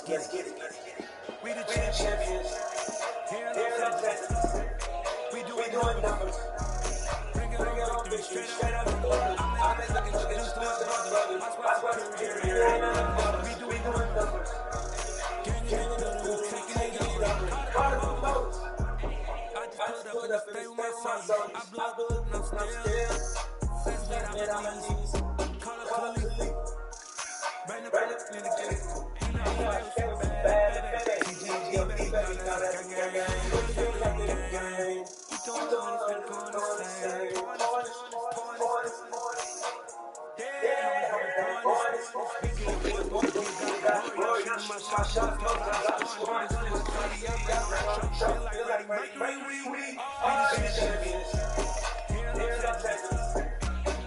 get it. We the champions. Here in Los Angeles. We doing numbers. Bring it on victory. Straight up the border. I'm looking to introduce my brothers. My squad's superior. Ain't nothing but us. We doing numbers. Gang in the middle. Taking it up. Carter the most. I just put up and stay with my soldiers. I blow up and I'm still. Since that I'm a knees. Call up the league. Bring up in the game. You know I was bad. TGG, baby, now that's gang. You don't know what's gonna say. My shot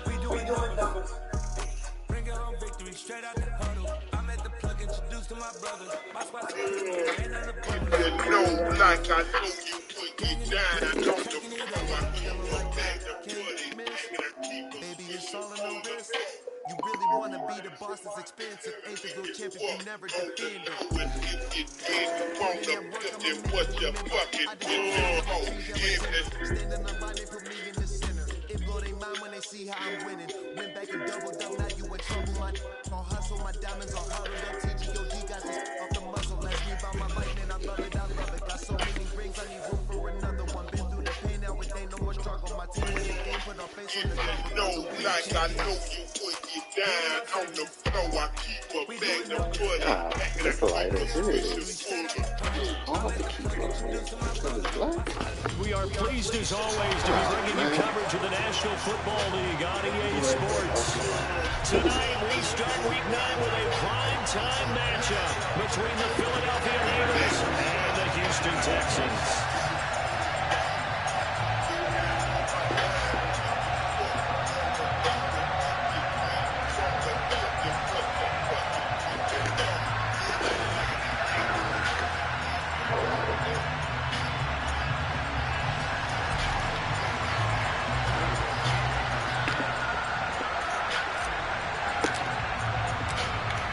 we doing numbers. Bring it home victory straight out the huddle. I'm at the plug introduced to my brothers. My spot's ain't none of the know, like I know you put it down. I don't know I keep a bag of money. Baby, it's all in the wrist. You really want to be the boss, it's expensive. Ain't the real champion, you never defend it. Stand in the line, they put me in the center. It blow their mind when they see how I'm winning. Went back and doubled up, now you in trouble. My hustle, my diamonds are huddled up. TGOD got this off the muzzle. Ask me about my life, man, I love it, I love it. Got so many rings, I need room for another one. Been through the pain, now it ain't no more struggle. My team in the game, put our face on the cover. No, like I know you put it down on the floor. I keep a bag of money. That's a lighter series. We are pleased as always to be bringing you coverage of the National Football League on EA Sports. Tonight we start week 9 with a prime time matchup between the Philadelphia Eagles and the Houston Texans.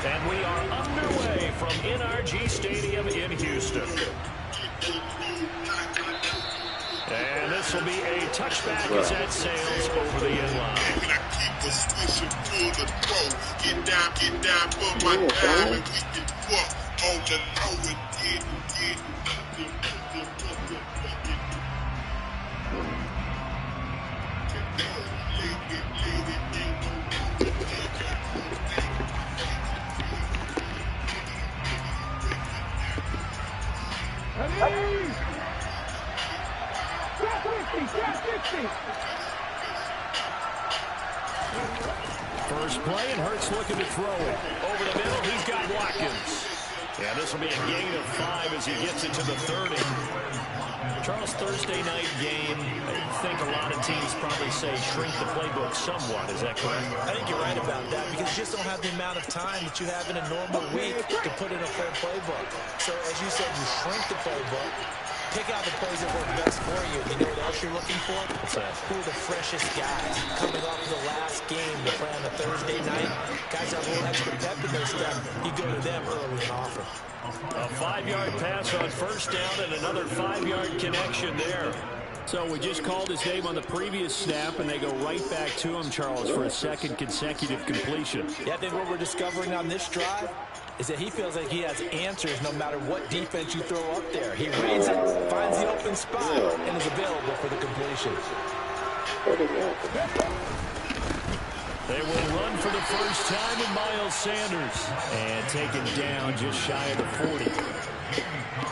And we are underway from NRG Stadium in Houston. And this will be a touchback as that sails over the end line. Get down for my time, and we can walk on the low and get. First play, and Hurts looking to throw it. Over the middle, he's got Watkins. Yeah, this will be a gain of 5 as he gets it to the 30. Charles, Thursday night game, I think a lot of teams probably say shrink the playbook somewhat. Is that correct? I think you're right about that because you just don't have the amount of time that you have in a normal week to put in a full playbook. So as you said, you shrink the playbook. Pick out the plays that work best for you. You know what else you're looking for? Who are the freshest guys coming off of the last game to play on a Thursday night? Guys have a little extra pep in their step. You go to them early and often. A 5-yard pass on first down and another 5-yard connection there. So we just called his name on the previous snap, and they go right back to him, Charles, for a second consecutive completion. Yeah, I think what we're discovering on this drive is that he feels like he has answers no matter what defense you throw up there. He reads it, finds the open spot, and is available for the completion. They will run for the first time in Miles Sanders. And taken down just shy of the 40.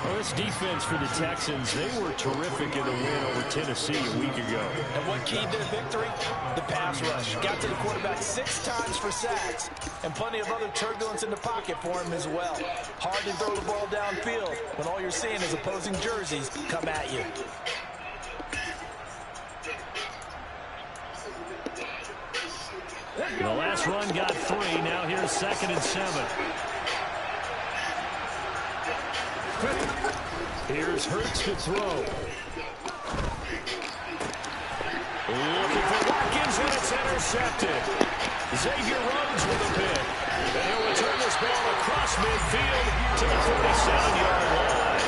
Well, this defense for the Texans, they were terrific in the win over Tennessee a week ago. And what keyed their victory? The pass rush. Got to the quarterback 6 times for sacks, and plenty of other turbulence in the pocket for him as well. Hard to throw the ball downfield when all you're seeing is opposing jerseys come at you. The last run got 3. Now here's 2nd and 7. Here's Hurts to throw. Looking for Watkins, and it's intercepted. Xavier Rhodes with a pick. And he'll return this ball across midfield to the 47-yard line.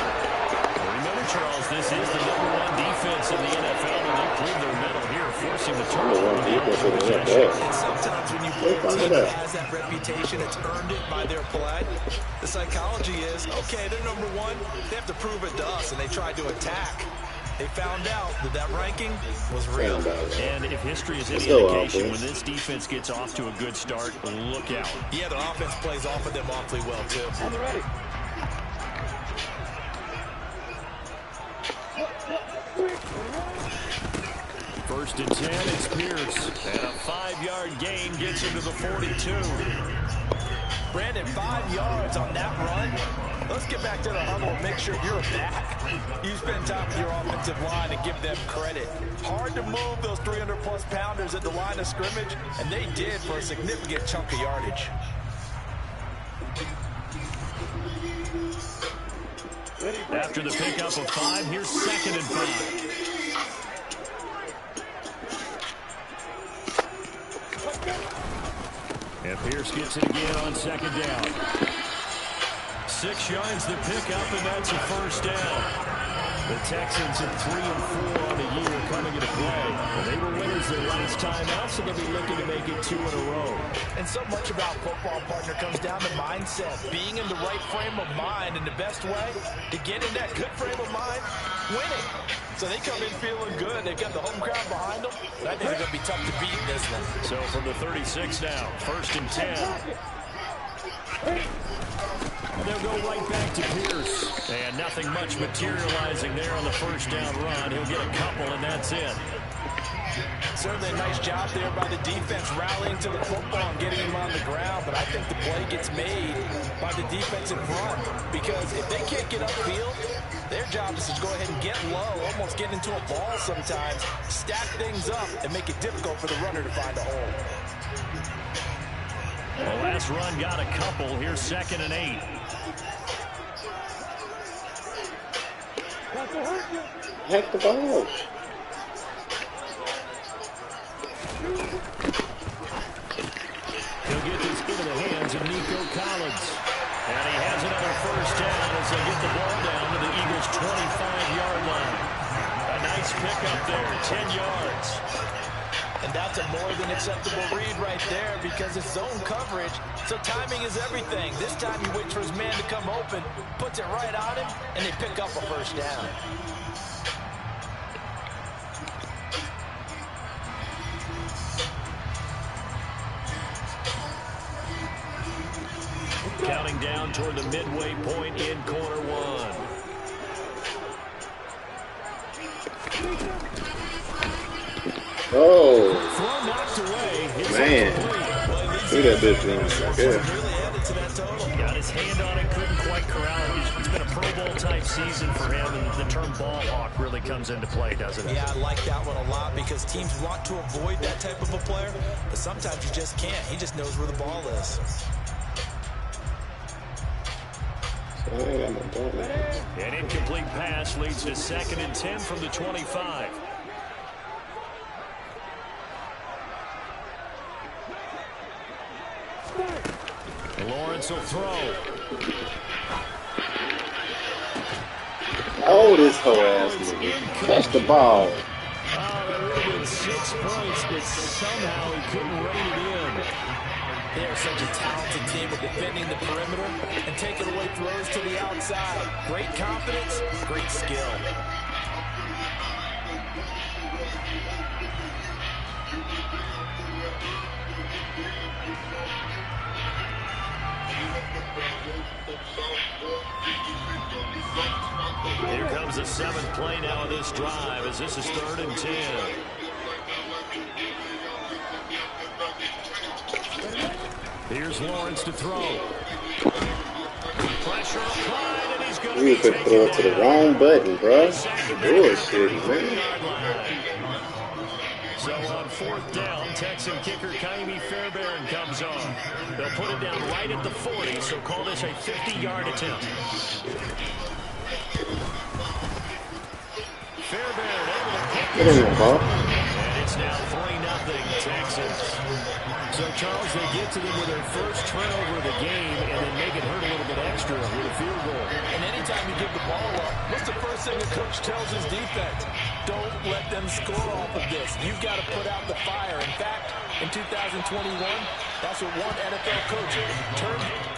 Remember, Charles, this is the #1 defense in the NFL, and they proved their mettle here, forcing the turnover on the opening possession. And sometimes when you play a team that has that reputation, it's earned it by their play. The psychology is, okay, they're #1. They have to prove it to us, and they tried to attack. They found out that that ranking was real. And if history is any indication, when this defense gets off to a good start, look out. Yeah, their offense plays off of them awfully well, too. I'm ready. First and 10, it's Pierce. And a 5-yard gain gets him to the 42. Brandon, 5 yards on that run. Let's get back to the huddle and make sure you're back. You spend time with your offensive line and give them credit. Hard to move those 300-plus pounders at the line of scrimmage, and they did for a significant chunk of yardage. After the pickup of 5, here's 2nd and 5. And Pierce gets it again on 2nd down. 6 yards the pickup, and that's a first down. The Texans at 3 and 4 on the year coming into play. Well, they were winners their last time out, so they'll be looking to make it 2 in a row. And so much about football, partner, comes down to mindset. Being in the right frame of mind, and the best way to get in that good frame of mind, winning. So they come in feeling good. They've got the home crowd behind them. I think they're going to be tough to beat in this one. So from the 36 now, 1st and 10. They'll go right back to Pierce. And nothing much materializing there on the first down run. He'll get a couple, and that's it. Certainly a nice job there by the defense rallying to the football and getting him on the ground. But I think the play gets made by the defense in front. Because if they can't get upfield, their job is to go ahead and get low, almost get into a ball sometimes, stack things up, and make it difficult for the runner to find a hole. The last run got a couple. Here's 2nd and 8. Heck the ball. He'll get this into the hands of Nico Collins. And he has another first down as they get the ball down to the Eagles' 25-yard line. A nice pickup there, 10 yards. And that's a more than acceptable read right there because it's zone coverage, so timing is everything. This time he waits for his man to come open, puts it right on him, and they pick up a first down. Counting down toward the midway point in quarter 1. Oh, Throw knocked away. man. Look at that bitch running back there. Got his hand on it, couldn't quite corral it. It's been a Pro Bowl type season for him, and the term ball hawk really comes into play, doesn't it? Yeah, I like that one a lot because teams want to avoid that type of a player, but sometimes you just can't. He just knows where the ball is. An incomplete pass leads to 2nd and 10 from the 25. Lawrence will throw. Oh, this whole ass nigga. Catch the ball. Oh, that would have been 6 points, but somehow he couldn't rein it in. They are such a talented team of defending the perimeter and taking away throws to the outside. Great confidence, great skill. Here comes the 7th play now of this drive as this is 3rd and 10. Here's Lawrence to throw. Pressure applied, and he's going to You could throw it to the wrong button, bro. Bullshit, man. So on 4th down, Texan kicker Kaimi Fairbairn comes on. They'll put it down right at the 40, so call this a 50-yard attempt. Fairbairn able to pick Get in there, ball. and it's now 3-0 Texans. So, Charles, they get to them with their first turnover of the game and then make it hurt a little bit extra with a field goal. And anytime you give the ball up, what's the first thing the coach tells his defense? Don't let them score off of this. You've got to put out the fire. In fact, in 2021, that's what one NFL coach turned.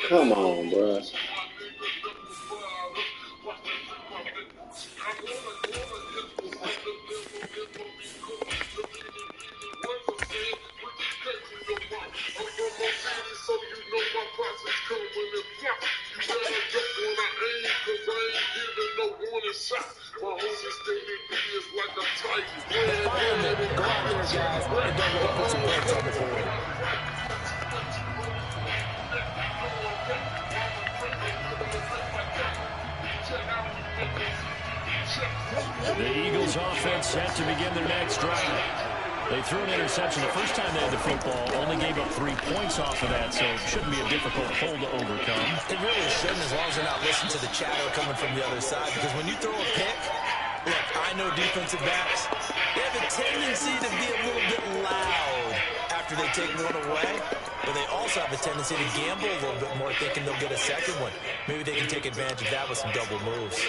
Come on, bro. Go out there, guys, and don't let it put some points on the board. The Eagles offense set to begin their next drive. They threw an interception the first time they had the football, only gave up 3 points off of that, so it shouldn't be a difficult hole to overcome. It really shouldn't, as long as they're not listening to the chatter coming from the other side, because when you throw a pick, look, I know defensive backs, they have a tendency to be a little bit loud after they take one away, but they also have a tendency to gamble a little bit more, thinking they'll get a second one. Maybe they can take advantage of that with some double moves.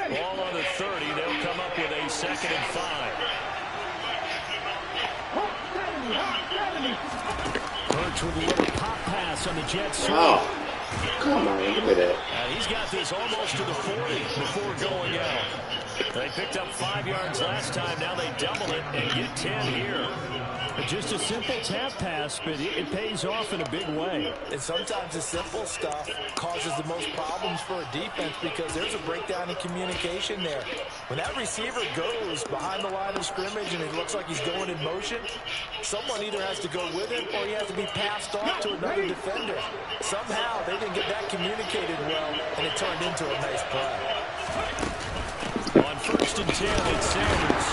Ball on the 30. They'll come up with a 2nd and 5. Hurts with a little pop pass on the Jets. Oh, come on, look at that. He's got this almost to the 40 before going out. They picked up 5 yards last time. Now they double it and get 10 here. Just a simple tap pass, but it pays off in a big way. And sometimes the simple stuff causes the most problems for a defense because there's a breakdown in communication there. When that receiver goes behind the line of scrimmage and it looks like he's going in motion, someone either has to go with him or he has to be passed off to another defender. Somehow they didn't get that communicated well, and it turned into a nice play. On 1st and 10, it's Sanders.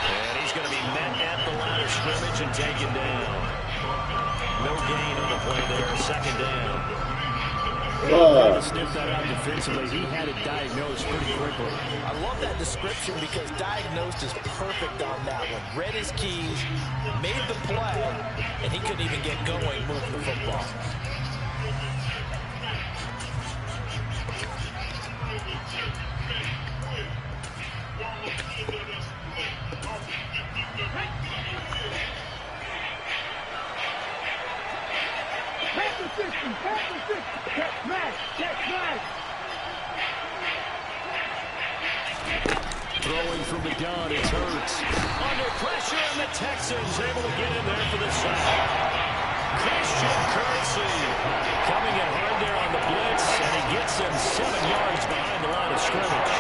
And he's going to be met at the line of scrimmage and taken down. No gain on the play there. 2nd down. Trying to sniff that out defensively. He had it diagnosed pretty quickly. I love that description because diagnosed is perfect on that one. Read his keys, made the play, and he couldn't even get going moving the football. Throwing from the gun, it's Hurts. Under pressure, and the Texans able to get in there for the sack. Christian Kirksey coming in hard there on the blitz, and he gets him 7 yards behind the line of scrimmage.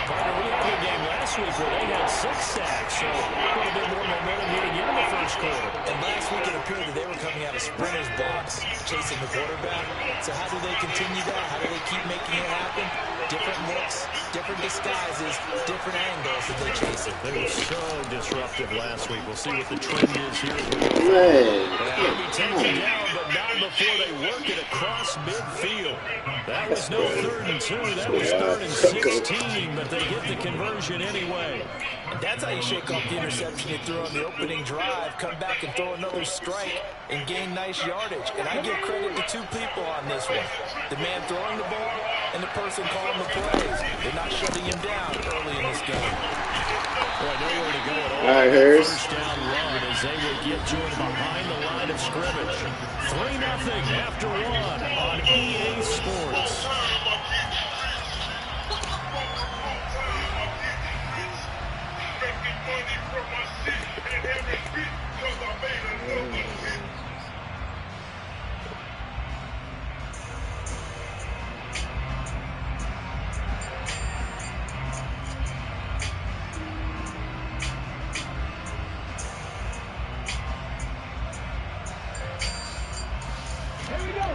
Carter, we had a game last week where they had 6 sacks, so a little bit more momentum here again in the first quarter. And last week it appeared that they were coming out of sprinters blocks, chasing the quarterback. So how do they continue that? How do they keep making it happen? Different looks, different disguises, different angles that they chase it. They were so disruptive last week. We'll see what the trend is here. Man, They'll be taken down, but not before they work it across midfield. That was no 3rd and 2. That was 3rd and 16, but they get the conversion anyway. And that's how you shake off the interception you threw on the opening drive, come back and throw another strike and gain nice yardage. And I give credit to 2 people on this one. The man throwing the ball and the person calling the plays. They're not shutting him down early in this game. Boy, nowhere to go at all. All right, Harris. First down run as they will get to him behind the line of scrimmage. 3-0 after 1 on EA Sports.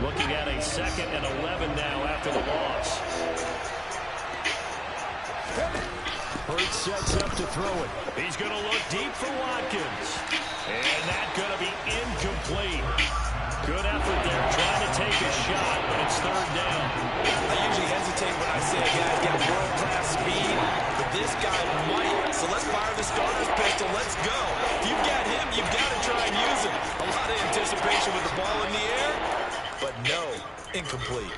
Looking at a 2nd and 11 now after the loss. Hurts sets up to throw it. He's going to look deep for Watkins. And that's going to be incomplete. Good effort there, trying to take a shot, but it's 3rd down. I usually hesitate when I say a guy's got world-class speed, but this guy might. So let's fire the starter's pistol. Let's go. If you've got him, you've got to try and use him. A lot of anticipation with the ball in the air, but no, incomplete.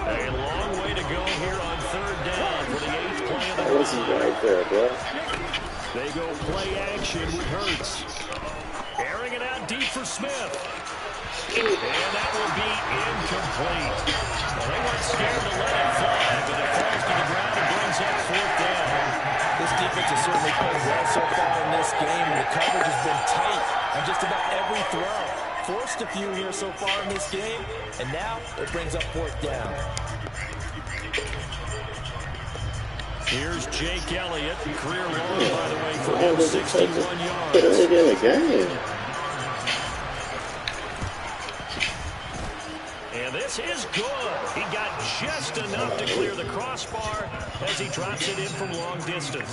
A long way to go here on 3rd down for the 8th play of the That wasn't right there, bro. They go play action with Hurts. Airing it out deep for Smith. And that will be incomplete. Well, they weren't scared to let it fly, but it falls to the ground and brings up 4th down. This defense has certainly played well so far in this game. The coverage has been tight on just about every throw. Forced a few here so far in this game, and now it brings up 4th down. Here's Jake Elliott, career long, by the way, for him, 61 yards. Put it in the game. And this is good. He got just enough to clear the crossbar as he drops it in from long distance.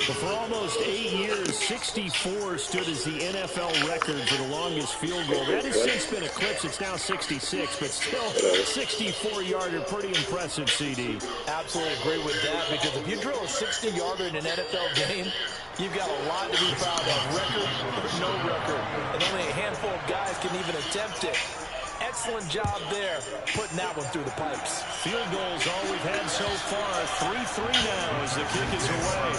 But for almost 8 years, 64 stood as the NFL record for the longest field goal. That has since been eclipsed. It's now 66, but still 64-yarder. Pretty impressive, CD. Absolutely agree with that, because if you drill a 60-yarder in an NFL game, you've got a lot to be proud of. Record, no record. And only a handful of guys can even attempt it. Excellent job there, putting that one through the pipes. Field goals all we've had so far. 3-3 now as the kick is away.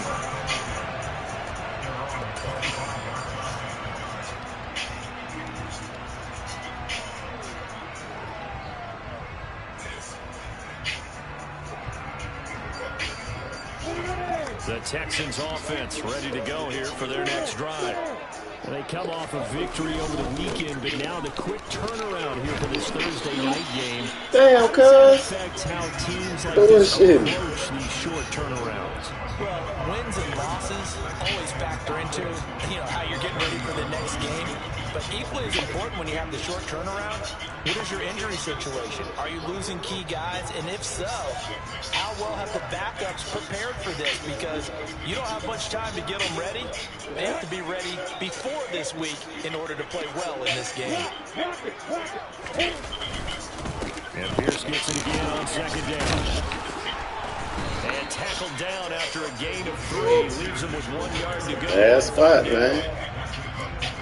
The Texans offense ready to go here for their next drive. They come off a victory over the weekend, but now the quick turnaround here for this Thursday night game. Damn, cuz. Affects how teams like this approach these short turnarounds. Well, wins and losses always factor into, how you're getting ready for the next game. But equally as important when you have the short turnaround, what is your injury situation? Are you losing key guys? And if so, how well have the backups prepared for this? Because you don't have much time to get them ready. They have to be ready before this week in order to play well in this game. And Pierce gets it again on 2nd down. And tackled down after a gain of 3. Leaves him with 1 yard to go. Bad spot, man.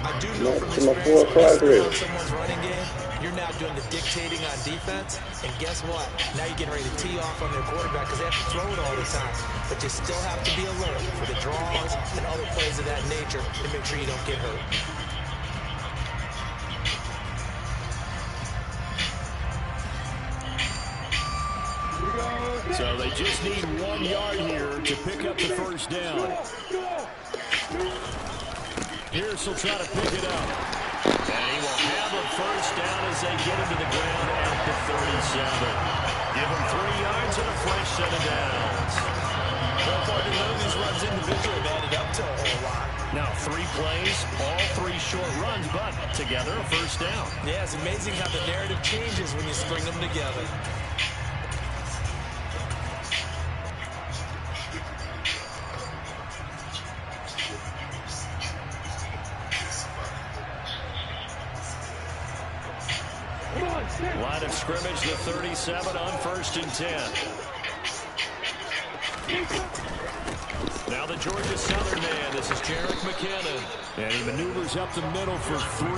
I do know from my experience, 4 o'clock when you rib. slow down someone's running game, you're now doing the dictating on defense, and guess what? Now you're getting ready to tee off on their quarterback because they have to throw it all the time. But you still have to be alert for the draws and other plays of that nature to make sure you don't get hurt. So they just need 1 yard here to pick up the 1st down. Pierce will try to pick it up. And he will have a 1st down as they get him to the ground at the 37. Give him 3 yards and a fresh set of downs. Well, partner, none of these runs individually have added up to a whole lot. Now 3 plays, all 3 short runs, but together a 1st down. Yeah, it's amazing how the narrative changes when you string them together. Line of scrimmage, the 37 on 1st and 10. Now the Georgia Southern man. This is Jerick McKinnon. And he maneuvers up the middle for 3.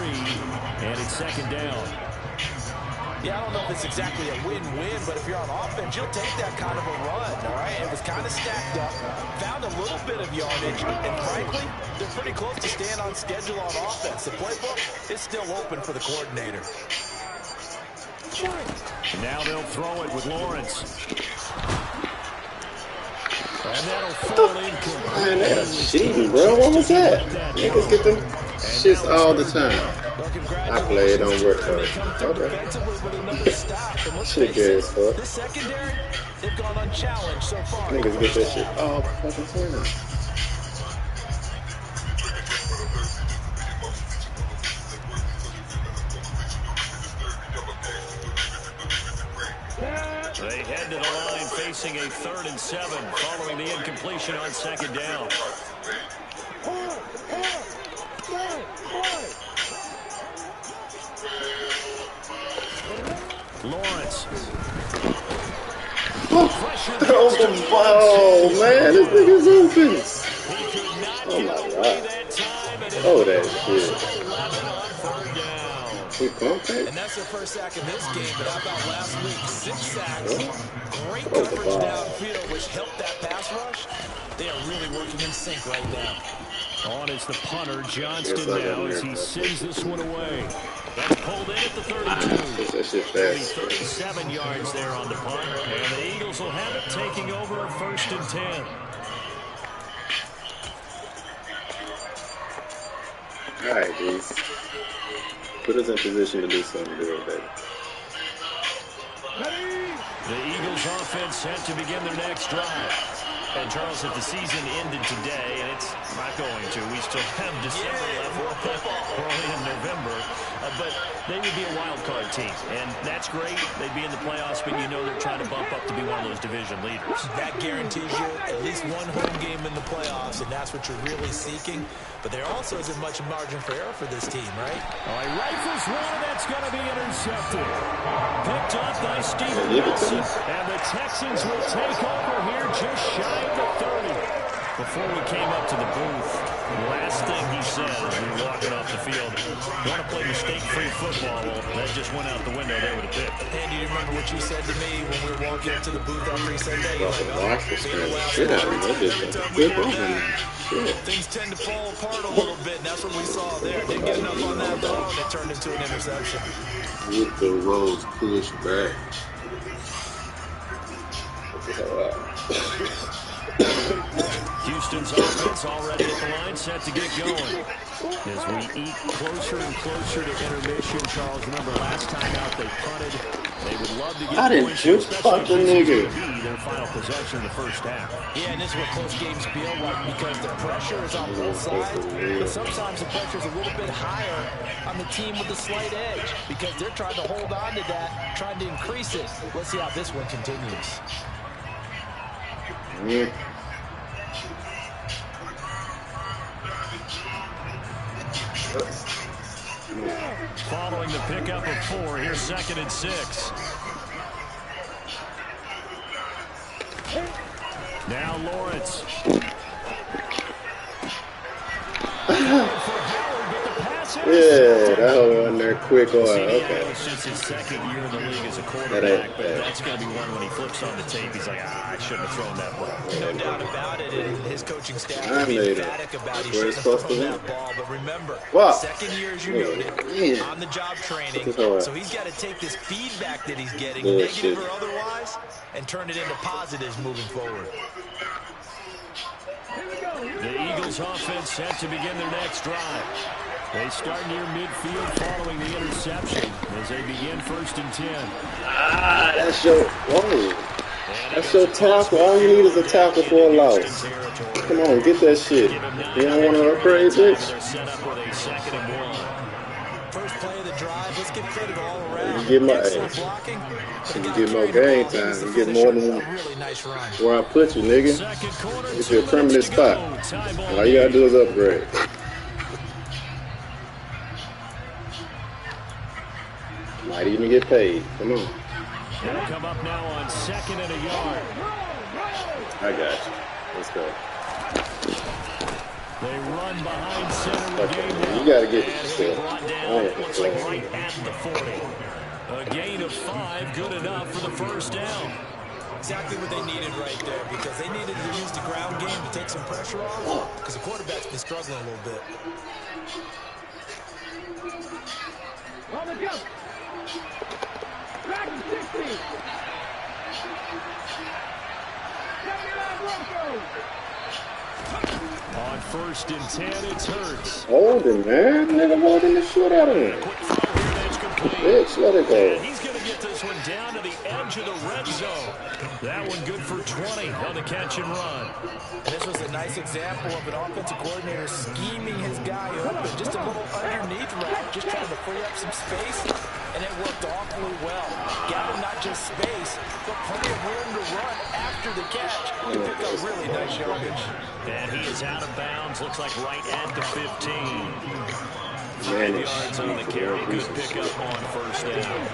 And it's 2nd down. Yeah, I don't know if it's exactly a win-win, but if you're on offense, you'll take that kind of a run, all right? It was kind of stacked up, found a little bit of yardage, and frankly, they're pretty close to staying on schedule on offense. The playbook is still open for the coordinator. Now they'll throw it with Lawrence. And that'll fall incomplete. Man, that's cheating, bro. What was that? Niggas get them shits all the time. Well, I play it on work They come through okay. defensively with another stop. And let's Shit face good it, as fuck. this secondary, they've gone unchallenged so far. Niggas get that shit all fucking time. They head to the line facing a 3rd and 7 following the incompletion on 2nd down. Lawrence. Oh, man, this nigga's open. Oh, my God. Oh, that shit. And that's their first sack in this game, but how about last week? 6 sacks. Great coverage downfield, which helped that pass rush. They are really working in sync right now. On is the punter, Johnston, now as he sends this one away. That's pulled in at the 32. That shit fast. 37 yards there on the punt. And the Eagles will have it taking over at 1st and 10. All right, G's. Put us in position to do something good, baby. The Eagles offense set to begin their next drive. And Charles, if the season ended today, and it's not going to, we still have December left, early in November, but they would be a wild card team, and that's great. They'd be in the playoffs, but you know they're trying to bump up to be one of those division leaders. That guarantees you at least one home game in the playoffs, and that's what you're really seeking. But there also isn't much margin for error for this team, right? All right, rifles one, that's going to be intercepted. Picked up by Steven Wilson, and the Texans will take over here just shy of the 30. Before we came up to the booth, the last thing he said as we were walking off the field, want to play mistake-free football. Well, that just went out the window there with a pick. And do you remember what you said to me when we were walking up to the booth after he said that? You're like, things tend to fall apart a little bit, and that's what we saw there. Didn't get enough on that throw, and it turned into an interception. With the rolls pushed back. Houston's offense already at the line, set to get going. As we eat closer and closer to intermission, Charles, remember last time out they punted. They would love to get I didn't just fuck the nigga. Their final possession in the first half. Yeah, and this is what close games feel like because the pressure is on both sides, but sometimes the pressure is a little bit higher on the team with the slight edge because they're trying to hold on to that, trying to increase it. Let's see how this one continues. Following the pickup of 4, here's 2nd and 6. Now Lawrence. Yeah, that whole one there quick oil. Okay. Since his 2nd year in the league as a quarterback, but that's going to be one when he flips on the tape, he's like, I shouldn't have thrown that ball. No doubt about it, and his coaching staff will be emphatic about he shouldn't have thrown that ball. But remember, 2nd year, as you noted, on-the-job training, so he's got to take this feedback that he's getting, negative or otherwise, and turn it into positives moving forward. The Eagles offense set to begin their next drive. They start near midfield following the interception as they begin 1st and 10. That's your That's your tackle. All you need is a tackle for a loss. Come on, get that shit. You don't want to upgrade, bitch? First play of the drive. Let's give credit all around. You get you get more game time. You get more than where I put you, nigga. It's your permanent spot. All you gotta do is upgrade. Might even get paid. Come on. It'll come up now on 2nd and a yard. I got you. Let's go. They run behind center. Okay, you gotta get this shit. Looks like right at the 40. A gain of 5, good enough for the first down. Exactly what they needed right there because they needed to use the ground game to take some pressure off because the quarterback's been struggling a little bit. On the jump. Back to 60. 79 Broncos. On 1st and 10, it's Hurts. Hold him, man. Nigga holding the shit out of him. Quick throw here, that's complete. Bitch, let it go. And he's going to get this one down to the edge of the red zone. That one good for 20 on the catch and run. And this was a nice example of an offensive coordinator scheming his guy open. Just a little underneath route, just trying to free up some space, and it worked awfully well. Got him not just space, but plenty of room to run after the catch to pick up really nice yardage. And he is out of bounds, looks like right at the 15. 5 yards on the carry, good pickup on 1st down.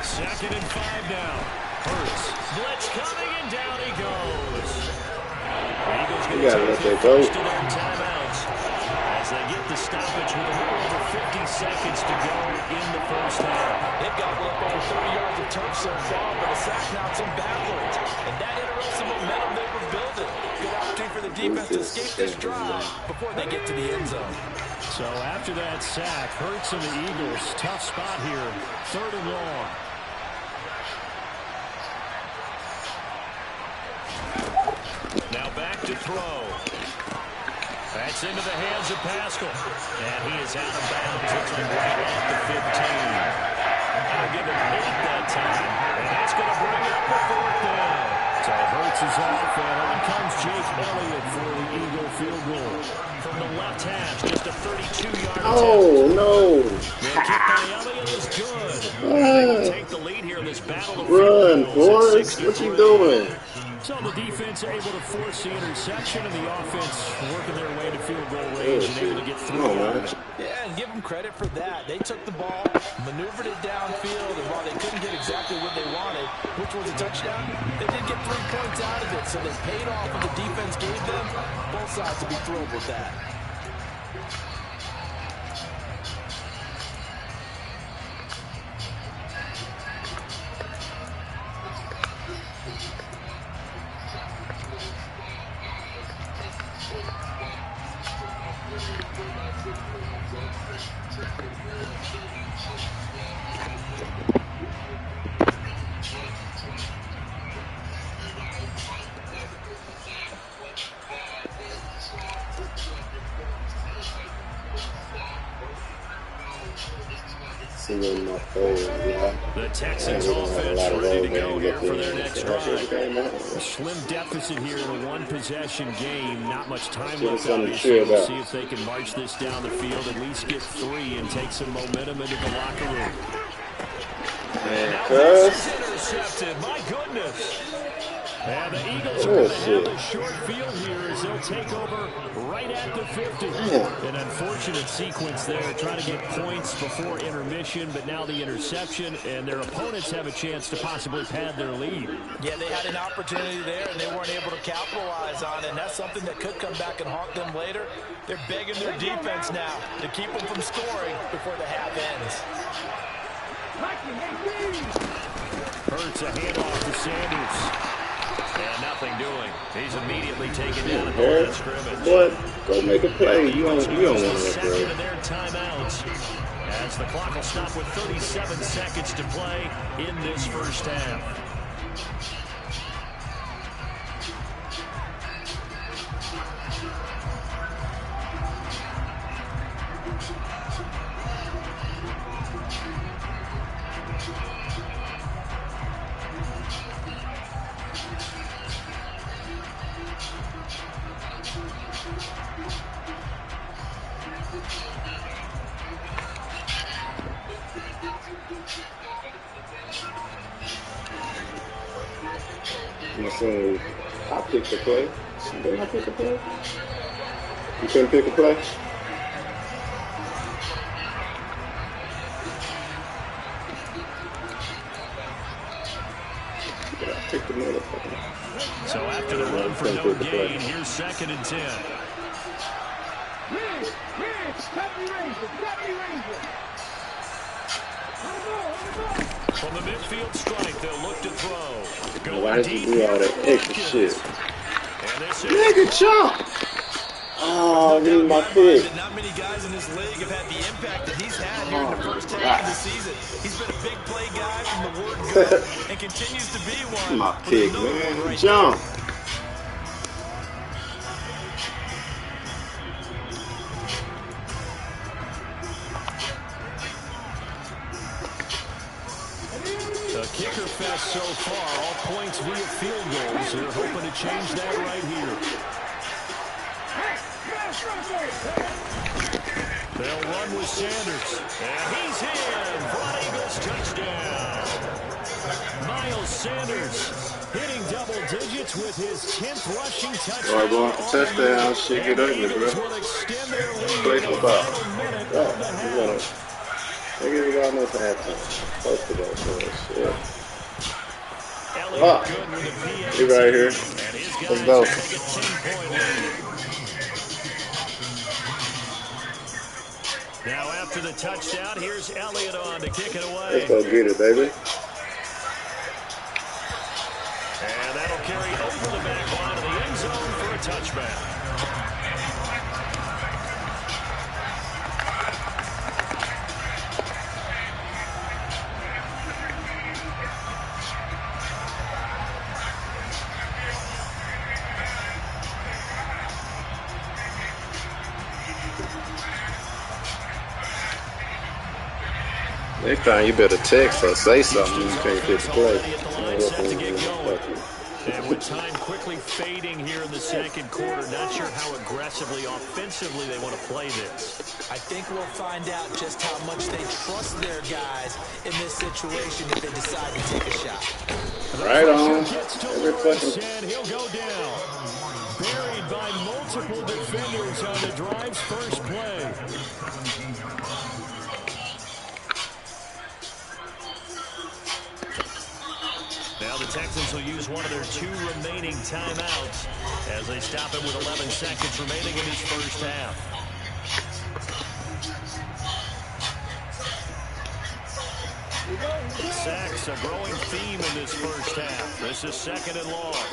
Second and 5 now. Hurts. Blitz coming, and down he goes. Eagles going to take the first of their timeouts as they get the stoppage with a little over 50 seconds to go in the first half. They've got up over 30 yards of turf so far, but a sack knocks them backwards. And that interrupts the momentum they were building. Good opportunity for the defense to escape this drive before they get to the end zone. So after that sack, Hurts and the Eagles, tough spot here, 3rd and long. Now back to throw. That's into the hands of Pascal. And he is out of bounds. Looks like right at the 15. I'll give him 8 that time. And that's going to bring up the 4th down. So Hurts is off, and on comes Jake Elliott for the Eagle field goal. From the left hash, just a 32-yard Oh, no. The kick by Elliott is good. They will take the lead here in this battle of Run, field goals at Forrest. What 63. you doing? So the defense able to force the interception, and the offense working their way to field goal range and able to get through it. Yeah, and give them credit for that. They took the ball, maneuvered it downfield, and while they couldn't get exactly what they wanted, which was a touchdown, they did get 3 points out of it, so they paid off what the defense gave them. Both sides to be thrilled with that. The Texans offense ready to go here for their next drive. Slim deficit here in a one-possession game. Not much time left, obviously. We'll see if they can march this down the field, at least get 3 and take some momentum into the locker room. Now this is intercepted. My goodness. And the Eagles are going to have a short field here as they'll take over right at the 50. An unfortunate sequence there, trying to get points before intermission, but now the interception, and their opponents have a chance to possibly pad their lead. Yeah, they had an opportunity there, and they weren't able to capitalize on it, and that's something that could come back and haunt them later. They're begging their defense now to keep them from scoring before the half ends. Hurts a handoff to Sanders. And nothing doing. He's immediately taken down at the line of scrimmage. But go make a play. You don't want to second of their timeouts as the clock will stop with 37 seconds to play in this first half. So I picked a play. Didn't I pick a play? You couldn't pick a play? Yeah, I picked another play. So after the run for no gain, here's 2nd and 10. From the midfield strike, they'll look to throw. Why did you do all that extra shit? Nigga, jump! Oh, he's my pick. Not many guys in this league have had the impact that he's had here in the first half. in the season. He's been a big play guy from the word go and continues to be one. My kick, man. Right jump. The kicker fest so far, all points via field goals. They're hoping to change that right here. They'll run with Sanders. And he's in for an Eagles touchdown. Miles Sanders hitting double digits with his 10th rushing touchdown. All right, boy. Touchdown. Shit, get ugly, bro. Play for about. Oh, you want to. Niggas is almost halftime. Close to that shit. Ah, he right here. Let's go. Now after the touchdown, here's Elliott on to kick it away. Let's go get it, baby. And that'll carry over the back line of the end zone for a touchback. Next time you better text or say something you can't get the play. And with time quickly fading here in the second quarter, not sure how aggressively, offensively they want to play this. I think we'll find out just how much they trust their guys in this situation if they decide to take a shot. Right on. Every fucking... And he'll go down. Buried by multiple defenders on the drive's first play. Now the Texans will use one of their 2 remaining timeouts as they stop it with 11 seconds remaining in his first half. Sacks a growing theme in this first half. This is 2nd and long.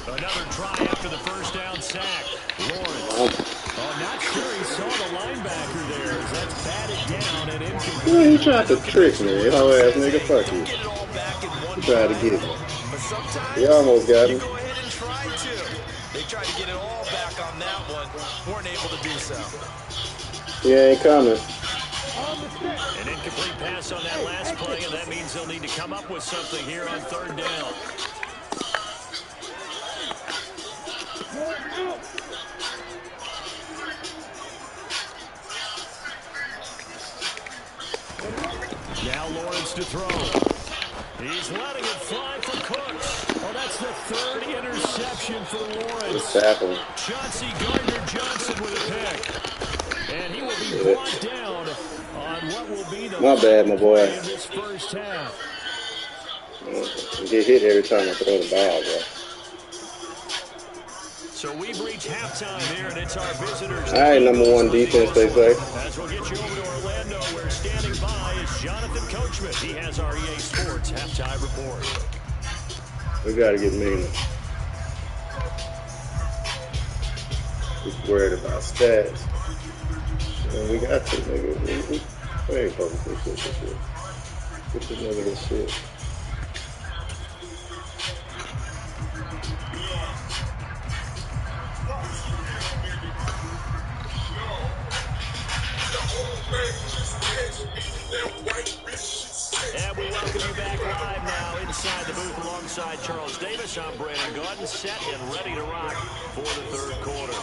Another try after the first down sack. Lawrence. Oh, not sure he saw the linebacker there as that's batted down and incomplete. Yeah, he tried to trick me. Hoe ass nigga, fuck you. He tried to get me. He almost got him. Go ahead and try to. They tried to get it all back on that one. Weren't able to do so. He ain't coming. An incomplete pass on that last play, and that means they'll need to come up with something here on 3rd down. Now Lawrence to throw. He's letting it fly for Cooks. Oh, that's the 3rd interception for Lawrence. Chauncey Gardner-Johnson with a pick. And he will be brought down on what will be the my bad, my boy. In this first half. You get hit every time I throw the ball, bro. So we've reached halftime here, and it's our visitors. All right, #1 defense, they say. As we'll get you over to Orlando, where standing by is Jonathan Coachman. He has our EA Sports halftime report. We got to get meaner. We're worried about stats. And we got to, nigga. We ain't supposed to push this shit. Push this nigga this shit. And we welcome you back live now inside the booth alongside Charles Davis. I'm Brandon Gaudin, set and ready to rock for the 3rd quarter.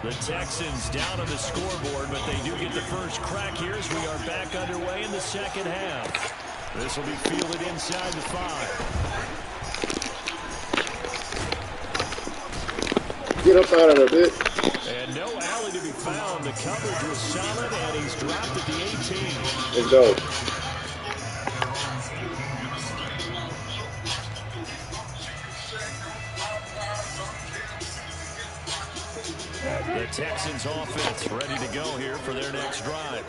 The Texans down on the scoreboard, but they do get the first crack here as we are back underway in the second half. This will be fielded inside the 5. Get up out of there, bitch. And no alley to be found. The coverage was solid, and he's dropped at the 18. Let's go. The Texans offense ready to go here for their next drive.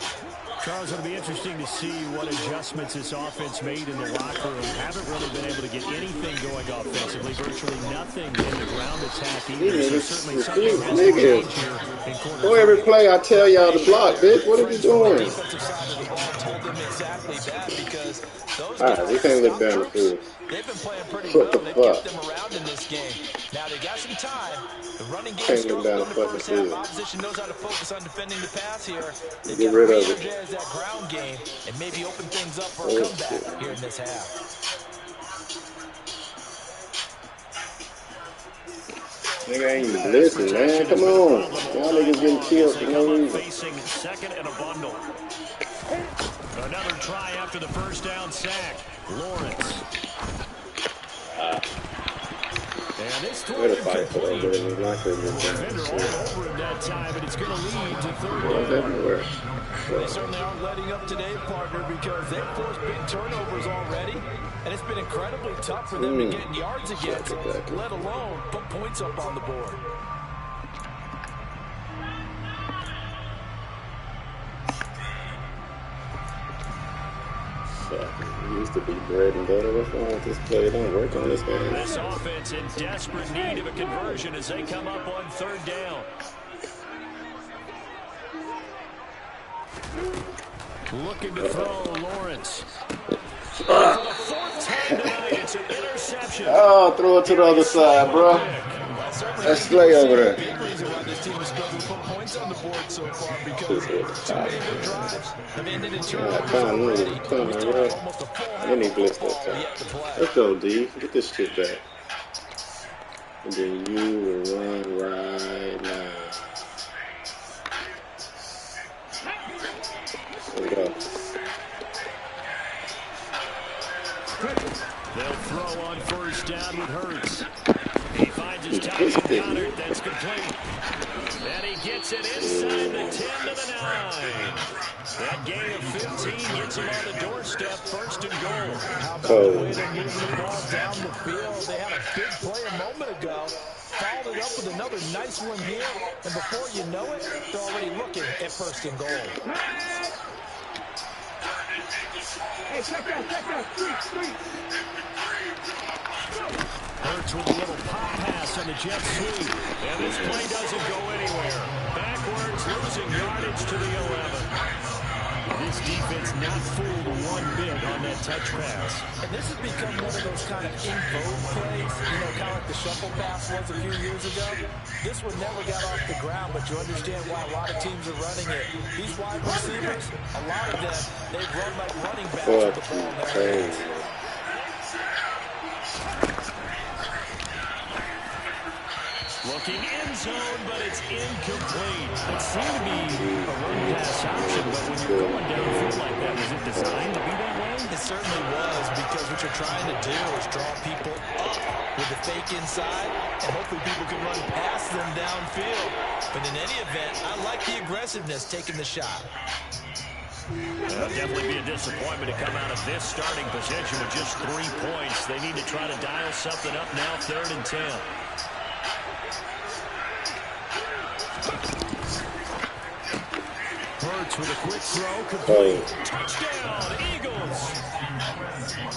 Charles, it'll be interesting to see what adjustments this offense made in the locker room. Haven't really been able to get anything going offensively. Virtually nothing in the ground attack These either. So niggas certainly refuse. something has to change Niggas. here in quarter For every three. play I tell y'all to block, bitch. What are you Friends from the doing? defensive side of the ball told them exactly that because those Alright, we guys, the can't look scout down the troops, field. they've been playing pretty What the well. They've kept fuck? them around in this game. Now they got some time. The running game Can't look struggled down the in the fucking first half. field. Opposition knows how to focus on defending the pass here. They've Get got to rid of it. re-energize that ground game and maybe open things up for a Oh comeback shit. here in this half. Nigga ain't even Pass blitzing, man. protection has Come been a on. problem all Y'all night niggas getting long as killed they for no come up reason. facing second and a bundle. Another try after the first down sack. Lawrence. And this throw We're to fight for that, incomplete. but it's not gonna get done. Defender all over him that time, and it's going to lead to third What's down. everywhere? They certainly aren't letting up today, partner, because they've forced big turnovers already, and it's been incredibly tough for them to get yards against, let alone put points up on the board. It used to be bread and butter. What's wrong with this play? It don't work on this game. This offense in desperate need of a conversion as they come up on third down. Looking to throw, Lawrence. For the fourth time tonight, it's an interception. Oh, throw it to the other side, bro. That's Slay over there. Big reason why this team has struggled to put points on the board so far because too many good drives have ended in turnovers already. We still have almost a full half of football yet to play. Let's go, D. Get this shit back. And then you will run right now. There we go. They'll throw on first down with Hurts. He finds his target, Goddard, that's complete. And he gets it inside the 10 to the 9. That gain of 15 gets him on the doorstep, first and goal. How about the way they're moving the ball down the field? They had a big play a moment ago. Followed it up with another nice one here. And before you know it, they're already looking at first and goal. Hey, check that. Three. Hurts with a little pop pass on the jet sweep. And this play doesn't go anywhere. Backwards, losing yardage to the 11. This defense not fooled one bit on that touch pass. And this has become one of those kind of in vogue plays, kind of like the shuffle pass was a few years ago. This one never got off the ground, but you understand why a lot of teams are running it. These wide receivers, a lot of them, they've run like running backs with the ball in their hands. Looking end zone, but it's incomplete. It seemed to be a run-pass option, but when you're going downfield like that, was it designed to be that way? It certainly was, because what you're trying to do is draw people up with the fake inside, and hopefully people can run past them downfield. But in any event, I like the aggressiveness taking the shot. It'll definitely be a disappointment to come out of this starting position with just 3 points. They need to try to dial something up now, 3rd and 10. Hurts with a quick throw, complete. Touchdown, Eagles.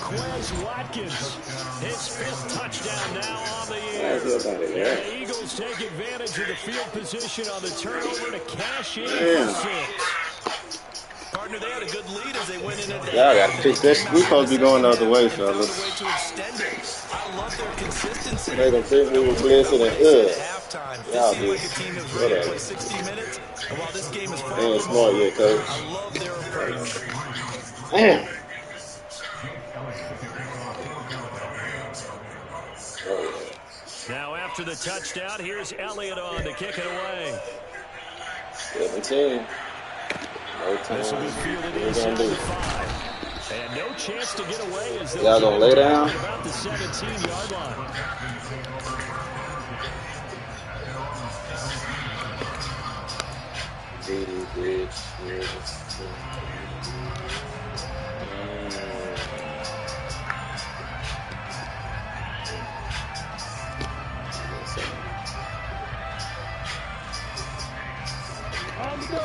Quez Watkins, his 5th touchdown now on the year. And the Eagles take advantage of the field position on the turnover to cash in for 6. Partner, they had a good lead as they went in at the Y'all gotta fix this. We supposed to be going the other way, fellas. I love their consistency. They gonna think we were blitzing and Y'all seem like a team that's ready to play 60 minutes. And while this game is fun, ain't smart yet, coach. I love their approach. Damn. Now after the touchdown, here's Elliott on to kick it away. 17. No time. This will be fielded inside the 5. And no chance to get away as y'all gonna lay down? About the 17-yard line.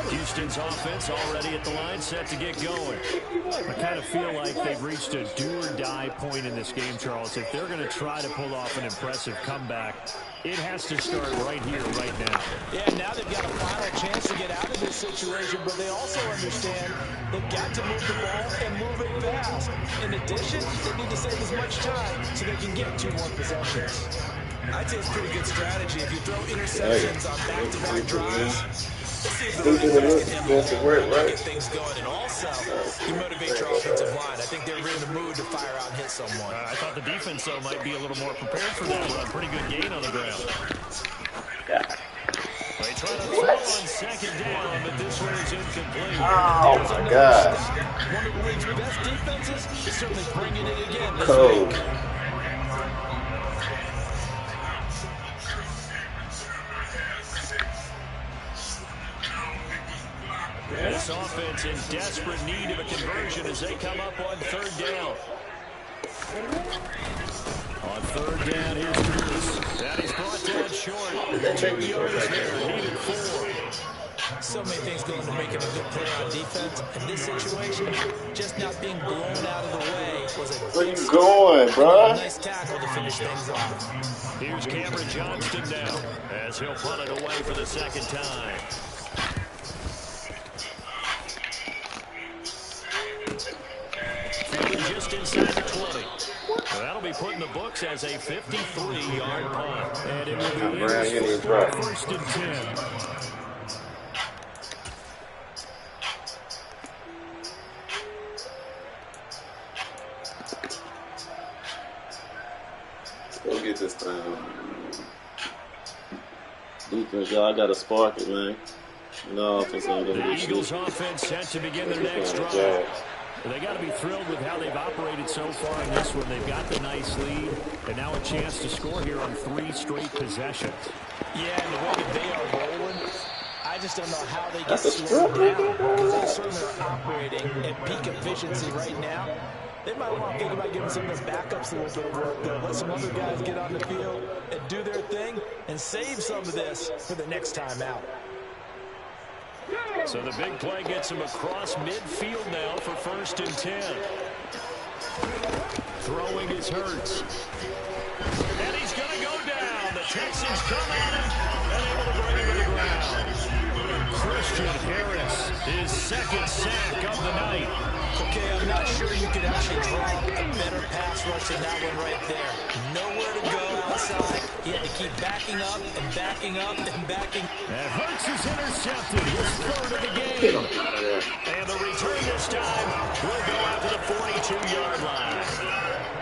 Houston's offense already at the line, set to get going. I kind of feel like they've reached a do-or-die point in this game, Charles. If they're going to try to pull off an impressive comeback, it has to start right here, right now. Yeah, now they've got a final chance to get out of this situation, but they also understand they've got to move the ball and move it fast. In addition, they need to save as much time so they can get 2 more possessions. I'd say it's pretty good strategy. If you throw interceptions on back-to-back drives, let's see if the get things going. And also, you motivate your offensive line. I think they're in the mood to fire out and hit someone. I thought the defense, though, might be a little more prepared for that run. Pretty good gain on the ground. They try to throw on second down, but this one is incomplete. Oh, my God. One of the league's best defenses is certainly bringing it again this Cold. week. This offense in desperate need of a conversion as they come up on 3rd down. On 3rd down, here's Cruz. That is brought down short. 2 yards there, needed 4. So many things going to making a good play on defense. In this situation, just not being blown out of the way was a Where you going, bro? nice tackle to finish things off. Here's Cameron Johnston now as he'll punt it away for the 2nd time. Just inside the 20. Well, that'll be put in the books as a 53-yard punt. And it will be 1st and 10. Go get this thing. Defense, y'all got to spark it, man. No offense ain't gonna The be Eagles shit. offense set to begin their next drive. They got to be thrilled with how they've operated so far in this one. They've got the nice lead, and now a chance to score here on 3 straight possessions. Yeah, and the way that they are rolling, I just don't know how they get slowed down because they certainly are operating at peak efficiency right now. They might want to think about giving some of their backups a little bit of work, though. Let some other guys get on the field and do their thing and save some of this for the next time out. So the big play gets him across midfield now for 1st and 10. Throwing is Hurts. And he's going to go down. The Texans come at him and able to bring him to the ground. Christian Harris, his 2nd sack of the night. Okay, I'm not sure you could actually draw a better pass rush than that one right there. Nowhere to go outside. He had to keep backing up and backing up and backing. And Hurts is intercepted, his 3rd of the game. And the return this time will go out to the 42-yard line.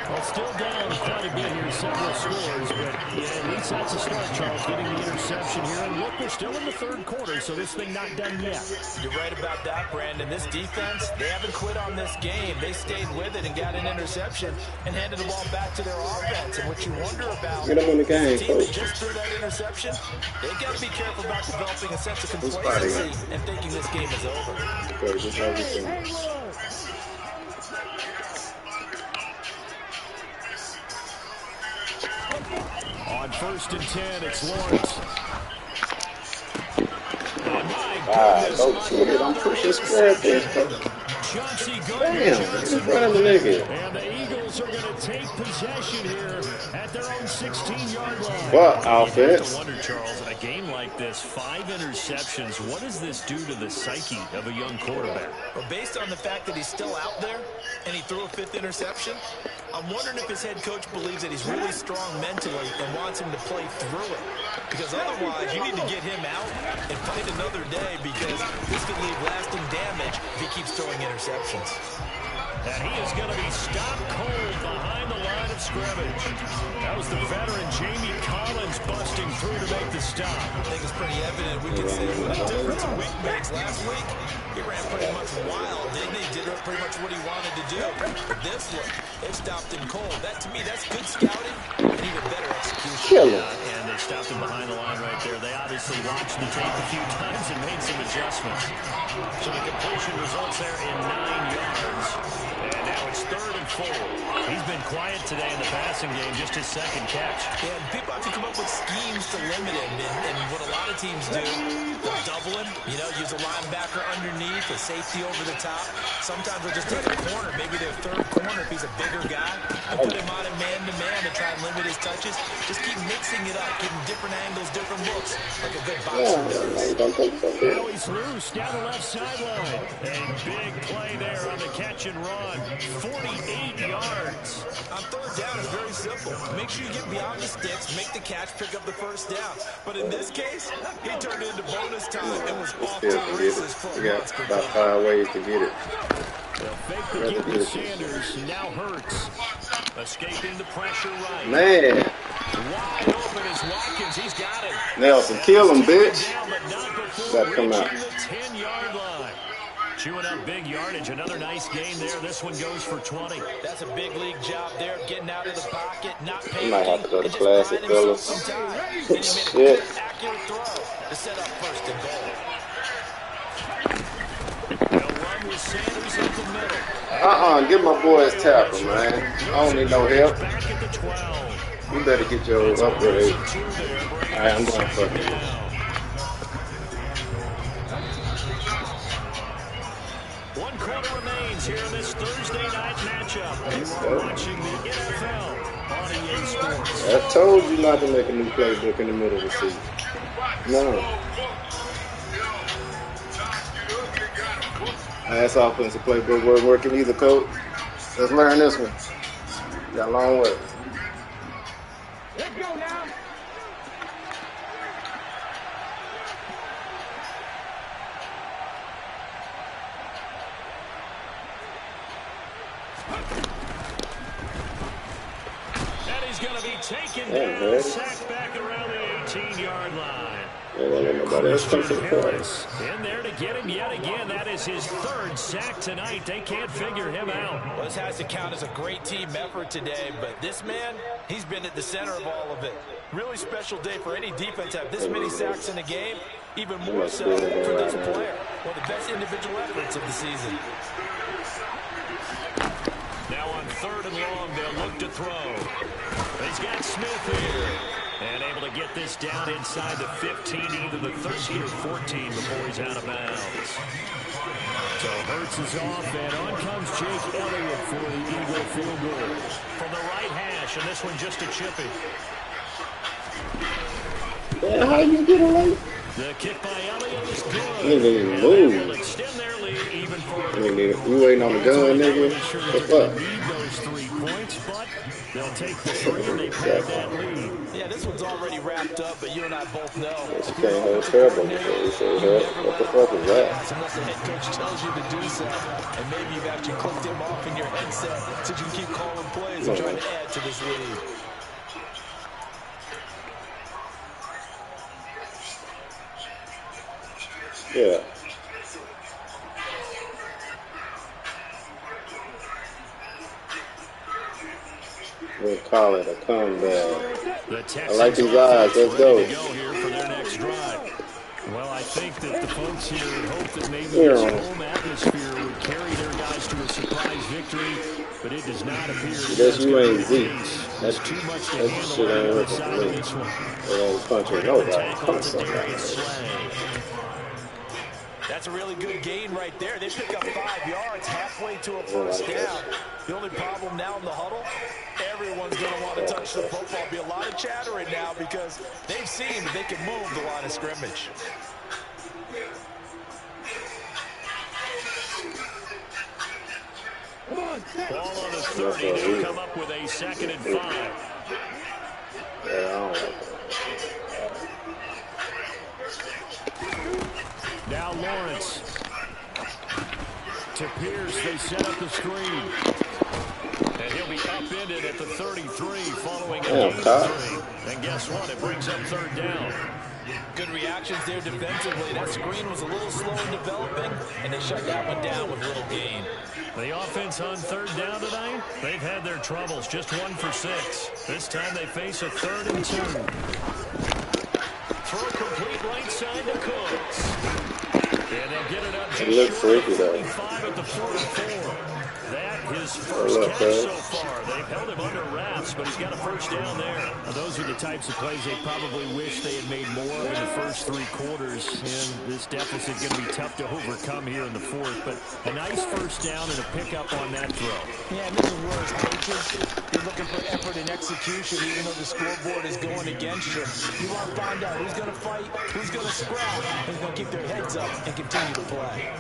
Well, still down quite a bit here, several scores, but yeah, at least that's a start, Charles, getting the interception here. And look, we're still in the 3rd quarter, so this thing not done yet. You're right about that, Brandon. This defense, they haven't quit on this game. They stayed with it and got an interception and handed the ball back to their offense. And what you wonder about Get them on the game, team that coach. just threw that interception, they got to be careful about developing a sense of complacency and thinking this game is over. On 1st and 10, it's Lawrence. And my goodness, Oh, shit, I'm pushing square pitch. Chauncey Damn, Johnson. in front of the nigga. And the Eagles are going to take possession here at their own 16-yard line. What You have offense? to wonder, Charles, in a game like this, 5 interceptions, what does this do to the psyche of a young quarterback? Well, based on the fact that he's still out there and he threw a 5th interception, I'm wondering if his head coach believes that he's really strong mentally and wants him to play through it. Because otherwise, you need to get him out and fight another day because this could leave lasting damage if he keeps throwing interceptions. And he is going to be stopped cold behind the line of scrimmage. That was the veteran Jamie Collins busting through to make the stop. I think it's pretty evident we can see what a difference a week makes. Last week, he ran pretty much wild, didn't he? Did pretty much what he wanted to do. But this one, it stopped him cold. That, to me, that's good scouting and even better execution. And the stopped him behind the line right there. They obviously watched the tape a few times and made some adjustments. So the completion results there in 9 yards. And now it's 3rd and 4. He's been quiet today in the passing game, just his 2nd catch. Yeah, people have to come up with schemes to limit him. And what a lot of teams do, they'll double him, use a linebacker underneath, a safety over the top. Sometimes they'll just take a corner, maybe their 3rd corner if he's a bigger guy, and put him on a man-to-man to try and limit his touches. Just keep mixing it up, giving different angles, different looks, like a good boxer does. Now he's loose down the left sideline. A big play there on the catch and run. 48 yards. On 3rd down, it's very simple. Make sure you get beyond the sticks, make the catch, pick up the 1st down. But in this case, he turned into bonus time and was off to the races for We got about 5 ways to get it. They'll fake the give to Sanders. Now Hurts. Escaping the pressure right. Man. Wide open is Watkins. He's got it. Nelson, kill him, bitch. Got to come out. The 10-yard line. Chewing up big yardage. Another nice gain there. This one goes for 20. That's a big league job there, getting out of the pocket, not panicking. You might have to go to class at Phillips. And he made a good, accurate throw to set up 1st and goal. They'll run with Sanders up the middle. Give my boys tackle, man. I don't need no help. Back at the 12. You better get your upgrade. Alright, I'm going for it. One quarter remains here in this Thursday night matchup. You are watching the NFL on EA Sports. I told you not to make a new playbook in the middle of the season. No. Ass offensive playbook wasn't working either, coach. Let's learn this one. Got a long way. Let's go now. And he's going to be taken down, sacked back around the 18-yard line. Nobody else come to the Harris in there to get him yet again. That is his 3rd sack tonight. They can't figure him out. Well, this has to count as a great team effort today, but this man, he's been at the center of all of it. Really special day for any defense to have this many sacks in a game, even more so for this player. One of the best individual efforts of the season. Now on 3rd and long, they'll look to throw. He's got Smith here. And able to get this down inside the 15, either the 13 or 14 before he's out of bounds. So Hurts is off, and on comes Jake Elliott for the Eagle field goal. From the right hash, and this one just a chippy. Yeah, how you get away? The kick by Elliott is good. You didn't even and move. they will extend their lead even further. You waiting on the gun, nigga? What's up? Need those 3 points, but they'll take the 3 and they pad that lead. Yeah, this one's already wrapped up, but you and I both know. She can't hold terrible before you say that. What the fuck is that? Unless the head coach tells you to do so, and maybe you've actually clicked him off in your headset so you can keep calling plays and trying to add to this lead. Yeah. We'll call it a comeback. I like these eyes. Let's go. Here for their next drive. Well, I think that the folks here hope that maybe this home atmosphere would carry their guys to a surprise victory, but it does not appear that's you ain't Zeke. That's too much to handle on the outside of this one. They ain't punching nobody. Punch somebody. That's a really good gain right there. They pick up 5 yards halfway to a 1st down. The only problem now in the huddle, everyone's going to want to touch the football. Be a lot of chattering now because they've seen that they can move the line of scrimmage. Ball on the 30. They'll come up with a 2nd and 5. Yeah, I don't like that. Now Lawrence. To Pierce, they set up the screen. And he'll be upended at the 33 following a gain of 3. And guess what? It brings up 3rd down. Good reactions there defensively. That screen was a little slow in developing, and they shut that one down with little gain. The offense on 3rd down tonight, they've had their troubles. Just 1 for 6. This time they face a 3rd and 2. He look freaky though. At the 44. That his first catch so far. They've held him under wraps, but he's got a first down there. Now, those are the types of plays they probably wish they had made more of in the first 3 quarters. And this deficit going to be tough to overcome here in the 4th. But a nice first down and a pickup on that throw. Yeah, and this is where as coaches, you're looking for effort and execution, even though the scoreboard is going against you. You want to find out who's going to fight, who's going to scrap, who's going to keep their heads up and continue to play.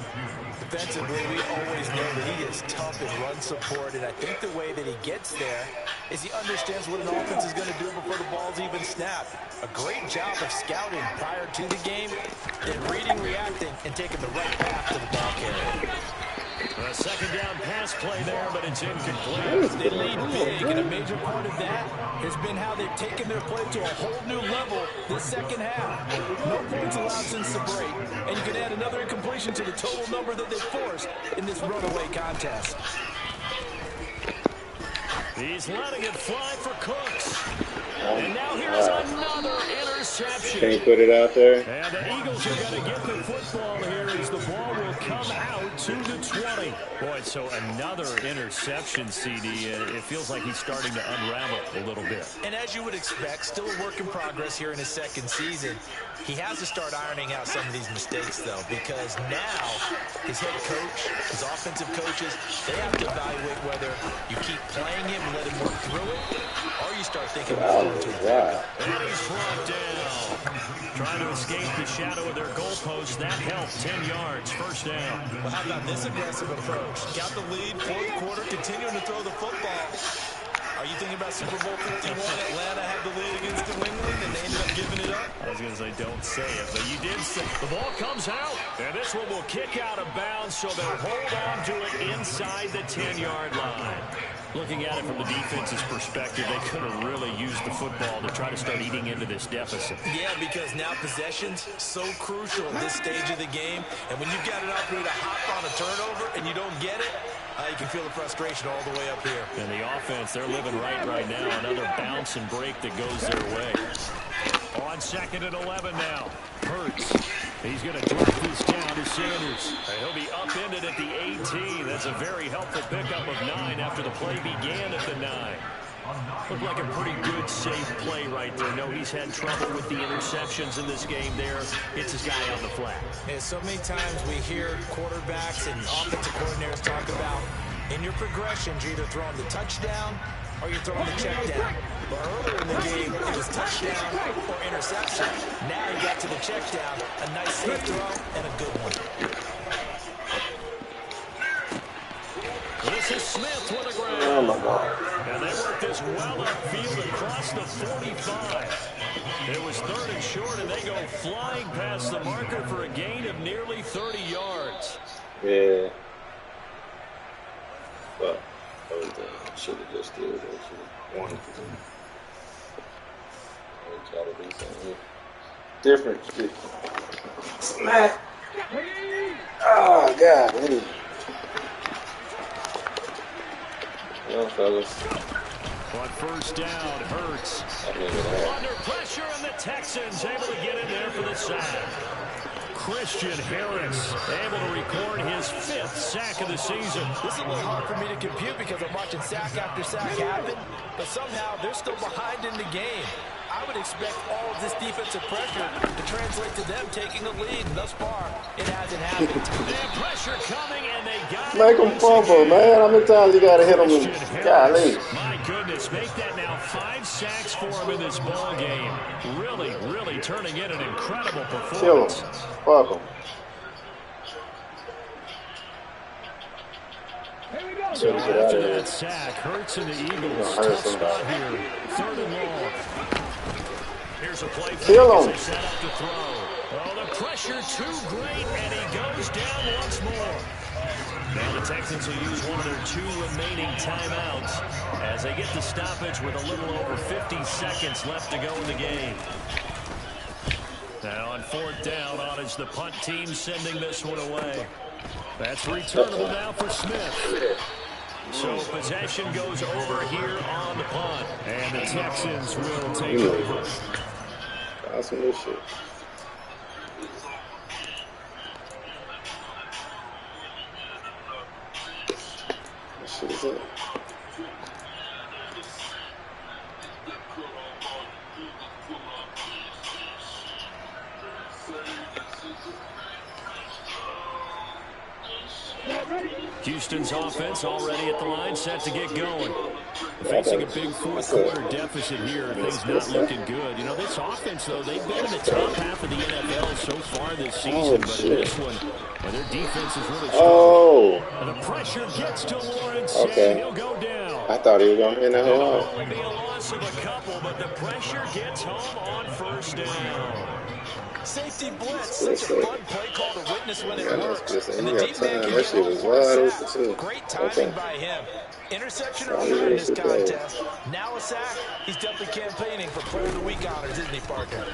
Defensively, we always know that he is tough in run support, and I think the way that he gets there is he understands what an offense is going to do before the ball's even snapped. A great job of scouting prior to the game, then reading, reacting, and taking the right path to the ball carrier. A second down pass play there, but it's incomplete. They lead big, and a major part of that has been how they've taken their play to a whole new level this second half. No points allowed since the break, and you can add another incompletion to the total number that they forced in this runaway contest. He's letting it fly for Cooks. And now here's another interception. Can't put it out there. And the Eagles are going to get the football here as the ball will come out to the 20. Boy, so another interception, CD. It feels like he's starting to unravel a little bit. And as you would expect, still a work in progress here in his second season. He has to start ironing out some of these mistakes, though, because now his head coach, his offensive coaches, they have to evaluate whether you keep playing him and let him work through it, or you start thinking about moving to a backup. And he's brought down. Trying to escape the shadow of their goalpost. That helped. 10 yards, first down. Well, how about this aggressive approach? Got the lead, 4th quarter, continuing to throw the football. Are you thinking about Super Bowl 51? Atlanta had the lead against New England, and they ended up giving it up? I was going to say, don't say it, but you did say it. The ball comes out, and this one will kick out of bounds, so they'll hold on to it inside the 10-yard line. Looking at it from the defense's perspective, they could have really used the football to try to start eating into this deficit. Yeah, because now possession's so crucial at this stage of the game, and when you've got an opportunity to hop on a turnover and you don't get it, you can feel the frustration all the way up here. And the offense, they're living right now. Another bounce and break that goes their way. On 2nd and 11 now. Hurts. He's going to drop this down to Sanders. He'll be upended at the 18. That's a very helpful pickup of 9 after the play began at the 9. Looked like a pretty good, safe play right there. No, he's had trouble with the interceptions in this game there. It's his guy on the flat. And so many times we hear quarterbacks and offensive coordinators talk about in your progressions, you're either throwing the touchdown or you're throwing the check down. But earlier in the game, it was touchdown or interception. Now he got to the check down. A nice safe throw and a good one. This is Smith with a grab. Oh my God. And they work this well upfield across the 45. It was 3rd and short, and they go flying past the marker for a gain of nearly 30 yards. Yeah. Well, I should have just did it. One. Try to do something different. Smack. Oh, God. Well, fellas. On first down, Hurts. Under pressure, and the Texans able to get in there for the sack. Christian Harris able to record his 5th sack of the season. This is a little hard for me to compute because I'm watching sack after sack happen, but somehow they're still behind in the game. I would expect all of this defensive pressure to translate to them taking a lead. Thus far, it hasn't happened. They have pressure coming, and they got Make them fumble, man. How many times you got to hit them? Golly. My goodness, make that now 5 sacks for him in this ball game. Really turning in an incredible performance. Kill him. Fuck him. So after that sack, Hurts and the Eagles tough spot here. 3rd and long. Here's a play Kill him. Set up to throw. Oh, the pressure too great, and he goes down once more. Now the Texans will use one of their 2 remaining timeouts as they get the stoppage with a little over 50 seconds left to go in the game. Now on 4th down, on is the punt team sending this one away. That's returnable now for Smith. So possession goes over here on the punt. And the Texans will take over. Awesome this shit. Is it? Houston's offense already at the line, set to get going. Facing a big fourth-quarter deficit here. Things not looking good. You know, this offense, though, they've been in the top half of the NFL so far this season. But in this one, well, their defense is really strong. And the pressure gets to Lawrence, and he'll go down. I thought he was going to hit that whole It'll only be a loss of a couple, but the pressure gets home on first down. Safety blitz, such a fun play call to witness when it works. And the deep man can that shit was wide open too. Great timing by him. Interception earlier in this contest. Now a sack. He's definitely campaigning for Player of the Week honors, isn't he, Parker?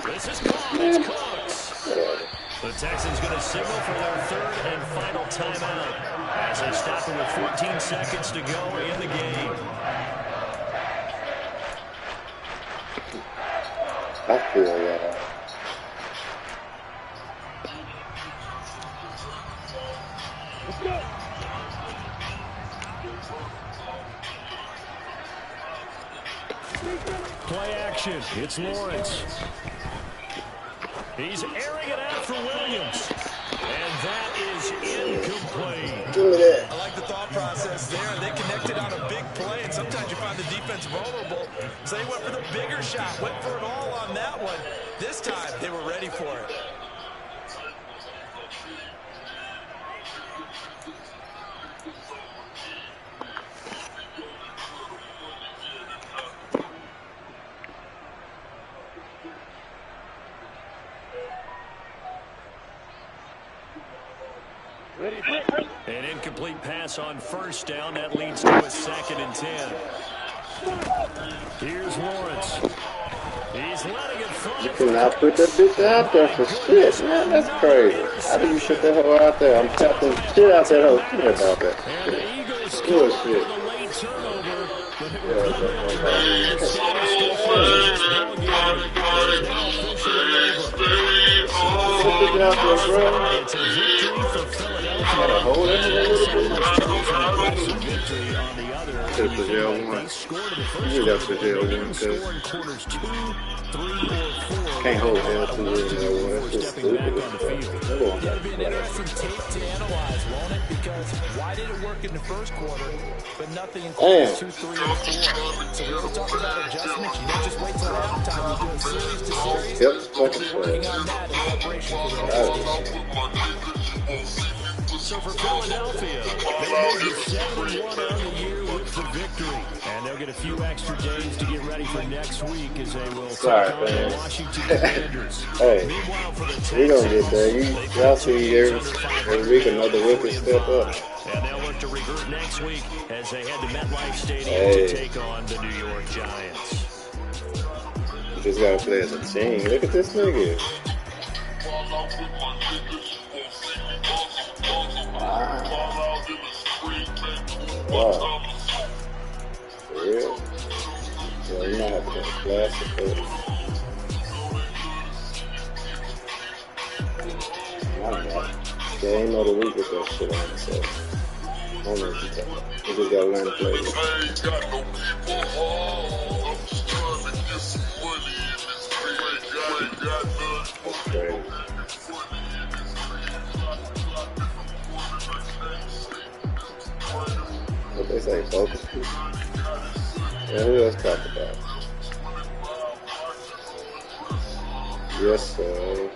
This is caught. It's Cooks. The Texans going to signal for their third and final timeout as they stop it with 14 seconds to go in the game. I feel that. Play action. It's Lawrence. He's airing it out for Williams. And that is incomplete. Give me that. I like the thought process there. They connected on a big play, and sometimes you find the defense vulnerable. So they went for the bigger shot, went for it all on that one. This time, they were ready for it. An incomplete pass on first down. That leads to a 2nd and 10. Here's Lawrence. He's letting it fly. You cannot put that bitch out there for shit, man. That's crazy. How do you shut that hoe out there? I'm tapping shit out that hoe. Think about that. And the Eagles Good scored shit. with a late turnover. But it Yeah, was It's a victory for Philadelphia. Got a hole in it a little bit. Victory on the other. Should have put L1. They scored in the first You got to put L1 score because in quarters 2, 3, or 4. can't hold L2 in there. That's just Stepping back stupid. on the field. It'll be an interesting tape to analyze, won't it? Because why did it work in the first quarter, but nothing in quarters 2, 3, and 4? So when you talk about adjustments, you don't just wait till halftime. You do it series to series. Yep, We're working on that in preparation for the next game. So for Philadelphia, they made it 7-1 on the year with the victory. And they'll get a few extra days to get ready for next week as they will take on the Washington Commanders. Hey, Meanwhile, for the we gonna Texans, get there. Y'all see every week another rookie step up. and they'll look to regroup next week as they head to MetLife Stadium to take on the New York Giants. You just gotta play as a team. Look at this nigga. Wow. For real? Yeah, you might have to get a plastic for it. I don't know. They ain't know the week with that shit on it, so I don't know what you're talking about. You just gotta learn to play with it. That's crazy. What they say, focus people. Yeah, who else talked about? Yes, sir.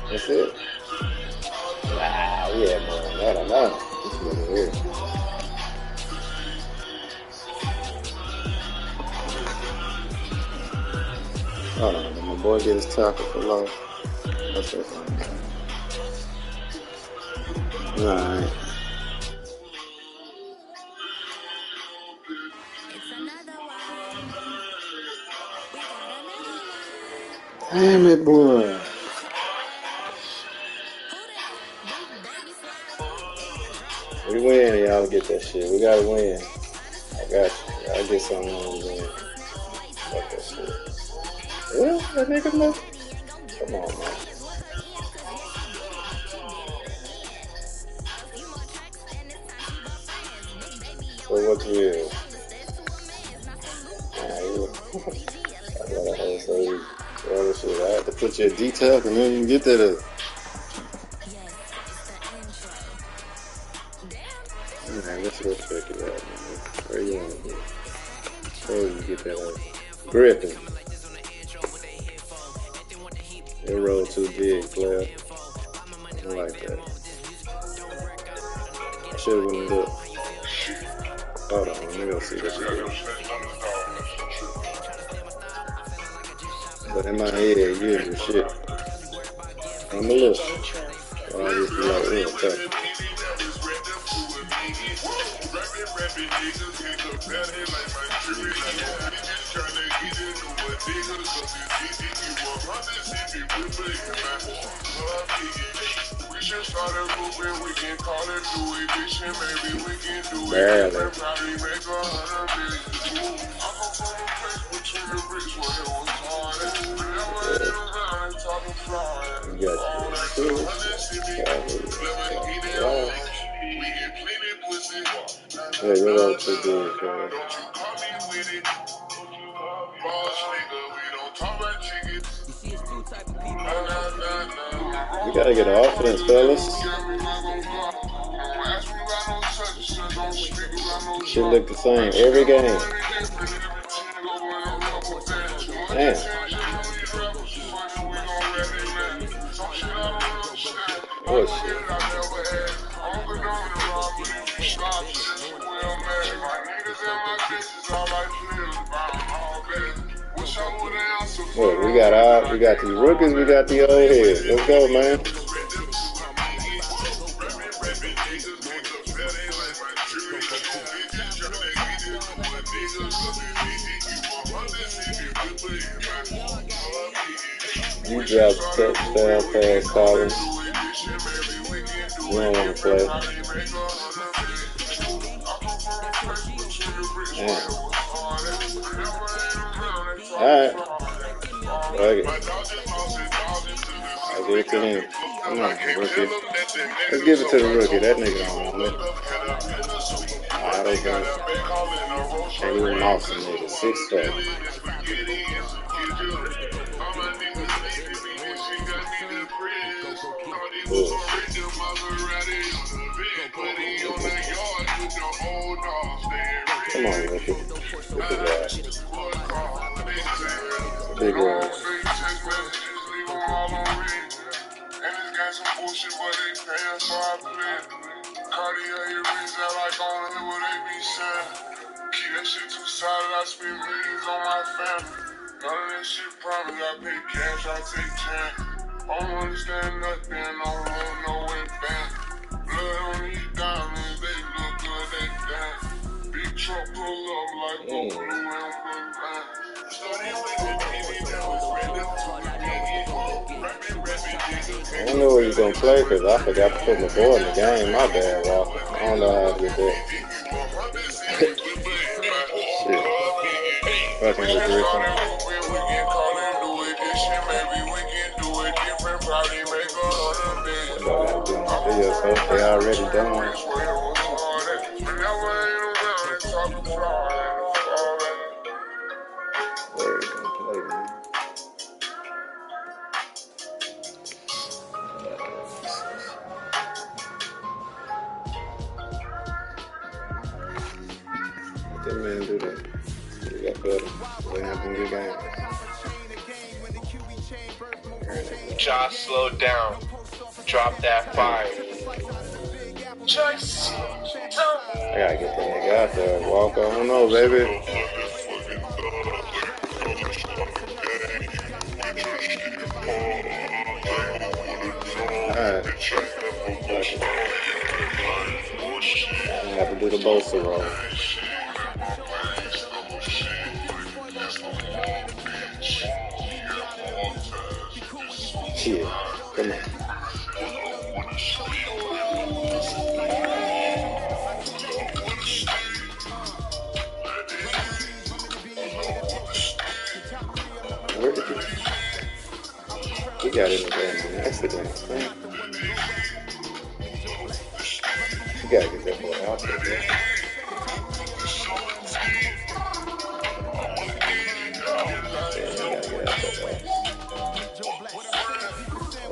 That's it? Nah, yeah, man. I don't know. This nigga weird. Hold on, my boy get his tackle for life. That's it. Alright. Damn it, boy. We win, y'all get that shit. We gotta win. Gotcha. I get something on then. Fuck that shit. Yeah, that nigga look. Come on, man. So what you is? I got a whole story. Well, shit, I had to put your details and then you can get that up. Man, let's go check it out, man. Where you want to be? So you get that up. Griffin. Your roll too big, player. I don't like that. I should have went and looked. Hold on, let me go see what you do. But in my head, you is your shit. I'ma look. Or I'll just be like, real tough. Barely. Yeah, you're all too good, man. We gotta get an offense, fellas. Should look the same every game. Damn. Oh shit. Look, we got the rookies, we got the old heads. Let's go, man. You dropped the touchdown pass, Collins. You don't want to play. Damn. Alright. Fuck it. I'll give it to him. Come on, rookie. Let's give it to the rookie. That nigga don't want it. Alright, okay. And we're an awesome nigga. 6'4". Come on, rookie. Look at that. Big one. Keep that shit too solid, I spend millions on my family. None of that shit promise, I pay cash, I take chance. I don't understand nothing, I don't want no way back. Blood on these diamonds, they look good, they dance. Big truck pull up like blue and blue line. I don't know where you're gonna play because I forgot to put my boy in the game. My bad, Walker. I don't know how to get that. Shit. Fucking with Griffin. They already done. Where are you gonna play, man? Let that man do that. He got better. They have some good games. Josh, slow down. Drop that fire. Just I gotta get that nigga out there. Walker, I don't know, baby. Alright. I'm gonna have to do the Bosa roll. Shit, come on. got in the damn accident, man. You gotta get that boy out there, man.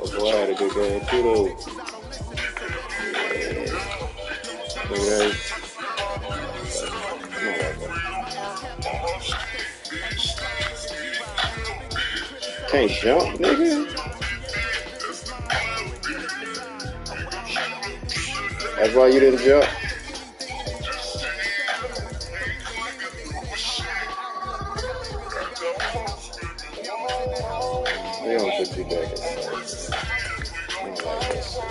Oh boy, I had a good game too, though. Look at that. Come on, can't jump, nigga. That's why you didn't jump. They don't put you back inside. I don't like that shit.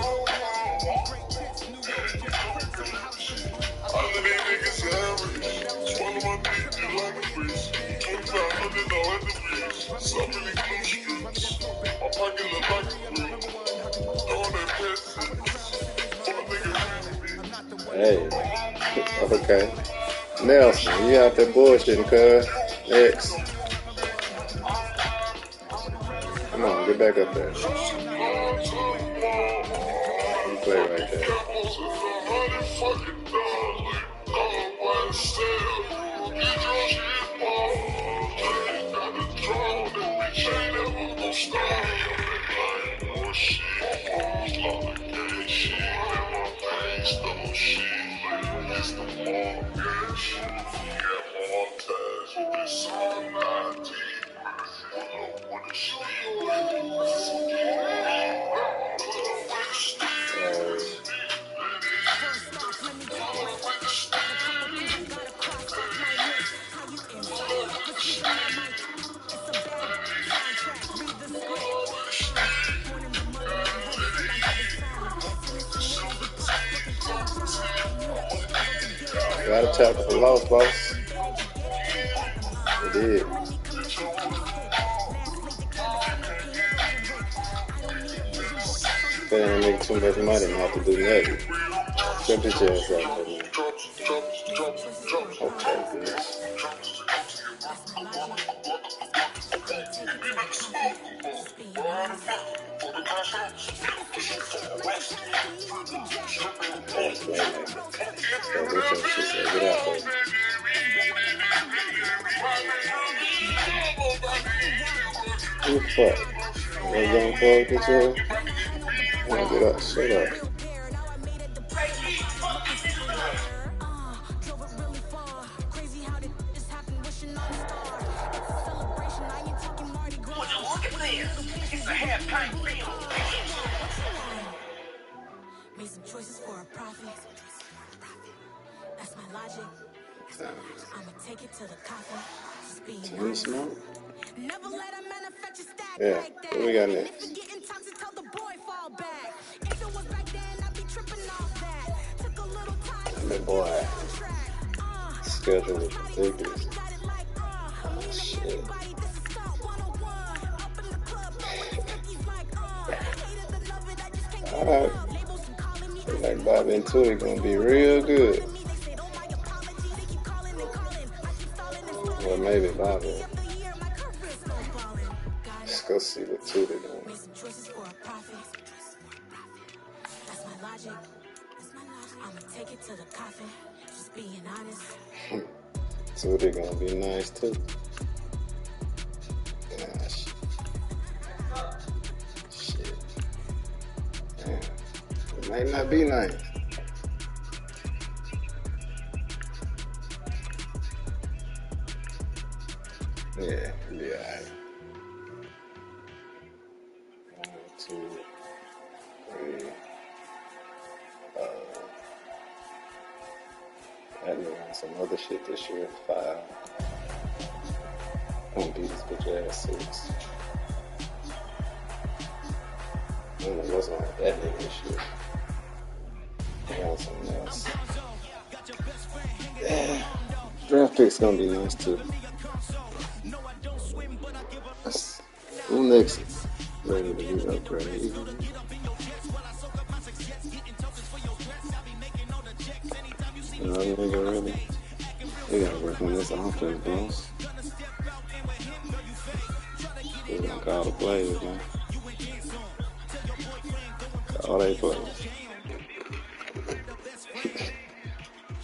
Hey, okay. Nelson, you out there bullshitting, cuz. Next. Come on, get back up there. You play right there. Got a tackle for loss, boss. It did. They don't make too much money not to do nothing. Shut your ass out there, man. Okay, bitch. Get out there. Who the fuck? That young boy get you? Get up, shut up. It's a half-pint meal. Made some choices for a profit. That's my logic. I'ma take it to the coffin. Just being honest. Never let a manufacture stack like that. What we got next? If it getting toxic, tell the boy fall back. If it was back then, I'd be tripping off that. Took a little time. That boy. Schedule is ridiculous. Shit. Alright. Like Bobby and Tootie gonna be real good. Well, maybe Bobby. Let's go see what Tootie doing. Tootie gonna be nice too. Gosh. Shit. Man. It might not be nice. Yeah, yeah. 1, 2, 3. That nigga on some other shit this year. 5. I'm gonna beat this bitch ass 6. I don't know what's wrong with that nigga this year. I want something else. Yeah. Draft pick's gonna be nice too. Who next? Ready to be upgraded. Another nigga ready? We gotta work on this offense, boss. We're gonna call the plays, man. Oh, they play.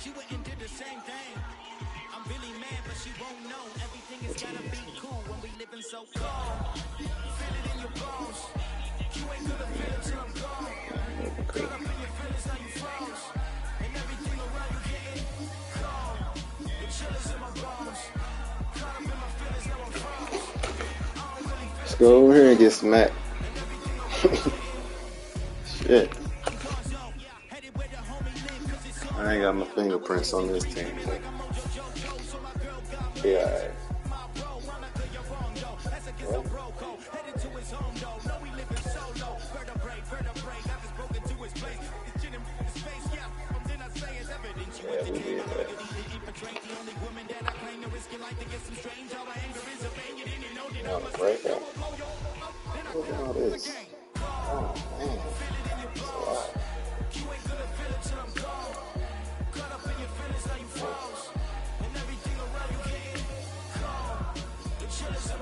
She went and did the same thing. I'm really mad, but she won't know. Everything is gotta be cool when we living so cold. Feel it in your bones. You ain't gonna feel it till I'm gone. Caught up in your feelings, now you froze. And everything around you getting cold. The chillers in my bones. Caught up in my feelings, now I'm froze. Let's go over here and get smacked. Shit. I ain't got my fingerprints on this team. Yeah. Well. Yeah, we did that. Right there. Look at all this. Oh, man. That's a lot.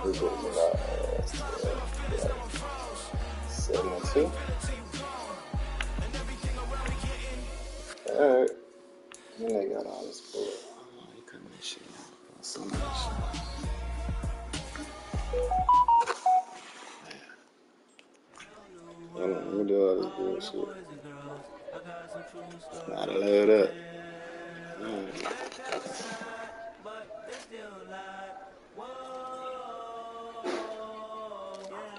We put it out 7-2. Alright. Then they got all this bullet. Oh, you couldn't this shit. So much shit. Hold on, let me do all this bullshit. Not load up.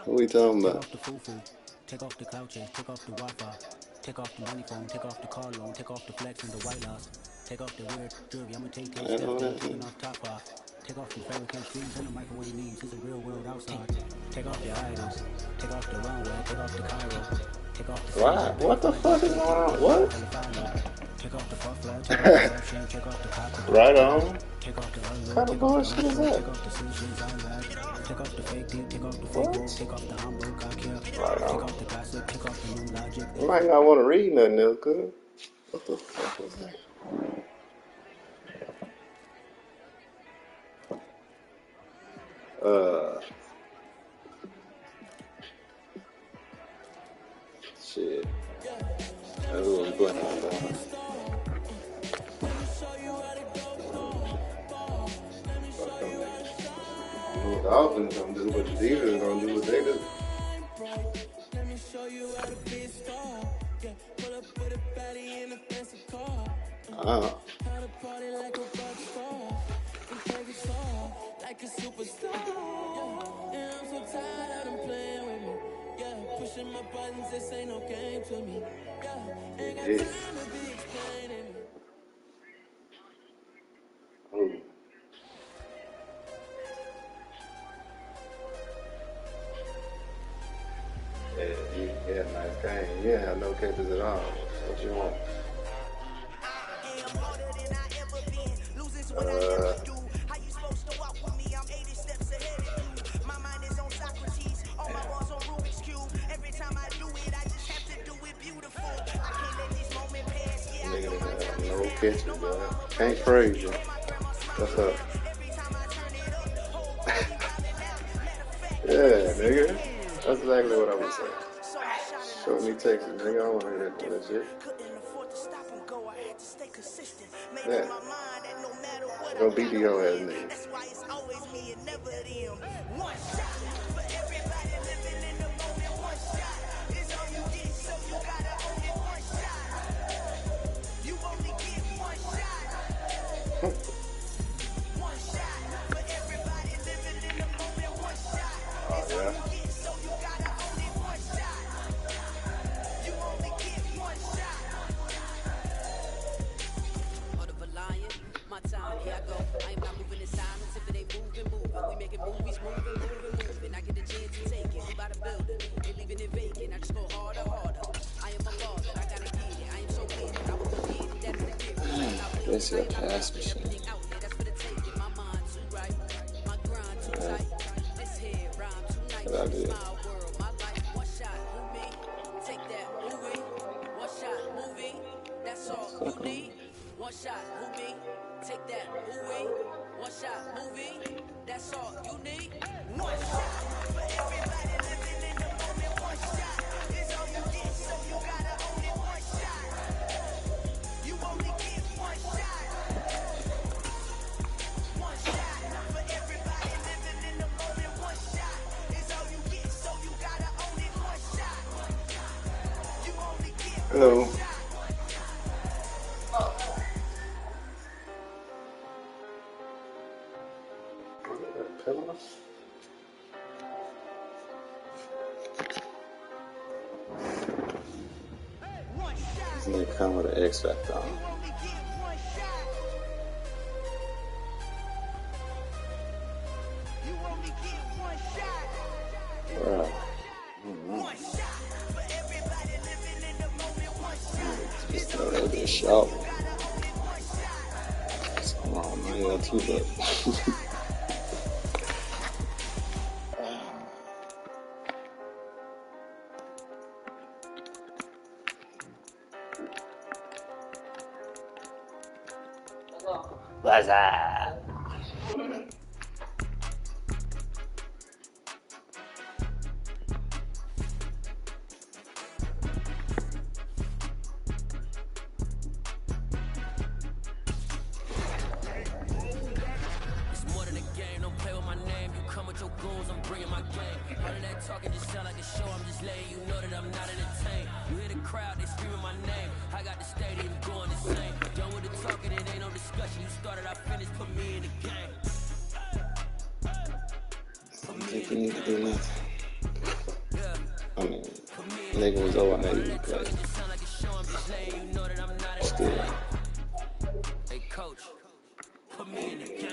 What we talking about? Take off the foo-foo, take off the cloud chase, take off the Wi-Fi, take off the money phone, take off the car loan, take off the flex and the white loss, take off the weird jewelry, I'ma take 10 steps, taking off top off, take off the fabricate streams and the microwave needs, it's a real world outside, take off your idols, take off the runway, take off the Cairo, take off the what the fuck is going on? What? Take off the fuck flag, take off the option, take off the copper. Right on. Take off the What kind of bullshit is that? take off the sushi, take off the fake deal, take off the fake gold, take off the Hamburg cock here, take off the classic, take off the new logic. You might not want to read nothing else, cuz. What the fuck was that? Shit. That's what we're playing on, though. What the offense gonna do, but the defense gonna do what they do. Let me show you how to be a star. Yeah, pull up with a baddie in a fancy car. How to party like a rock star. And take it all like a superstar. Yeah, I'm so tired of them playing with me. Yeah, pushing my buttons, this ain't no game to me. Yeah, ain't got time to be explaining me. Yeah, nice game. You ain't have no capers at all. What you want? How you supposed to walk with me? I'm 80 steps ahead of you. My mind is on Socrates, all my bars on Rubik's Cube. Every time I do it, I just have to do it beautiful. I can't let this moment pass. Yeah, I know my time is no catches, bro. Can't praise you. What's up? Yeah, nigga. That's exactly what I was saying. Show me Texas, nigga. I don't want to hear that shit. Yeah. Go beat the yo ass nigga. That's why it's always me and never them. One shot for everybody living in the moment. One shot is all you get, so you gotta own it. One shot. You only get one shot. One shot for everybody living in the moment. One shot is all you get, so you gotta own it. One shot. You only get one shot. Heart of a lion, my time, here I go. I am not moving in silence if it ain't moving. We making movies, moving. I get the chance to take it. We by the building, ain't leaving it vacant. I just go harder. I am a father, I gotta get it. I am so weird, I will go get it. That's the gift. This is a pass machine. That's for the taking. My mind too right, my grind too tight. This head rhyme too nice. My world, my life, one shot, movie. Take that movie, one shot, movie. That's all you need. One shot, movie. Take that movie, one shot, movie. That's all you need. One shot for everybody living in the moment. One shot is all you get, so you got. Hello. This nigga come with an X Factor on. Bro. Just throw that bitch out. Come on, man. That's too bad. What's up? I mean, nigga was over how you play. Still. Hey, coach. Put me in the game.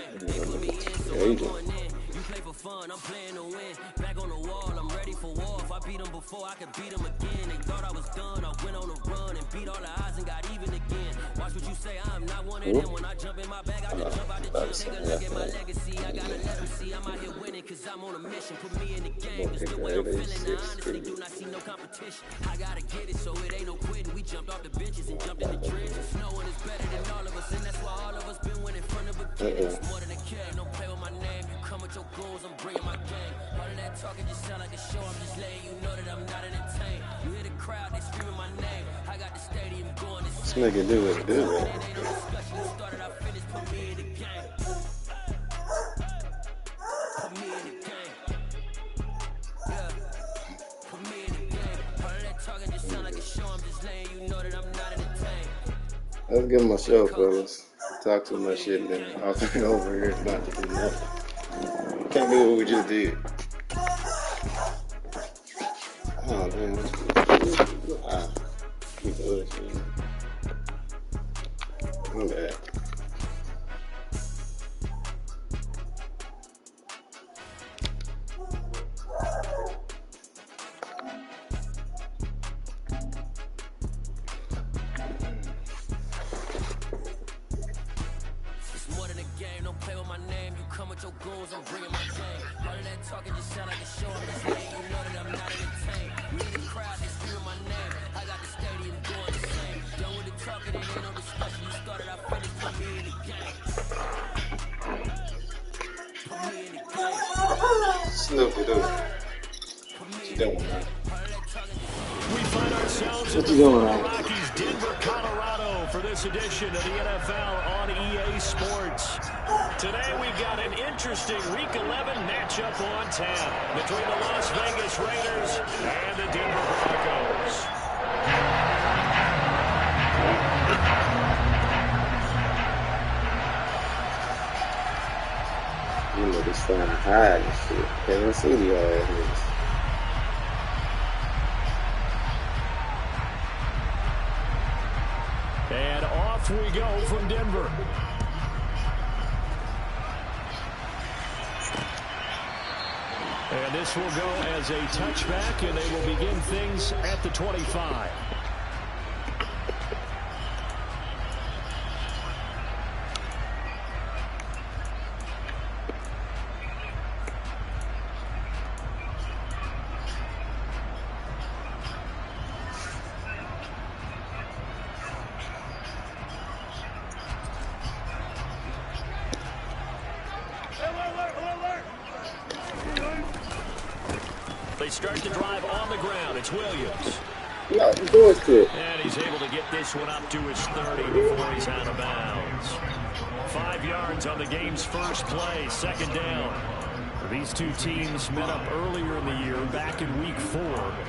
You play for fun, I'm playing to win. Back on the wall, I'm ready for war. If I beat them before, I could beat them again. They thought I was done, I went on a run and beat all the odds and got even again. Watch what you say, I'm not one of them. When I jump in my bag, I just jump out the gym. Take a look at my legacy, I gotta let them see I'm out here winning, cause I'm on a mission. Put me in the game, it's the way I'm feeling. I honestly do not see no competition. I gotta get it, so it ain't no quitting. We jumped off the benches and jumped in the trenches. No one is better than all of us, and that's why all of us been winning from the beginning. It's more than a kid, don't play with my name. You come with your goals, I'm bringing my game. All of that talking just sound like a show. I'm just letting you know that I'm not entertained. You hear the crowd, they screaming my name. I got the stadium going. This nigga do it, do it. Started, I finished, put me in the game. Put me in the game. Yeah. Put me in the game. All of that talking just sound like a show. I'm just letting you know that I'm not entertained. Let's give him a show, fellas. Talk too much shit, then I'll think over here. It's not to do nothing. Can't do what we just did. Oh, man. Keep the hood shit. My bad. Snoopy, dude. What you doing, man? We find ourselves what you doing, man? Rockies, Denver, Colorado for this edition of the NFL on EA Sports. Today we've got an interesting Week 11 matchup on tap between the Las Vegas Raiders and the Denver Broncos. You know, this phone high and shit. Can't even see the ass niggas. And off we go from Denver. And this will go as a touchback, and they will begin things at the 25. They start the drive on the ground. It's Williams. No, bullshit. And he's able to get this one up to his 30 before he's out of bounds. 5 yards on the game's first play, second down. These two teams met up earlier in the year, back in week 4,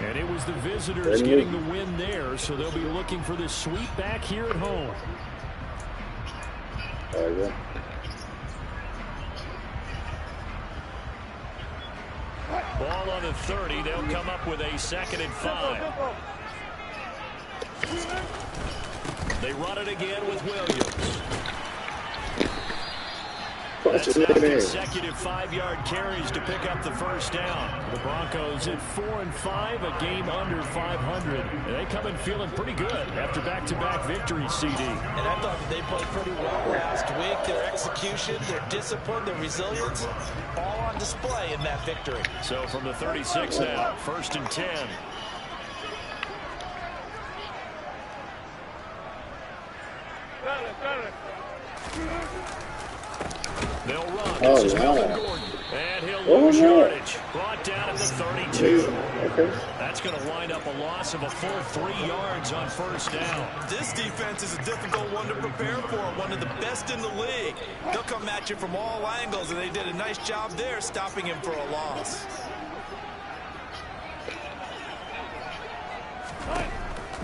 and it was the visitors getting the win there, so they'll be looking for this sweep back here at home. Ball on the 30. They'll come up with a 2nd and 5. They run it again with Williams. That's now consecutive 5-yard carries to pick up the first down. The Broncos at 4-5, a game under 500. And they come in feeling pretty good after back-to-back victories, CD. And I thought that they played pretty well last week. Their execution, their discipline, their resilience, all on display in that victory. So from the 36 now, 1st and 10. They'll run. This is Melvin Gordon. And he'll lose yardage. Brought down at the 32. That's going to wind up a loss of a full 3 yards on 1st down. This defense is a difficult one to prepare for. One of the best in the league. They'll come at you from all angles, and they did a nice job there stopping him for a loss.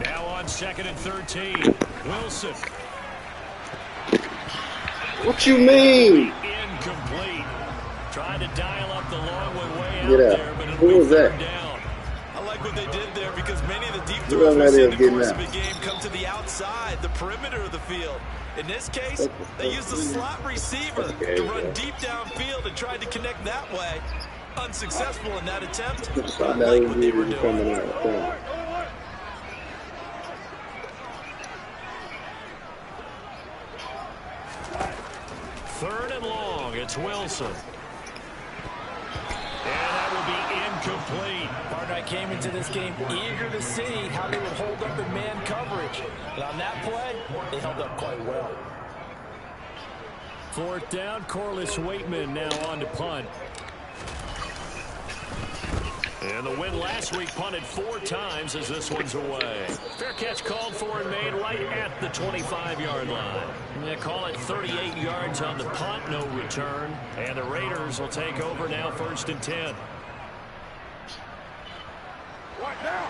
Now on 2nd and 13. Wilson. What you mean? Incomplete. Trying to dial up the long way out there, but it'll be third down. I like what they did there because many of the deep throws we see in the course of a game come to the outside, the perimeter of the field. In this case, they used the slot receiver to run deep downfield and tried to connect that way. Unsuccessful in that attempt. I like what they were doing. Third and long, it's Wilson. And that will be incomplete. Partner, I came into this game eager to see how they would hold up in man coverage. But on that play, they held up quite well. 4th down, Corliss Waitman now on to punt. And the win last week punted 4 times as this one's away. Fair catch called for and made right at the 25-yard line. And they call it 38 yards on the punt, no return. And the Raiders will take over now 1st and 10. What now?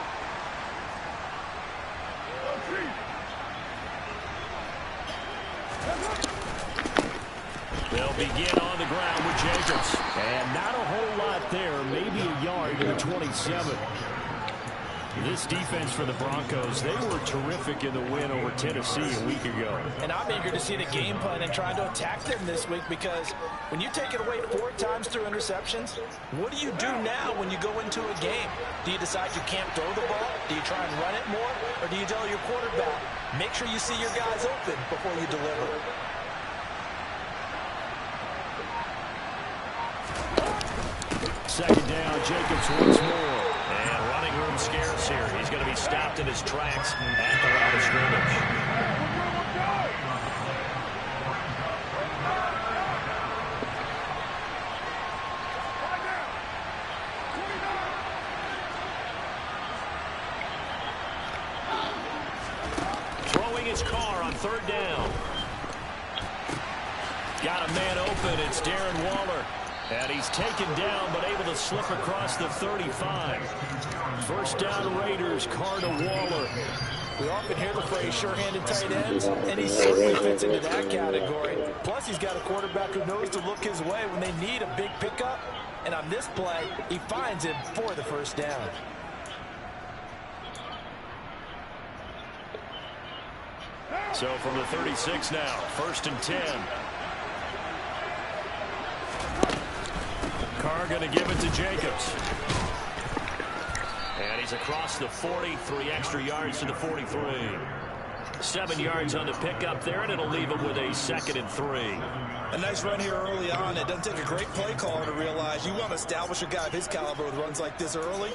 They'll begin on the ground with Jacobs. And not a whole lot there, maybe a yard to the 27. This defense for the Broncos, they were terrific in the win over Tennessee a week ago. And I'm eager to see the game plan and try to attack them this week because when you take it away 4 times through interceptions, what do you do now when you go into a game? Do you decide you can't throw the ball? Do you try and run it more? Or do you tell your quarterback, make sure you see your guys open before you deliver? Second down, Jacobs once more. And running room scarce here. He's going to be stopped in his tracks at the line of scrimmage. Throwing his car on 3rd down. Got a man open. It's Darren Waller. And he's taken down, but able to slip across the 35. 1st down Raiders, Carr to Waller. We often hear the phrase sure-handed tight ends, and he certainly fits into that category. Plus, he's got a quarterback who knows to look his way when they need a big pickup. And on this play, he finds him for the 1st down. So from the 36 now, 1st and 10. Carr going to give it to Jacobs. And he's across the 40, 3 extra yards to the 43. 7 yards on the pickup there, and it'll leave him with a 2nd and 3. A nice run here early on. It doesn't take a great play caller to realize you want to establish a guy of his caliber with runs like this early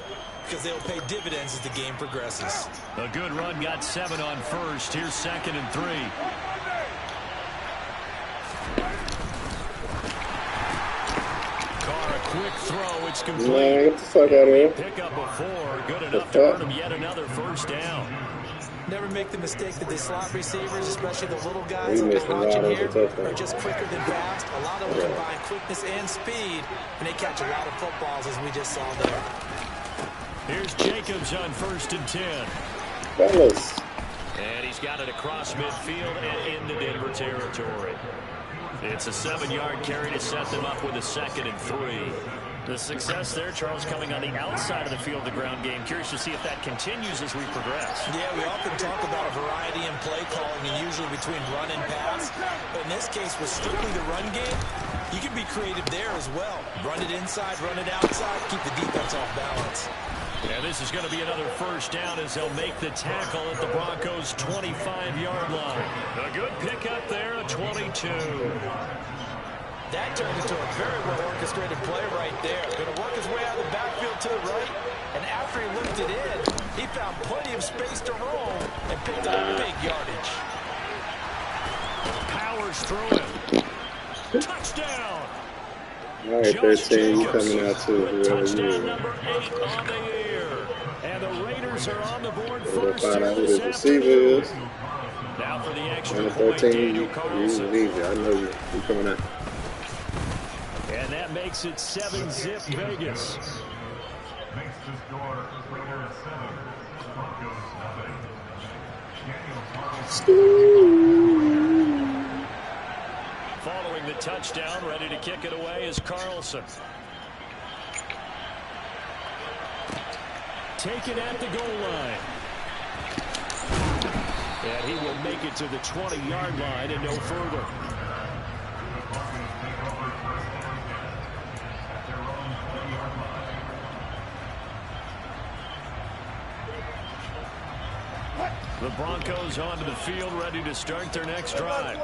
because they'll pay dividends as the game progresses. A good run, got 7 on 1st. Here's 2nd and 3. Quick throw, it's complete. Man, get the fuck out of here. Pick up before, good enough to earn him yet another 1st down. Never make the mistake that the slot receivers, especially the little guys We that missed we're a lot watching of here, the touchdowns. are just quicker than fast. A lot of them combine quickness and speed, and they catch a lot of footballs, as we just saw there. Here's Jacobs on 1st and 10. Fellas. And he's got it across midfield and into Denver territory. It's a 7-yard carry to set them up with a 2nd and 3. The success there, Charles, coming on the outside of the field, the ground game. Curious to see if that continues as we progress. Yeah, we often talk about a variety in play calling, and usually between run and pass. But in this case, with strictly the run game, you can be creative there as well. Run it inside, run it outside, keep the defense off balance. Yeah, this is going to be another 1st down as they'll make the tackle at the Broncos' 25-yard line. A good pickup there, a 22. That turned into a very well-orchestrated play right there. Going to work his way out of the backfield to the right, and after he looked it in, he found plenty of space to roam and picked up big yardage. Powers through it. Touchdown! All right, 13, you coming out too. Touchdown number 8 on the year. And the Raiders are on the board We'll first find here out who this the receiver is. Now for the extra Number point, 13, Daniel you Carlson. easy. I know you coming out. And that makes it 7-zip Vegas. Following the touchdown, ready to kick it away is Carlson. Taken at the goal line. And he will make it to the 20-yard line and no further. The Broncos onto the field, ready to start their next drive.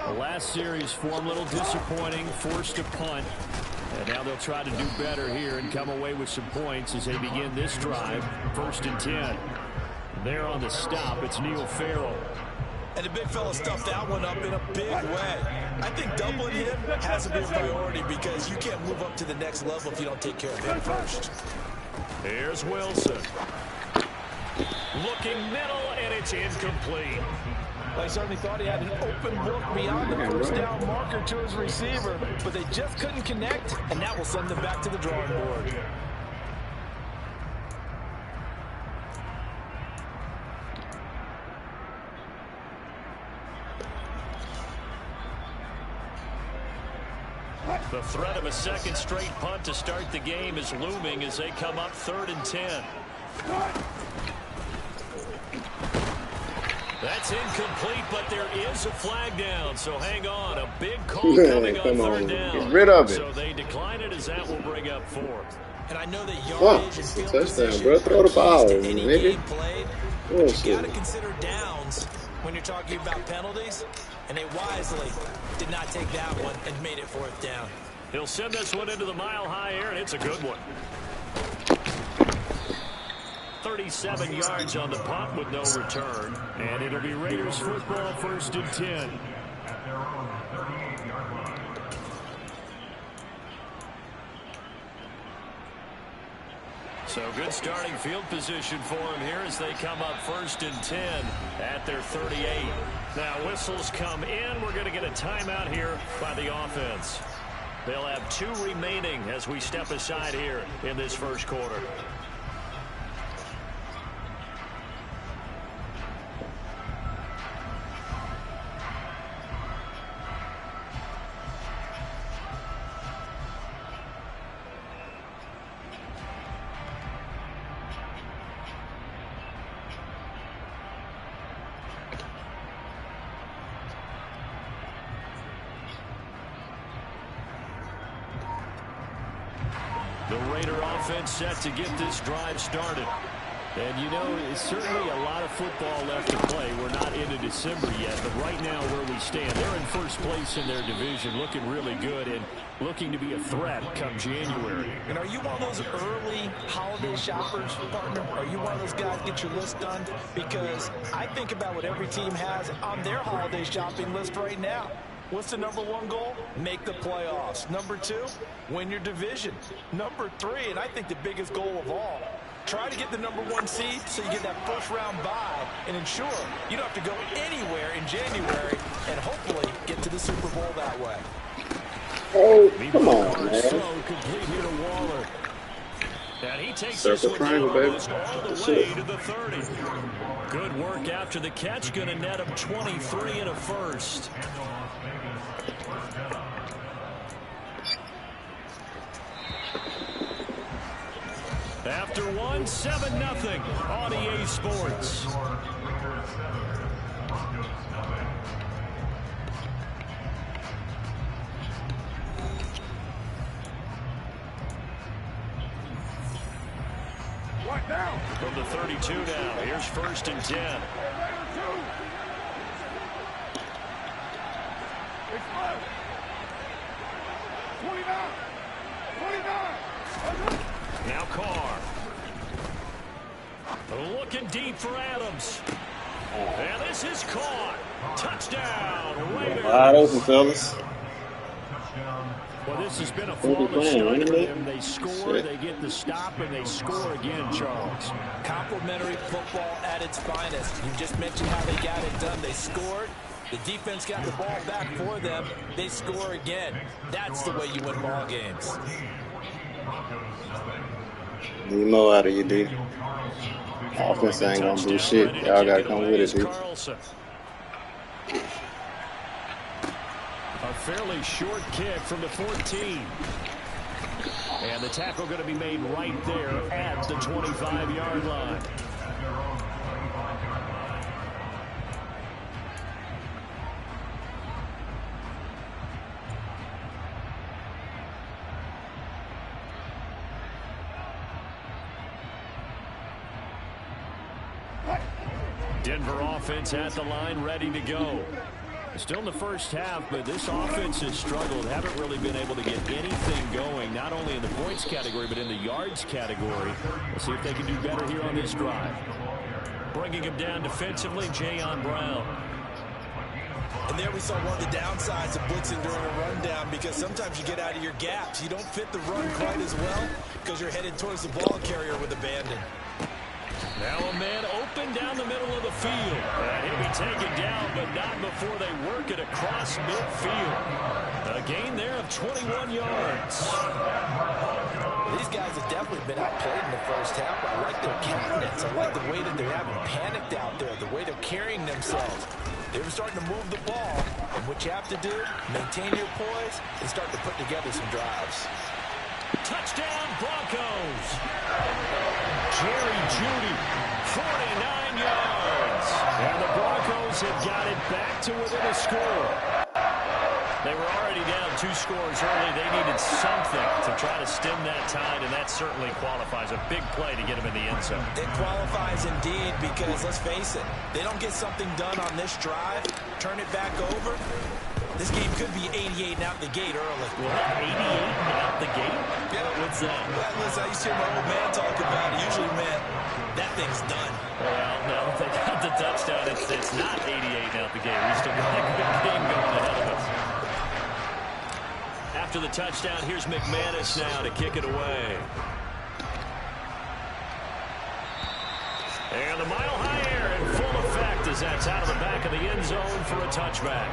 The last series form a little disappointing, forced a punt. And now they'll try to do better here and come away with some points as they begin this drive. 1st and 10. There on the stop, it's Neil Farrell. And the big fella stuffed that one up in a big way. I think doubling him has to be a priority because you can't move up to the next level if you don't take care of him first. Here's Wilson. Looking middle, and it's incomplete. I certainly thought he had an open look beyond the 1st down marker to his receiver, but they just couldn't connect, and that will send them back to the drawing board. The threat of a 2nd straight punt to start the game is looming as they come up 3rd and 10. That's incomplete, but there is a flag down, so hang on. A big call coming on 3rd down. Get rid of it. So they decline it as that will bring up 4th. And I know that yardage and field Touchdown, bro. Throw the ball, nigga. You got to consider downs when you're talking about penalties, and they wisely did not take that one and made it 4th down. He'll send this one into the mile-high air, and it's a good one. 37 yards on the punt with no return. And it'll be Raiders football 1st and 10. So good starting field position for him here as they come up 1st and 10 at their 38. Now whistles come in. We're going to get a timeout here by the offense. They'll have 2 remaining as we step aside here in this 1st quarter. The Raider offense set to get this drive started. And, you know, it's certainly a lot of football left to play. We're not into December yet, but right now where we stand, they're in 1st place in their division, looking really good and looking to be a threat come January. And are you one of those early holiday shoppers, partner? Are you one of those guys get your list done? Because I think about what every team has on their holiday shopping list right now. What's the number 1 goal? Make the playoffs. Number 2, win your division. Number 3, and I think the biggest goal of all, Try to get the #1 seed so you get that first-round bye and ensure you don't have to go anywhere in January and hopefully get to the Super Bowl that way. Oh, come on, man. Slow, complete here to Waller. And he takes Circle this triangle, one baby. almost all the way to the 30. Good work after the catch. Going to net him 23 and a first. After one, 7-0 on EA Sports. From the 32 now, here's 1st and 10. Now Carr. Looking deep for Adams. And this is caught. Touchdown, Raiders. Wide open, fellas. Well, this has been a flawless start for them. They score, they get the stop, and they score again, Charles. Complimentary football at its finest. You just mentioned how they got it done. They scored. The defense got the ball back for them. They score again. That's the way you win ball games. Need more out of you, D. Offense ain't gonna do shit. Y'all gotta come with it, D. A fairly short kick from the 14. And the tackle going to be made right there at the 25-yard line. Denver offense at the line, ready to go. Still in the first half, but this offense has struggled. Haven't really been able to get anything going, not only in the points category, but in the yards category. We'll see if they can do better here on this drive. Bringing him down defensively, Jayon Brown. And there we saw one of the downsides of blitzing during a rundown, because sometimes you get out of your gaps. You don't fit the run quite as well because you're headed towards the ball carrier with abandon. Now a man open down the middle of the field. And he'll be taken down, but not before they work it across midfield. A gain there of 21 yards. These guys have definitely been outplayed in the first half. I like their countenance. I like the way that they haven't panicked out there, the way they're carrying themselves. They're starting to move the ball. And what you have to do, maintain your poise and start to put together some drives. Touchdown, Broncos. Jerry Jeudy, 49 yards. And the Broncos have got it back to within a score. They were already down 2 scores early. They needed something to try to stem that tide, and that certainly qualifies. A big play to get them in the end zone. It qualifies indeed, because let's face it, they don't get something done on this drive, turn it back over. This game could be 88 and out the gate early. What, 88 and out the gate? Yeah. What's that? Well, listen, I used to hear my old man talk about it. Usually meant that thing's done. Well, no, they got the touchdown. It's not 88 and out the gate. We still got a good game going ahead of us. After the touchdown, here's McManus now to kick it away. And the mile high air in full effect as that's out of the back of the end zone for a touchback.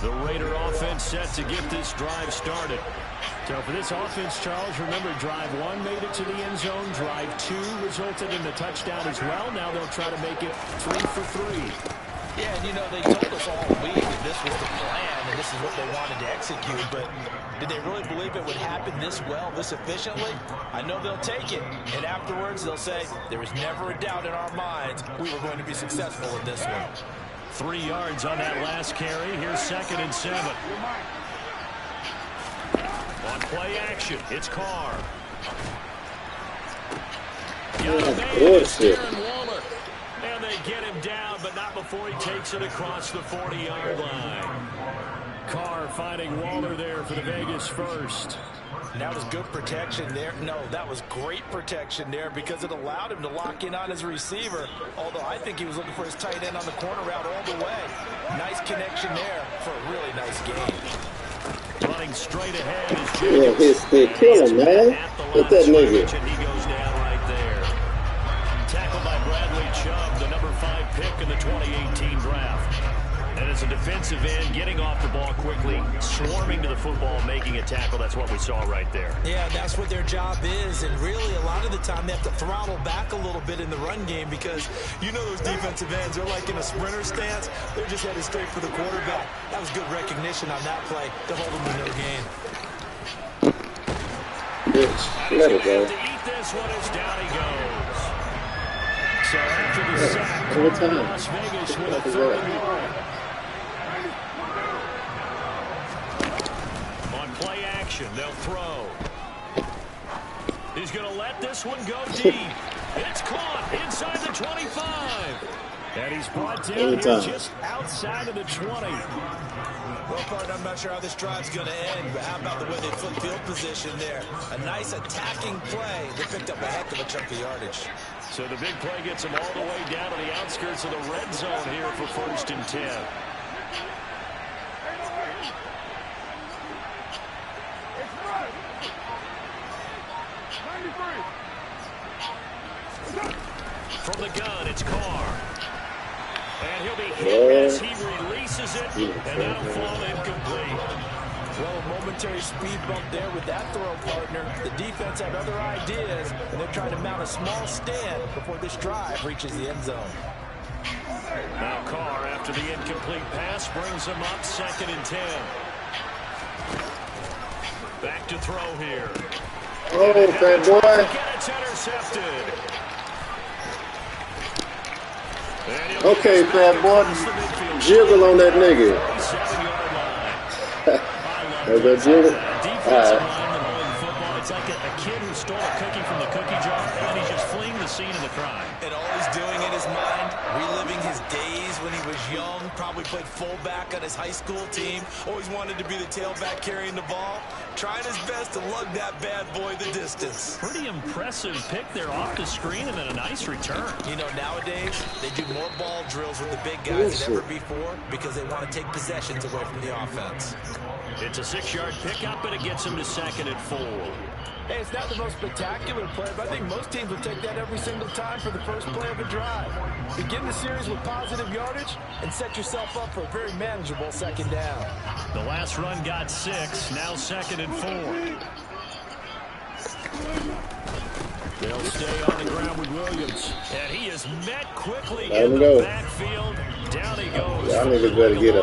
The Raider offense set to get this drive started. So for this offense, Charles, remember drive 1 made it to the end zone. Drive 2 resulted in the touchdown as well. Now they'll try to make it 3 for 3. Yeah, and you know, they told us all week that this was the plan and this is what they wanted to execute, but did they really believe it would happen this well, this efficiently? I know they'll take it, and afterwards they'll say, there was never a doubt in our minds we were going to be successful in this one. 3 yards on that last carry. Here's 2nd and 7. On play action, it's Carr. Got a man, it's Darren Waller. And they get him down, but not before he takes it across the 40-yard line. Carr finding Waller there for the Vegas first. That was good protection there. No, that was great protection there because it allowed him to lock in on his receiver. Although I think he was looking for his tight end on the corner route all the way. Nice connection there for a really nice game. Running straight ahead is Yeah, Jacobs. his stick. Kill him, man. Hit that nigga. And he goes down right there. Tackled by Bradley Chubb, the number 5 pick in the 2018 draft. And as a defensive end, getting off the ball quickly, swarming to the football, making a tackle. That's what we saw right there. Yeah, that's what their job is. And really, a lot of the time, they have to throttle back a little bit in the run game because you know those defensive ends, they're like in a sprinter stance. They're just headed straight for the quarterback. That was good recognition on that play to hold them to no gain. Bitch, let it go. To eat this one as down he goes. So after the sack, What time? Las Vegas with a 3rd and long. Play action, they'll throw. He's going to let this one go deep. It's caught inside the 25. And he's brought down here just outside of the 20. Well, partner, I'm not sure how this drive's going to end, but how about the way they flip field position there? A nice attacking play. They picked up a heck of a chunk of yardage. So the big play gets them all the way down to the outskirts of the red zone here for 1st and 10. From the gun, it's Carr. And he'll be hit as he releases it, and that'll fall incomplete. Well, a momentary speed bump there with that throw, partner. The defense had other ideas, and they're trying to mount a small stand before this drive reaches the end zone. Now Carr, after the incomplete pass, brings him up 2nd and 10. Back to throw here. Oh, fat boy. It's intercepted. Okay, fat boy. Jiggle on that nigga. Is that jiggle? All right. It's like a kid who stole a cookie from the cookie jar, and he's just fleeing the scene of the crime. And all he's doing in his mind, reliving his days when he was young, probably played fullback on his high school team, always wanted to be the tailback carrying the ball, trying his best to lug that bad boy the distance. Pretty impressive pick there off the screen and then a nice return. You know, nowadays, they do more ball drills with the big guys than ever before because they want to take possessions away from the offense. It's a 6-yard pickup, and it gets him to 2nd and 4. Hey, it's not the most spectacular play, but I think most teams will take that every single time for the first play of a drive. Begin the series with positive yardage and set yourself up for a very manageable 2nd down. The last run got 6, now 2nd and 4. They'll stay on the ground with Williams. And he is met quickly in the backfield. Down he goes. Y'all niggas better get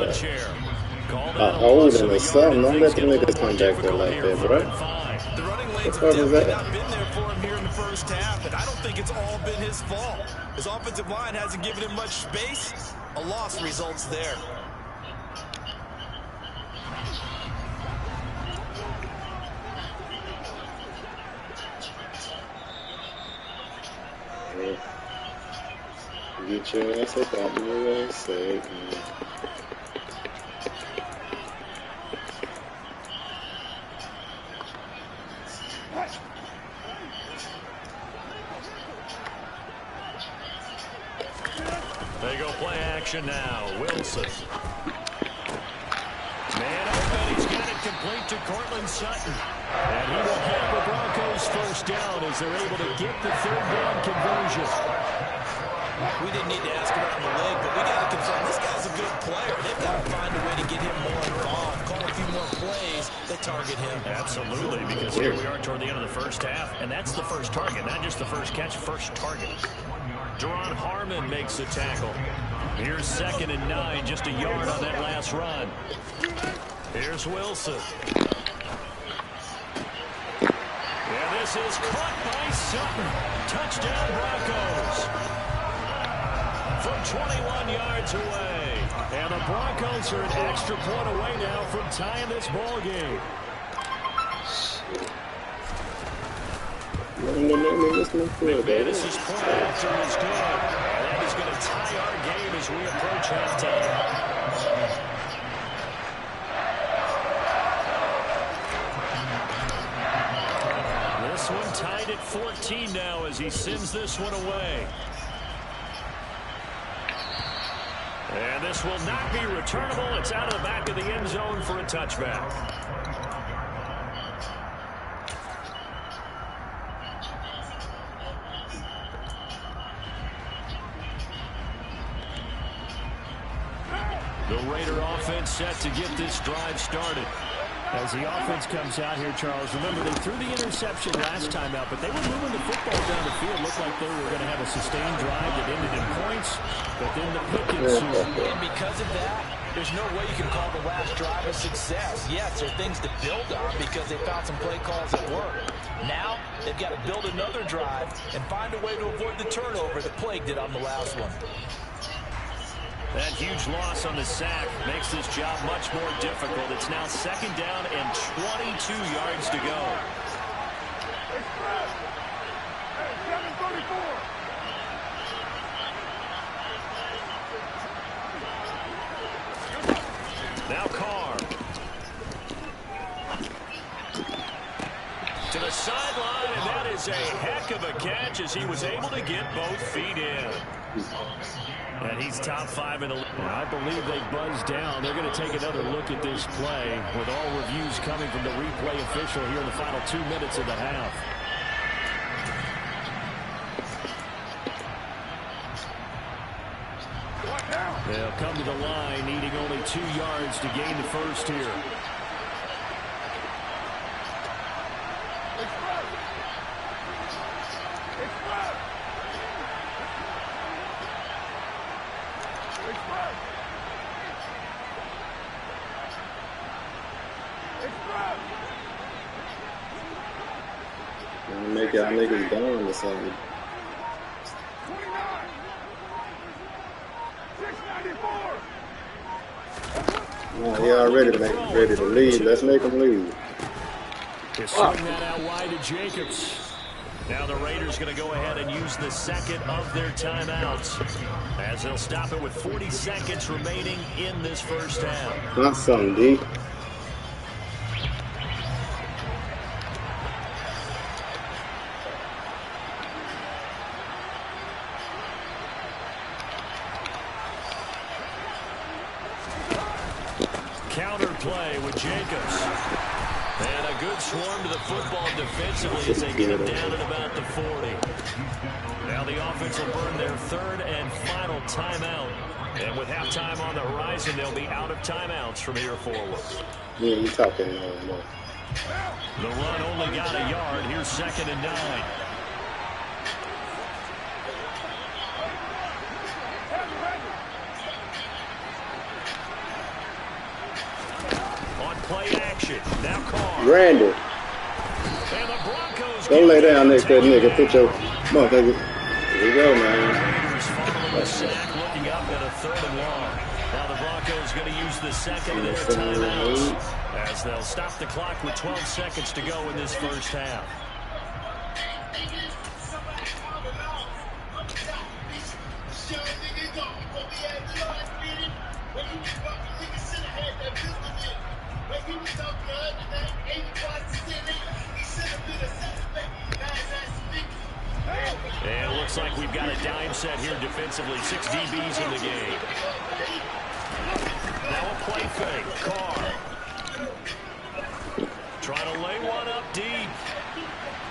a hold in or something. Don't let the niggas come back there like that, bro. The running lanes have definitely not been there for him here in the first half, and I don't think it's all been his fault. His offensive line hasn't given him much space. A loss results there. Get your ass up out of your way, say it, man. They go play action now. Wilson. Man open. He's got it complete to Cortland Sutton. And he will get the Broncos first down as they're able to get the 3rd down conversion. We didn't need to ask around the league, but we got to confirm this guy's a good player. They've got to find a way to get him more involved, call a few more plays that target him. Absolutely, because here we are toward the end of the first half, and that's the first target, not just the first catch, first target. Deron Harmon makes the tackle. Here's 2nd and 9, just a yard on that last run. Here's Wilson. And this is caught by Sutton. Touchdown Broncos. From 21 yards away. And the Broncos are an extra point away now from tying this ball game. McManus's point after is good. And that is going to tie our game as we approach halftime. 14 now as he sends this one away. And this will not be returnable. It's out of the back of the end zone for a touchback. The Raider offense set to get this drive started. As the offense comes out here, Charles, remember they threw the interception last time out, but they were moving the football down the field. Looked like they were going to have a sustained drive that ended in points, but then the pick ensued. And because of that, there's no way you can call the last drive a success. Yes, there are things to build on because they found some play calls that work. Now, they've got to build another drive and find a way to avoid the turnover that Plague did on the last one. That huge loss on the sack makes this job much more difficult. It's now 2nd down and 22 yards to go. Now Carr. To the sideline, and that is a heck of a catch as he was able to get both feet in. And he's top 5 in the league. I believe they buzzed down. They're going to take another look at this play with all reviews coming from the replay official here in the final 2 minutes of the half. They'll come to the line needing only 2 yards to gain the first here. Make y'all niggas down or something. Oh, he already ready to leave. Let's make him leave. They swing that out wide to Jacobs. Now the Raiders going to go ahead and use the second of their timeouts as they'll stop it with 40 seconds remaining in this first half. Not something, D. Counter play with Jacobs. And a good swarm to the football defensively as they get him down at about the 40. Now the offense will burn their 3rd and final timeout. And with halftime on the horizon, they'll be out of timeouts from here forward. Yeah, you talking no more. The run only got a yard. Here's 2nd and 9. Play action. Now Carr. Randy. And the Broncos go lay down next to that nigga. Put your motherfucker. Here we go, man. Raiders following the sack, looking up at a 3rd and long. Now the Broncos going to use the second of their timeouts as they'll stop the clock with 12 seconds to go in this first half. And it looks like we've got a dime set here defensively. 6 DBs in the game. Now a play fake. Carr. Trying to lay one up deep.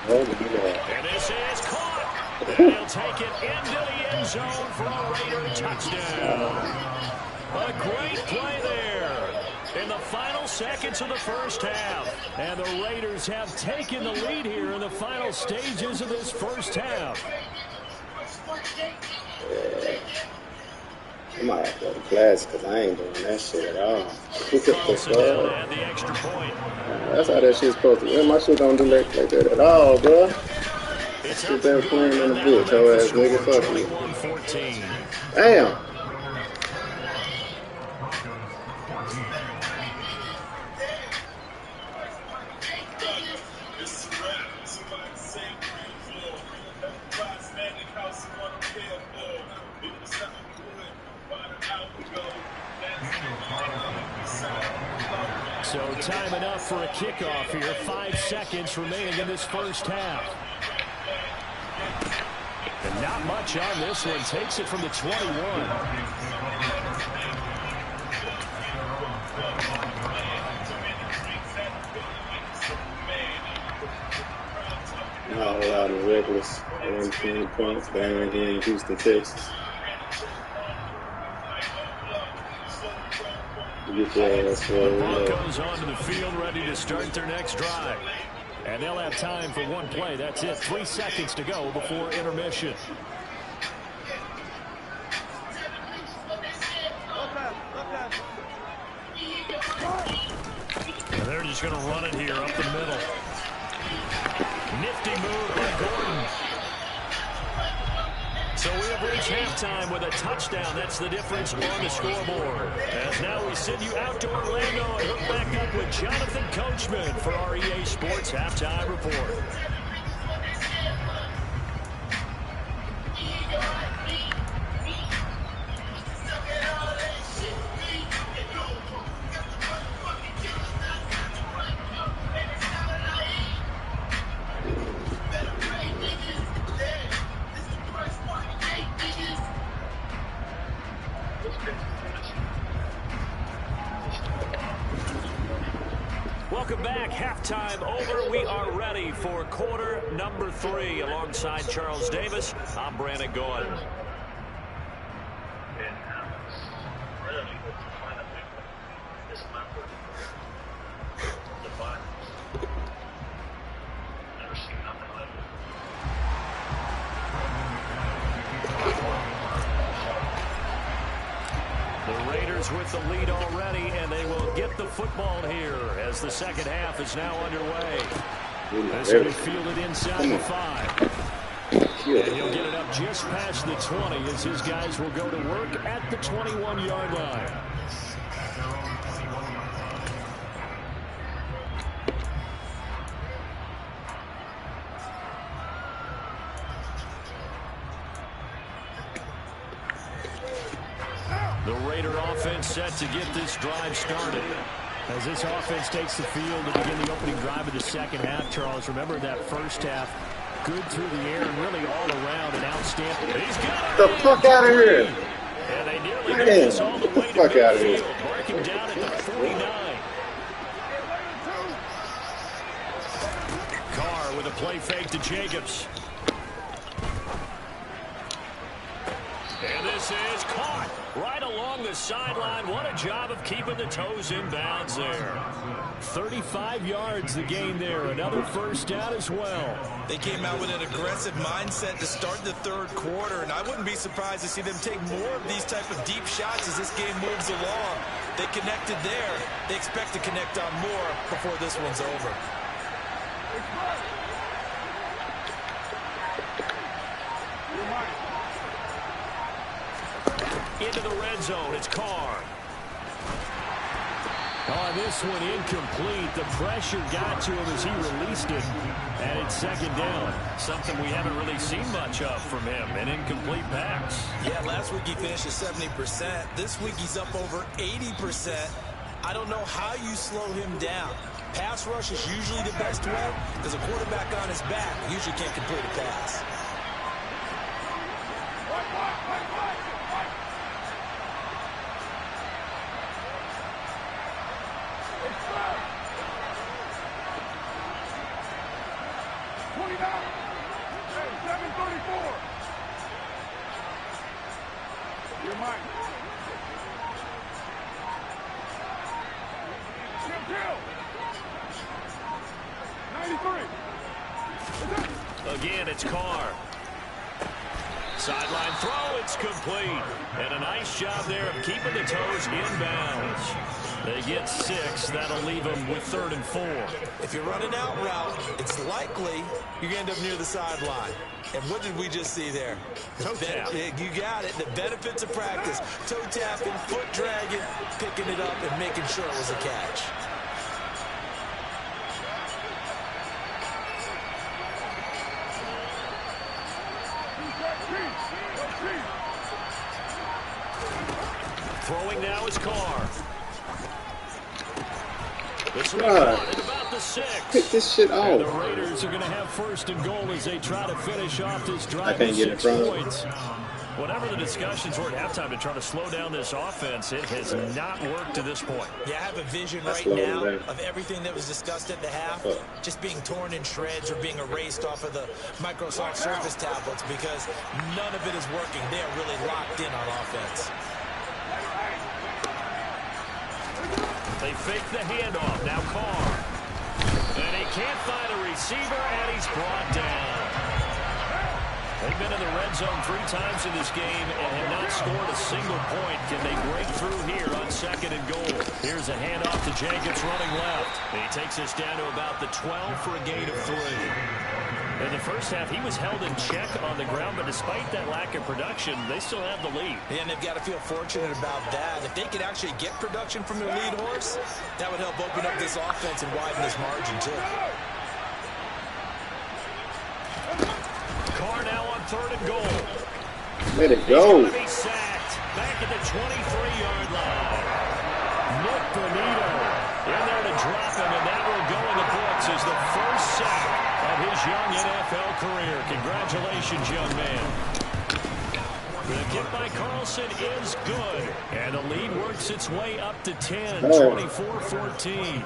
And this is caught. And he'll take it into the end zone for a Raider touchdown. A great play there in the final seconds of the first half. And the Raiders have taken the lead here in the final stages of this first half. I might have to go to class because I ain't doing that shit at all. Carlson down to add the extra point. That's how that shit's supposed to be. My shit don't do like that at all, bro. Shit they were playing in the bush, hoe ass nigga. Fuck me. Damn. So time enough for a kickoff here. 5 seconds remaining in this first half. Not much on this one. Takes it from the 21. Not a lot of reckless 120 points down here in Houston, Texas. Get your ass the Broncos onto the field, ready to start their next drive. And they'll have time for one play. That's it. 3 seconds to go before intermission. And they're just going to run it here up the middle. Nifty move by Gordon. So we have reached halftime with a touchdown. That's the difference on the scoreboard. As now we send you out to Orlando and hook back up with Jonathan Coachman for our EA Sports Halftime Report. Welcome back. Halftime over. We are ready for quarter number 3. Alongside Charles Davis, I'm Brandon Gordon. With the lead already, and they will get the football here as the second half is now underway. This will be fielded inside the 5. And he'll get it up just past the 20 as his guys will go to work at the 21-yard line. The Raider offense set to get this drive started. As this offense takes the field to begin the opening drive of the second half, Charles, remember that first half, good through the air and really all around and outstanding. He's got the fuck out of here. And they nearly get this all the way to midfield, marking down at the 49. Carr with a play fake to Jacobs. And this is caught right along the sideline. What a job of keeping the toes in bounds there. 35 yards the gain there. Another first down as well. They came out with an aggressive mindset to start the third quarter, and I wouldn't be surprised to see them take more of these type of deep shots as this game moves along. They connected there. They expect to connect on more before this one's over. Into the red zone, it's Carr. On this one, incomplete. The pressure got to him as he released it, and it's second down. Something we haven't really seen much of from him, an incomplete pass. Yeah, last week he finished at 70%. This week he's up over 80%. I don't know how you slow him down. Pass rush is usually the best way because a quarterback on his back usually can't complete a pass. Again, it's Carr. Sideline throw, it's complete. And a nice job there of keeping the toes inbounds. They get 6. That'll leave them with 3rd and 4. If you're running out route, it's likely you're going to end up near the sideline. And what did we just see there? Toe tap. You got it. The benefits of practice. Toe tapping, foot dragging, picking it up, and making sure it was a catch. Throwing now is Carr. This one at about at the 6. Pick this shit off. And the Raiders are going to have first and goal as they try to finish off this drive. I can't get in front of it. Whatever the discussions were at halftime to try to slow down this offense, it has not worked to this point. Yeah, I have a vision right now of everything that was discussed at the half just being torn in shreds or being erased off of the Microsoft Surface tablets because none of it is working. They are really locked in on offense. They fake the handoff. Now Carr. And he can't find a receiver, and he's brought down. They've been in the red zone 3 times in this game and have not scored a single point. Can they break through here on second and goal? Here's a handoff to Jenkins running left. He takes us down to about the 12 for a gain of 3. In the first half, he was held in check on the ground, but despite that lack of production, they still have the lead. And they've got to feel fortunate about that. If they could actually get production from their lead horse, that would help open up this offense and widen this margin, too. Carr now on third and goal. Let it go. He's going to be sacked back at the 23-yard line. Nick Bonito in there to drop him, and that will go in the books as the first sack of his young NFL career. Congratulations, young man. The kick by Carlson is good, and the lead works its way up to 10, 24-14.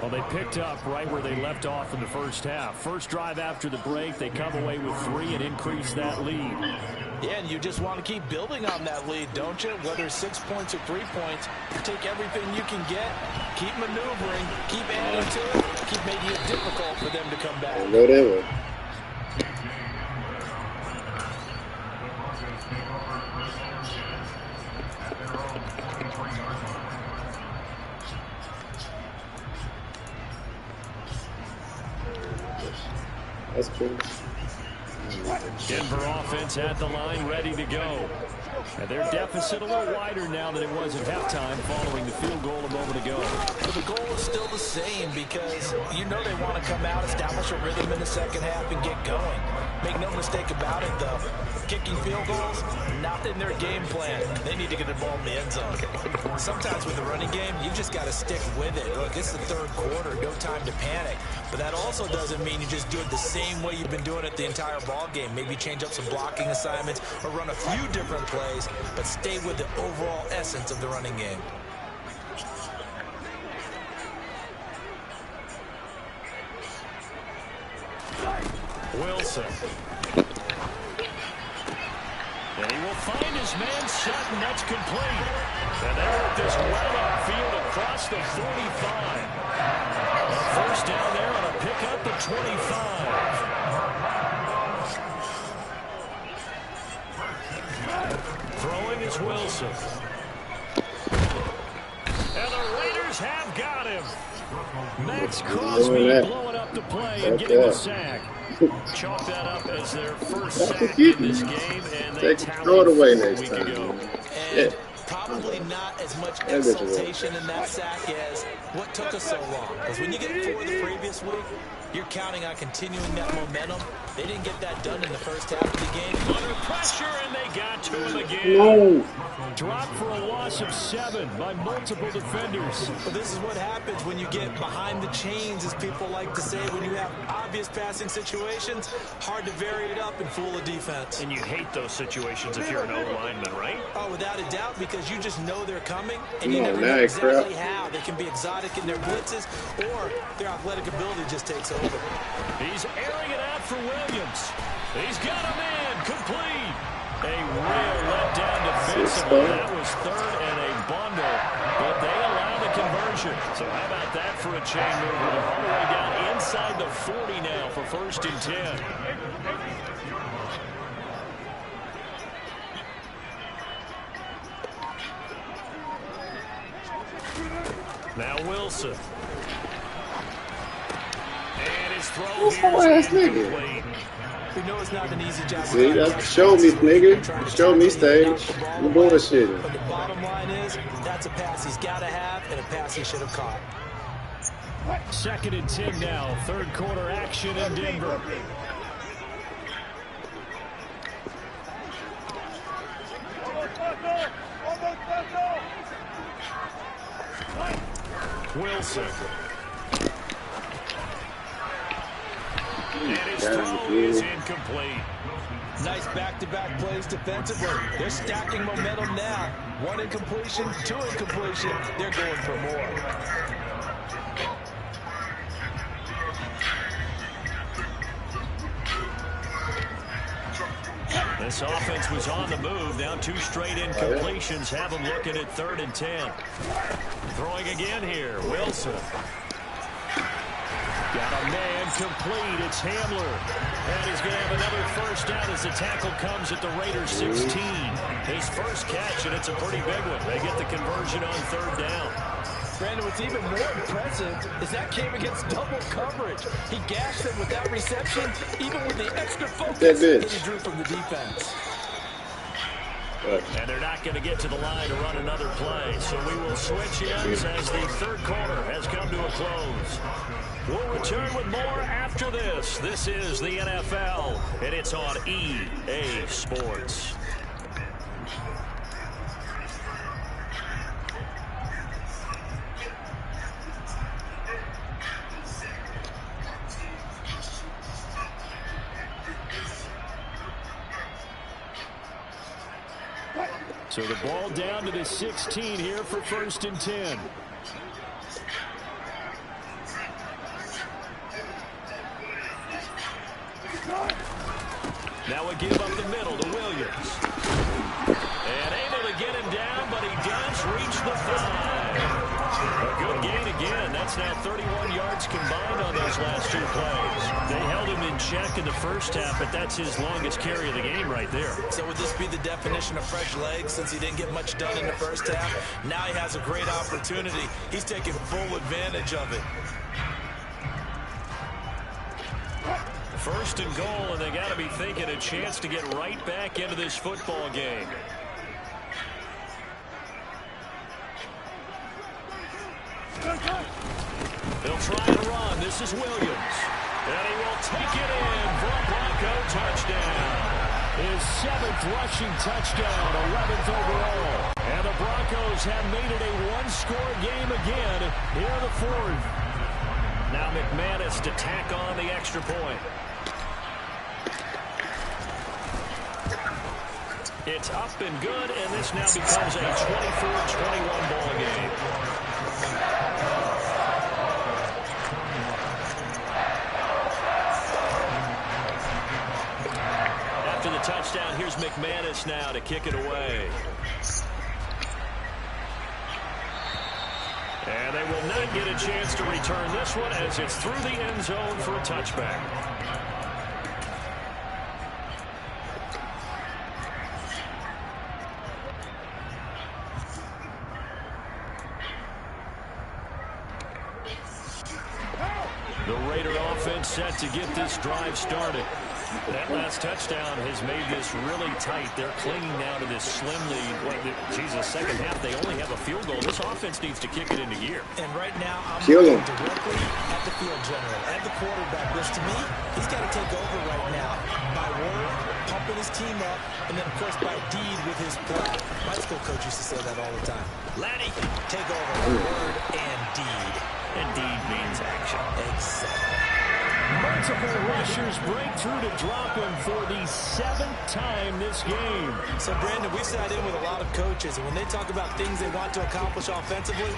Well, they picked up right where they left off in the first half. First drive after the break, they come away with 3 and increase that lead. Yeah, and you just want to keep building on that lead, don't you? Whether 6 points or 3 points, take everything you can get, keep maneuvering, keep adding to it, keep making it difficult for them to come back. Whatever. That's true. Denver offense at the line, ready to go. And their deficit a little wider now than it was at halftime following the field goal a moment ago. But the goal is still the same because you know they want to come out, establish a rhythm in the second half, and get going. Make no mistake about it, though. Kicking field goals, not in their game plan. They need to get the ball in the end zone. Sometimes with the running game, you just got to stick with it. Look, it's the third quarter, no time to panic. But that also doesn't mean you just do it the same way you've been doing it the entire ball game. Maybe change up some blocking assignments or run a few different plays, but stay with the overall essence of the running game. Wilson. And he will find his man Sutton. That's complete. And they work this well upfield across the 45. First down there on a pickup at 25. Throwing is Wilson. And the Raiders have got him. Max Crosby blowing up the play and getting a sack. Chalk that up as their first sack in this game, and they throw it away next time. And probably not as much exultation in that sack as what took us so long. Because when you get 4 the previous week, you're counting on continuing that momentum. They didn't get that done in the first half of the game. Under pressure, and they got to him again. No. Dropped for a loss of 7 by multiple defenders. But this is what happens when you get behind the chains, as people like to say. When you have obvious passing situations, hard to vary it up and fool a defense. And you hate those situations if you're an O-lineman, right? Oh, without a doubt, because you just know they're coming, and you never know exactly how. They can be exotic in their blitzes, or their athletic ability just takes over. He's airing it out for Williams. He's got a man complete. A real letdown defensively. That was third and a bundle, but they allow the conversion. So how about that for a chain mover? They're all the way down inside the 40 now for first and 10. Now Wilson. And his throw here is incomplete. We know it's not an easy job. See, that's show me, nigga. Show me stage. You bullshitting. But the bottom line is, that's a pass he's got to have and a pass he should have caught. Second and 10 now. Third quarter action in Denver. Wilson. throw is incomplete. Nice back-to-back plays defensively. They're stacking momentum now. 1 incompletion, 2 incompletion. They're going for more. This offense was on the move. Now 2 straight incompletions have them looking at 3rd and 10. Throwing again here, Wilson. Got a man complete. It's Hamler. And he's going to have another first down as the tackle comes at the Raiders 16. His first catch, and it's a pretty big one. They get the conversion on 3rd down. Brandon, what's even more impressive is that came against double coverage. He gashed them with that reception, even with the extra focus that he drew from the defense. And they're not going to get to the line to run another play. So we will switch ends as the 3rd quarter has come to a close. We'll return with more after this. This is the NFL, and it's on EA Sports. So the ball down to the 16 here for 1st and 10. Now we give up the middle to Williams. And able to get him down, but he does reach the 5. A good gain again. That's now 31 yards combined on those last 2 plays. They held him in check in the first half, but that's his longest carry of the game right there. So would this be the definition of fresh legs since he didn't get much done in the first half? Now he has a great opportunity. He's taking full advantage of it. 1st and goal, and they got to be thinking a chance to get right back into this football game. They'll try to run. This is Williams. And he will take it in for a Bronco touchdown. His 7th rushing touchdown, 11th overall. And the Broncos have made it a 1-score game again here in the 4th. Now McManus to tack on the extra point. It's up and good, and this now becomes a 24-21 ball game. After the touchdown, here's McManus now to kick it away. And they will not get a chance to return this one as it's through the end zone for a touchback. The Raider offense set to get this drive started. That last touchdown has made this really tight. They're clinging now to this slim lead. Jesus, second half, they only have a field goal. This offense needs to kick it into gear. And right now, I'm looking directly at the field general, at the quarterback, which to me, he's got to take over right now by word, pumping his team up, and then, of course, by deed with his play. My school coach used to say that all the time. Laddie, take over by word and deed. And deed means action. Exactly. Multiple rushers break through to drop him for the 7th time this game. So, Brandon, we sat in with a lot of coaches, and when they talk about things they want to accomplish offensively,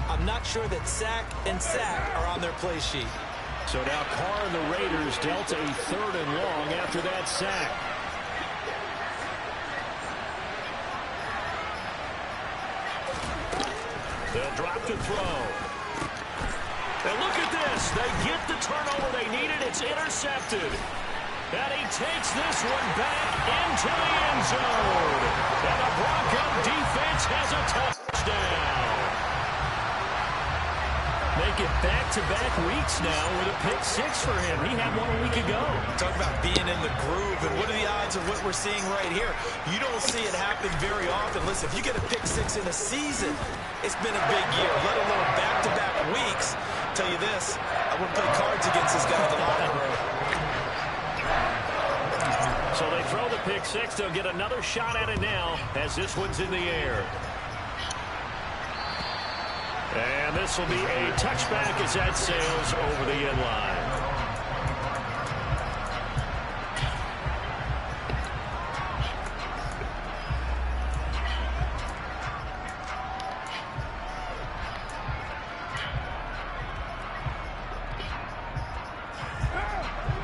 I'm not sure that sack and sack are on their play sheet. So now Carr and the Raiders dealt a 3rd and long after that sack. They'll drop the throw. And look at this. They get the turnover they needed. It's intercepted. And he takes this one back into the end zone. And the Bronco defense has a touchdown. Make it back-to-back weeks now with a pick 6 for him. He had one a week ago. Talk about being in the groove. And what are the odds of what we're seeing right here? You don't see it happen very often. Listen, if you get a pick 6 in a season, it's been a big year, let alone back-to-back weeks. I'll tell you this, I wouldn't play cards against this guy in the long run. So they throw the pick 6. They'll get another shot at it now as this one's in the air. And this will be a touchback as that sails over the end line.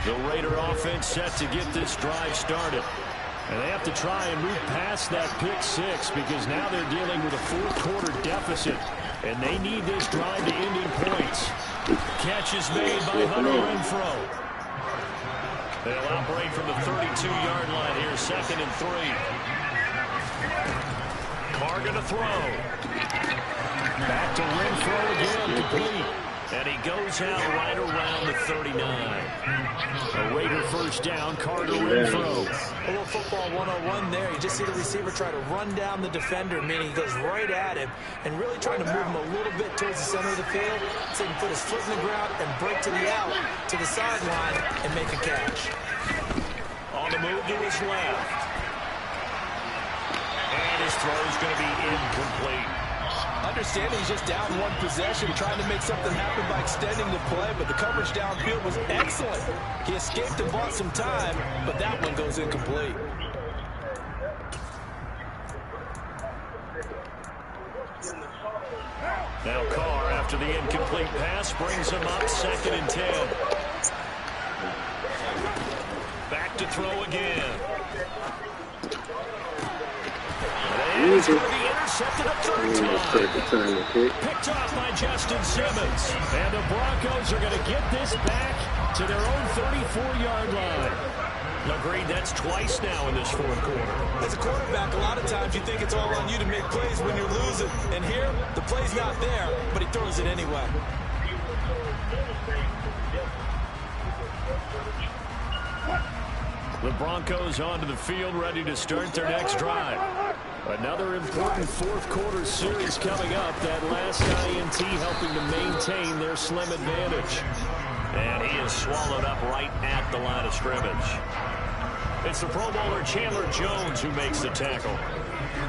The Raider offense set to get this drive started. And they have to try and move past that pick six because now they're dealing with a fourth-quarter deficit. And they need this drive to ending points. Catch is made by Hunter Renfro. They'll operate from the 32-yard line here, 2nd and 3. Carr going to throw. Back to Renfro again, complete. And he goes out right around the 39. A Raider first down, Carter Renfro. A little football 101 there. You just see the receiver try to run down the defender, meaning he goes right at him and really trying to move him a little bit towards the center of the field so he can put his foot in the ground and break to the out, to the sideline, and make a catch. On the move to his left. And his throw is going to be incomplete. Understanding he's just down one possession, trying to make something happen by extending the play, but the coverage downfield was excellent. He escaped and bought some time, but that one goes incomplete. Now Carr, after the incomplete pass, brings him up 2nd and 10. Back to throw again. And it's going to be intercepted a third time. Picked off by Justin Simmons. And the Broncos are going to get this back to their own 34-yard line. Agreed, that's twice now in this fourth quarter. As a quarterback, a lot of times you think it's all on you to make plays when you're losing. And here, the play's not there, but he throws it anyway. The Broncos onto the field, ready to start their next drive. Another important fourth-quarter series coming up. That last INT helping to maintain their slim advantage. And he is swallowed up right at the line of scrimmage. It's the Pro Bowler Chandler Jones who makes the tackle.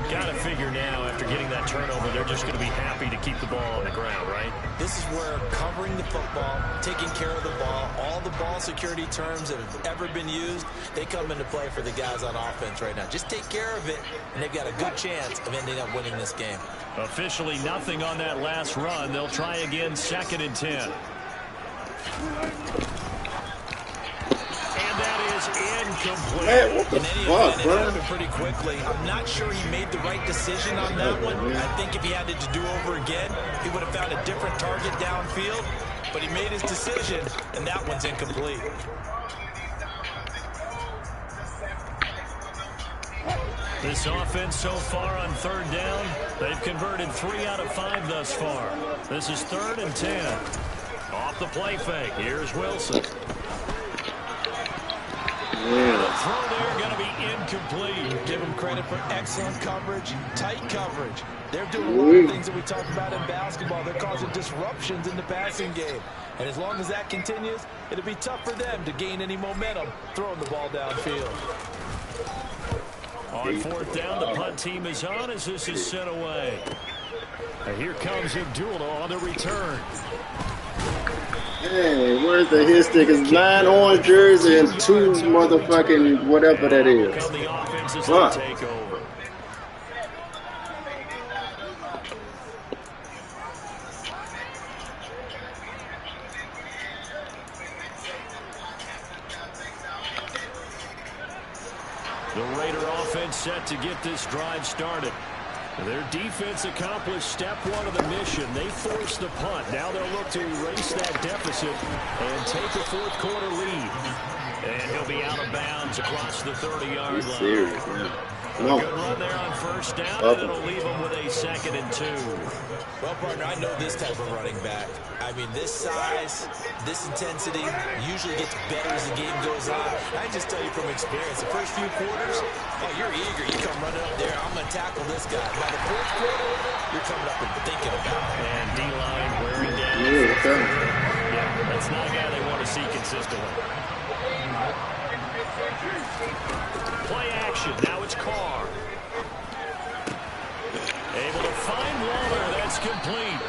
Got to figure now, after getting that turnover, they're just going to be happy to keep the ball on the ground, right? This is where covering the football, taking care of the ball, all the ball security terms that have ever been used, they come into play for the guys on offense right now. Just take care of it, and they've got a good chance of ending up winning this game. Officially nothing on that last run. They'll try again, 2nd and 10. And that is incomplete. Man, what the fuck, bro? It happened pretty quickly. I'm not sure he made the right decision on that one. I think if he had to do over again, he would have found a different target downfield. But he made his decision, and that one's incomplete. This offense so far on 3rd down, they've converted 3 out of 5 thus far. This is 3rd and 10. Off the play fake. Here's Wilson. The throw there going to be incomplete. Give him credit for excellent coverage, tight coverage. They're doing a lot of things that we talk about in basketball. They're causing disruptions in the passing game. And as long as that continues, it'll be tough for them to gain any momentum throwing the ball downfield. On 4th down, the punt team is on as this is sent away. And here comes Abdullah on the return. Hey, where's the hit stick? It's 9 orange jersey and 2 motherfucking whatever that is. Fuck. Take over. The Raider offense set to get this drive started. Their defense accomplished step 1 of the mission. They forced the punt. Now they'll look to erase that deficit and take a fourth-quarter lead. And he'll be out of bounds across the 30-yard line. Serious, man. No. Good run there on 1st down, and it'll leave them with a 2nd and 2. Well, partner, I know this type of running back. I mean, this size, this intensity usually gets better as the game goes on. I just tell you from experience, the first few quarters, oh, you're eager. You come running up there, I'm going to tackle this guy. By the 4th quarter, you're coming up and thinking about it. And D-line wearing down. Yeah, that's not a guy they want to see consistently. Play action. Now it's Carr. Able to find Waller. That's complete.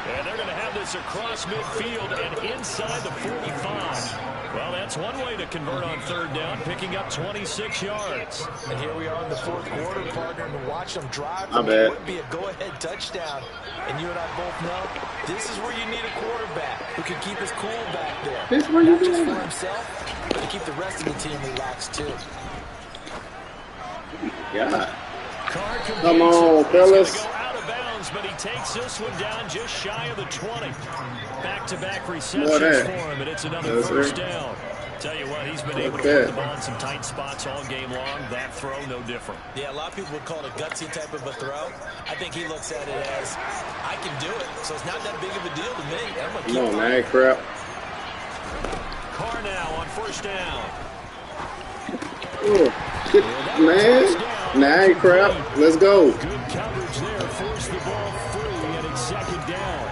And they're going to have this across midfield and inside the 45. Well, that's one way to convert on third down, picking up 26 yards. And here we are in the fourth quarter, partner, and to watch them drive. It would be a go-ahead touchdown. And you and I both know this is where you need a quarterback who can keep his cool back there. This is where you Not just doing for himself, but to keep the rest of the team relaxed, too. Yeah. Come on, fellas. Go out of bounds, but he takes this one down just shy of the 20. Back-to-back receptions for him, and it's another first down. Tell you what, he's been able to put the ball in some tight spots all game long. That throw, no different. Yeah, a lot of people would call it a gutsy type of a throw. I think he looks at it as, I can do it, so it's not that big of a deal to me. I'm gonna keep Come on, man, crap. Carr now on first down. Oh, shit, man. Nah, crap. Let's go. Good coverage there. Force the ball free, and it's second down.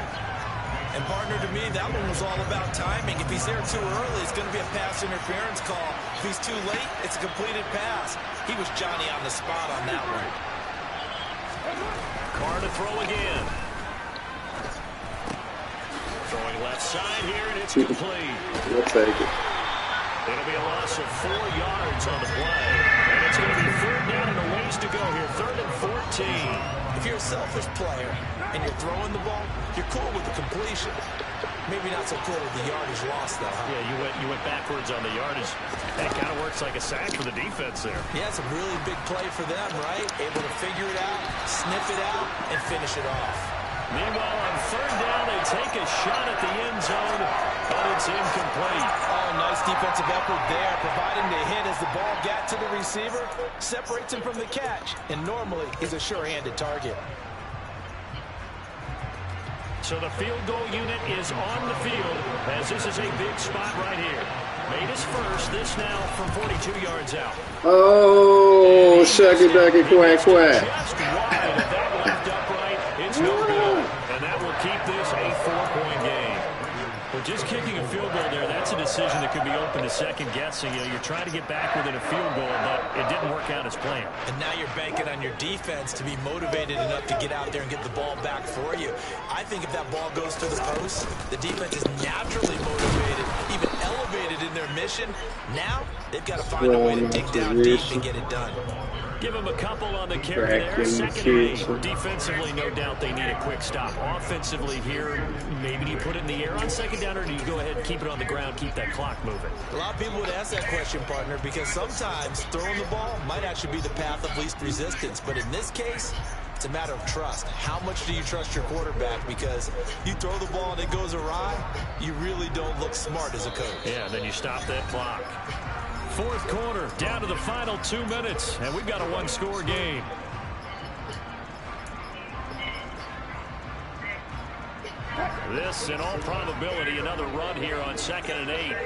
And partner, to me, that one was all about timing. If he's there too early, it's going to be a pass interference call. If he's too late, it's a completed pass. He was Johnny on the spot on that one. Carr to throw again. Throwing left side here, and it's complete. We'll take it. It'll be a loss of 4 yards on the play. And it's going to be third down and a ways to go here. Third and 14. If you're a selfish player and you're throwing the ball, you're cool with the completion. Maybe not so cool with the yardage loss, though. Huh? Yeah, you went backwards on the yardage. That kind of works like a sack for the defense there. Yeah, it's a really big play for them, right? Able to figure it out, sniff it out, and finish it off. Meanwhile, on third down, they take a shot at the end zone, but it's incomplete. Oh, nice defensive effort there, providing the hit as the ball got to the receiver, separates him from the catch, and normally he's a sure-handed target. So the field goal unit is on the field, as this is a big spot right here. Made his first, this now from 42 yards out. Oh, shucky ducky quack quack. Just wide of that left upright. It's no good. And that will keep this a 4-point game. Well, just kicking a field goal there, that's a decision that could be open to second guessing. You know, you're trying to get back within a field goal, but it didn't work out as planned. And now you're banking on your defense to be motivated enough to get out there and get the ball back for you. I think if that ball goes to the post, the defense is naturally motivated, even elevated in their mission. Now they've got to find a way to dig down deep and get it done. Give them a couple on the carry there. Second and 8. Defensively, no doubt they need a quick stop. Offensively here, maybe do you put it in the air on second down, or do you go ahead and keep it on the ground, keep that clock moving? A lot of people would ask that question, partner, because sometimes throwing the ball might actually be the path of least resistance. But in this case, it's a matter of trust. How much do you trust your quarterback? Because you throw the ball and it goes awry, you really don't look smart as a coach. Yeah, then you stop that clock. Fourth quarter, down to the final 2 minutes, and we've got a one-score game. This, in all probability, another run here on 2nd and 8.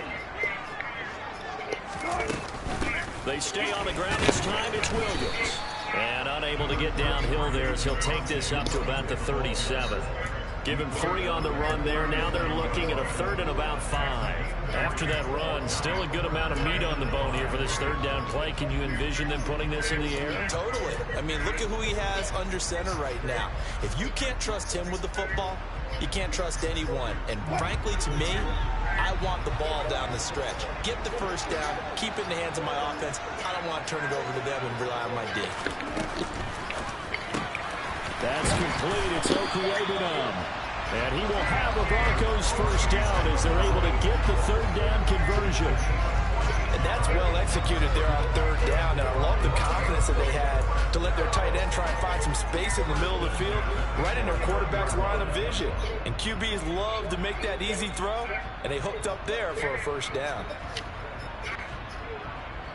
They stay on the ground this time. It's Williams. And unable to get downhill there as he'll take this up to about the 37. Give him 3 on the run there. Now they're looking at a 3rd and about 5. After that run, still a good amount of meat on the bone here for this third down play. Can you envision them putting this in the air? Totally. I mean, look at who he has under center right now. If you can't trust him with the football, you can't trust anyone. And frankly, to me, I want the ball down the stretch. Get the first down, keep it in the hands of my offense. I don't want to turn it over to them and rely on my D. That's complete. It's Okuyebanam. And he will have a Broncos first down as they're able to get the third down conversion. And that's well executed there on third down. And I love the confidence that they had to let their tight end try and find some space in the middle of the field, right in their quarterback's line of vision. And QBs love to make that easy throw, and they hooked up there for a first down.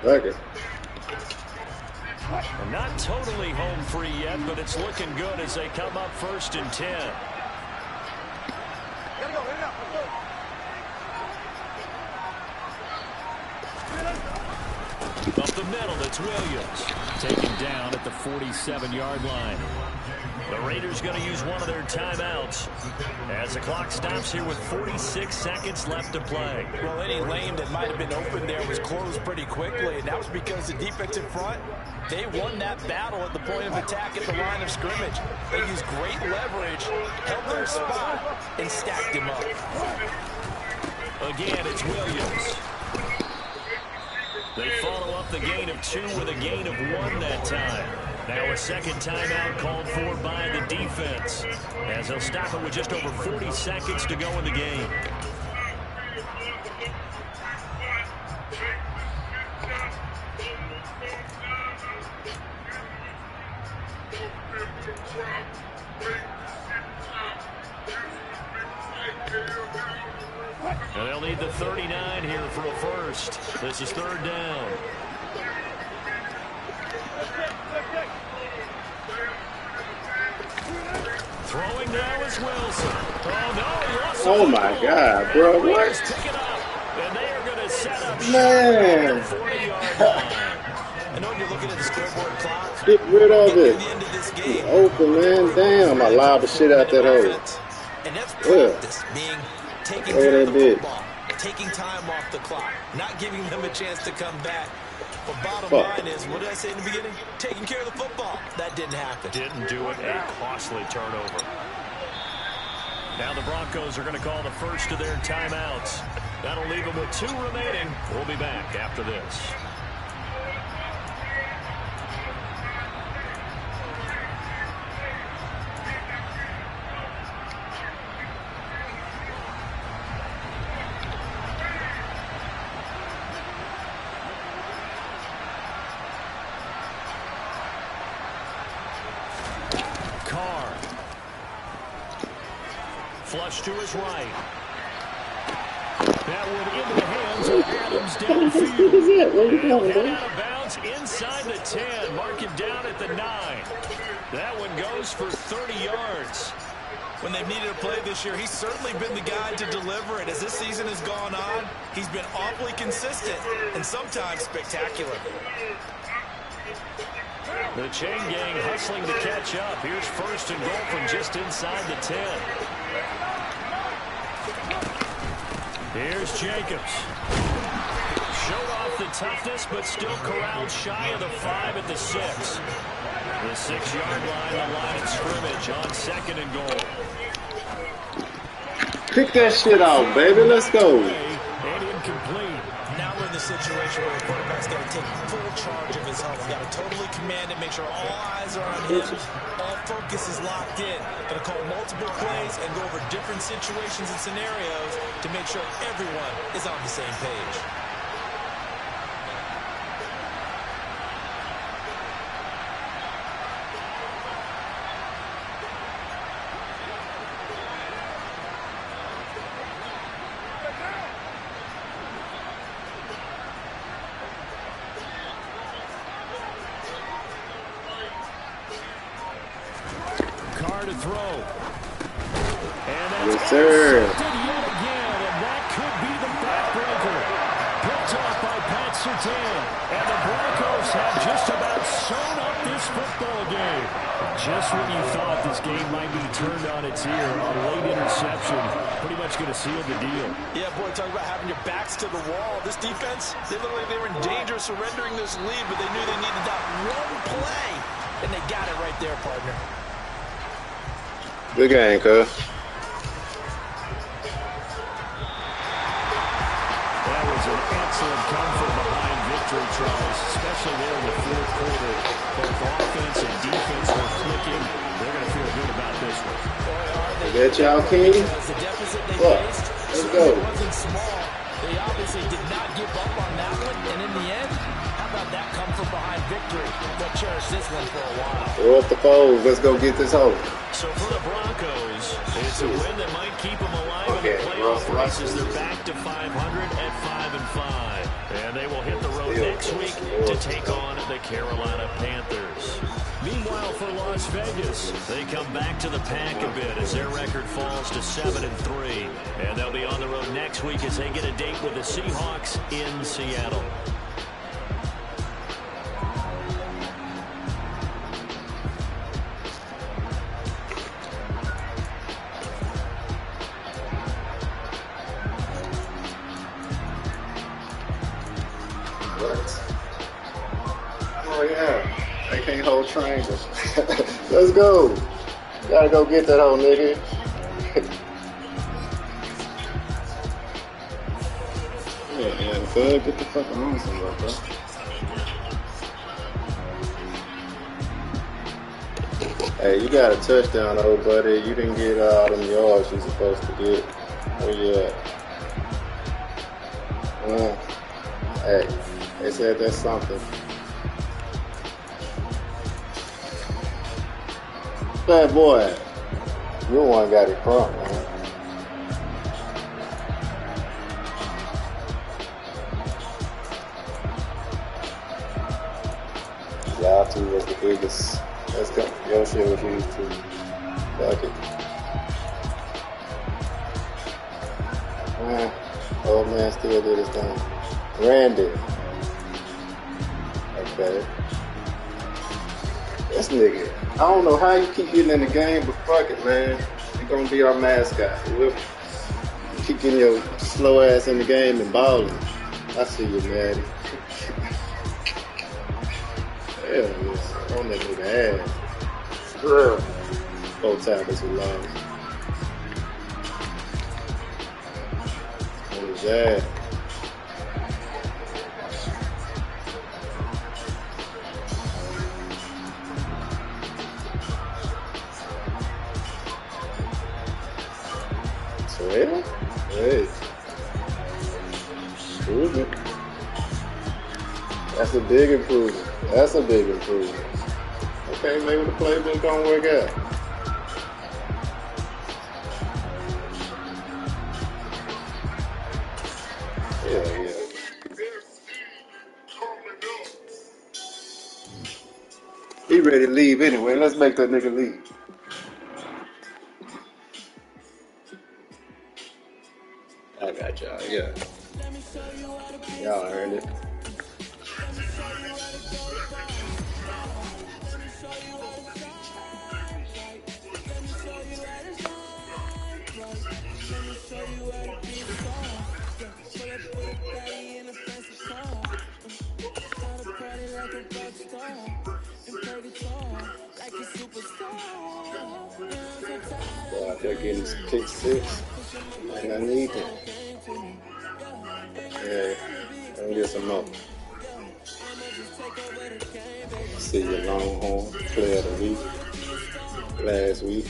Okay. And not totally home free yet, but it's looking good as they come up 1st and 10. Up the middle, it's Williams. Taken down at the 47-yard line. The Raiders going to use one of their timeouts as the clock stops here with 46 seconds left to play. Well, any lane that might have been open there was closed pretty quickly, and that was because the defensive front, they won that battle at the point of attack at the line of scrimmage. They used great leverage, held their spot, and stacked him up. Again, it's Williams. They follow up the gain of 2 with a gain of 1 that time. Now a second timeout called for by the defense, as they'll stop it with just over 40 seconds to go in the game. And they'll need the 39 here for a first. This is third down. Throwing now is Wilson. Oh my God, bro. What? Pick it up, and they are going to set up Man. the 40-yard line. I know you're looking at the scoreboard clock. Get rid of it. At the end of this game, Open, man. Damn, I loud the shit out that hole. and that's practice, being taking care of the football, taking time off the clock, not giving them a chance to come back. But bottom line is, what did I say in the beginning? Taking care of the football. That didn't happen. Didn't do it. A costly turnover. Now the Broncos are going to call the first of their timeouts. That'll leave them with 2 remaining. We'll be back after this. Flush to his right. That one into the hands of Adams downfield. Where you going, Head bro? out of bounds inside the 10. Mark him down at the 9. That one goes for 30 yards. When they've needed a play this year, he's certainly been the guy to deliver it. As this season has gone on, he's been awfully consistent and sometimes spectacular. The chain gang hustling to catch up. Here's first and goal from just inside the 10. Here's Jacobs. Showed off the toughness, but still corralled shy of the 5 at the 6. The 6-yard line, the line of scrimmage on second and goal. Pick that shit out, baby. Let's go. And incomplete. Now we're in the situation where the quarterback's got to take full charge of his helmet. Got to totally command it, make sure all eyes are on him. All focus is locked in. Going to call multiple plays and go over different situations and scenarios to make sure everyone is on the same page. To throw. And that's yes, sir. Yet again, and that could be the backbreaker. Picked off by Pat Surtain. And the Broncos have just about sewn up this football game. Just when you thought this game might be turned on its ear, a late interception pretty much going to seal the deal. Yeah, boy, talk about having your backs to the wall. This defense, they looked like they were in danger of surrendering this lead, but they knew they needed that one play, and they got it right there, partner. Good game, cuz. That was an excellent come-from-behind victory, Charles, especially there in the fourth quarter. Both offense and defense were clicking. They're going to feel good about this one. That y'all, King? The deficit they What? faced Let's go. wasn't small. They obviously did not give up on that one, and in the end, how about that come-from-behind victory? They'll cherish this one for a while. Throw up the foes. Let's go get this home. So for the Broncos, it's a win that might keep them alive in the playoff race as they're back to 500 at 5-5. And they will hit the road next week to take on the Carolina Panthers. Meanwhile, for Las Vegas, they come back to the pack a bit as their record falls to 7-3. And they'll be on the road next week as they get a date with the Seahawks in Seattle. Can't hold triangle. Let's go. Gotta go get that old nigga. Yeah, good. Get the fuck on somewhere, bro. Hey, you got a touchdown, old buddy. You didn't get all them yards you're supposed to get. Where you at? Hey, they said that's something. Bad boy. You one got it crunk, man. Y'all two was the biggest. Let's go. Your shit was huge too. Fuck it. Old man still did his thing. Randy. Okay. This nigga. I don't know how you keep getting in the game, but fuck it, man. You're gonna be our mascot. We'll keep getting your slow ass in the game and balling. I see you, Maddie. Hell yes. On that nigga ass. Girl. 4 tackles we lost. On his ass. Well, hey. Improvement. That's a big improvement. That's a big improvement. Okay, maybe the playbook don't work out. Yeah. He ready to leave anyway. Let's make that nigga leave. I got y'all, yeah. Y'all earned it. Boy, out there getting some kick 6. And I need that. Yeah, let me get some more. See your Longhorn player of the week. Last week.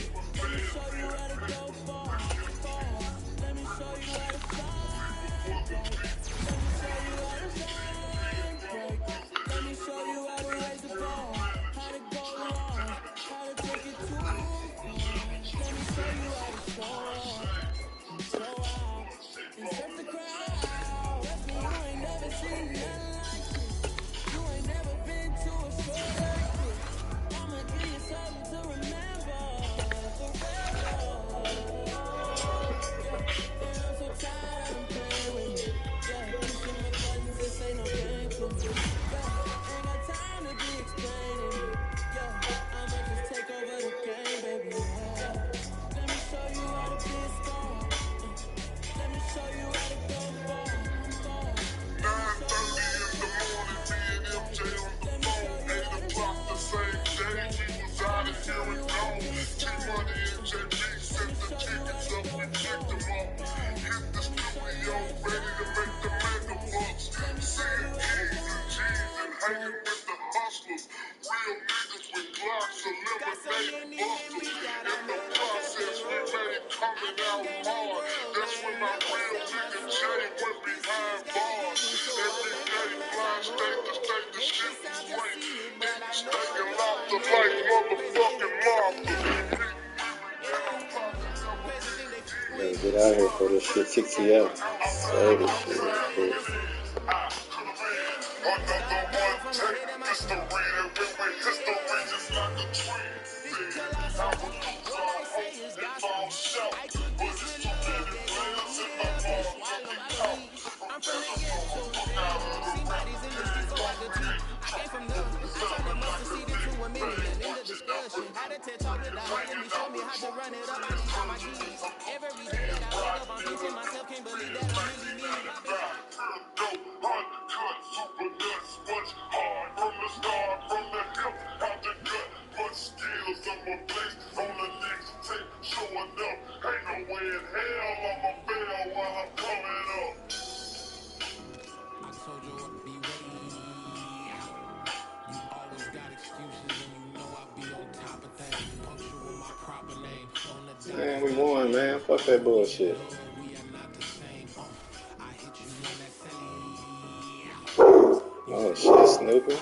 Get out of here before this shit kicks you out. Say this shit real quick. Man, we won, man. Fuck that bullshit. Oh shit, Snooper.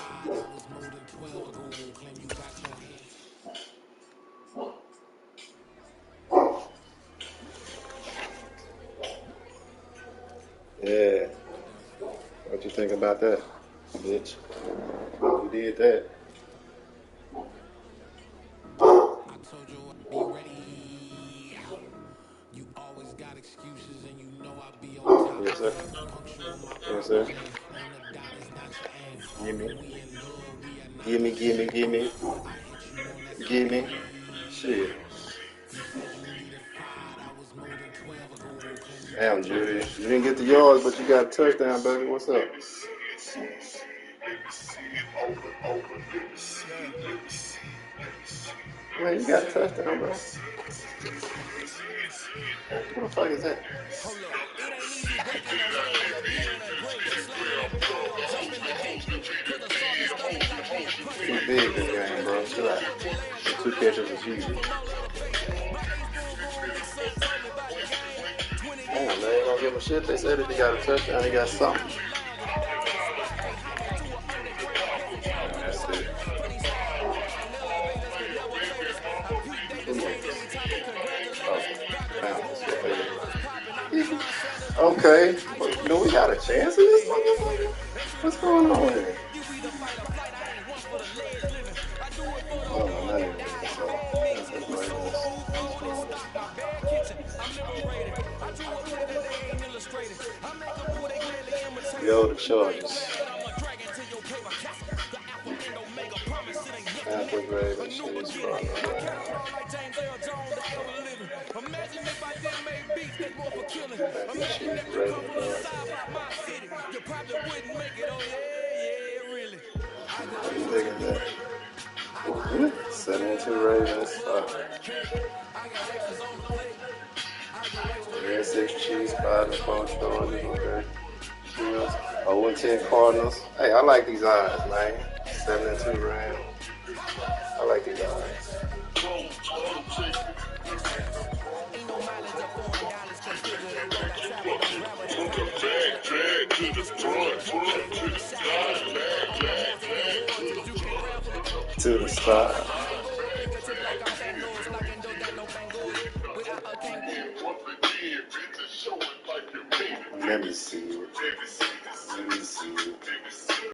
Yeah. What you think about that, bitch? You did that. Yes, sir. Yes, sir. Gimme. Shit. Damn, Judy. You didn't get the yards, but you got a touchdown, baby. What's up? Man, you got a touchdown, bro. What the fuck is that? Hold up, it ain't easy breaking away or being a great. Slamming every ball, I'm jumping the gate. Cause the song is stunning like being punched. Too big this game, bro. Chill out. 2 catches is easy. Damn, they ain't gonna give him shit. They said that they got a touchdown, they got something. That's it. Okay. Do we got a chance in this motherfucker? What's going on here? Oh, not even. Yo, the Chargers. Panthers, Ravens, Chiefs, Broncos. Imagine if I didn't make beats that's more for killing. Imagine if you come from the side by my city. You probably wouldn't make it. Oh, yeah, really. How you digging that? 72 Ravens. Yeah, 6 Chiefs, 5 and 4 Chargers. Okay. 0-10 Cardinals. Hey, I like these odds, man. 7-2 Rams. I like these odds. To the spot. Let me see it.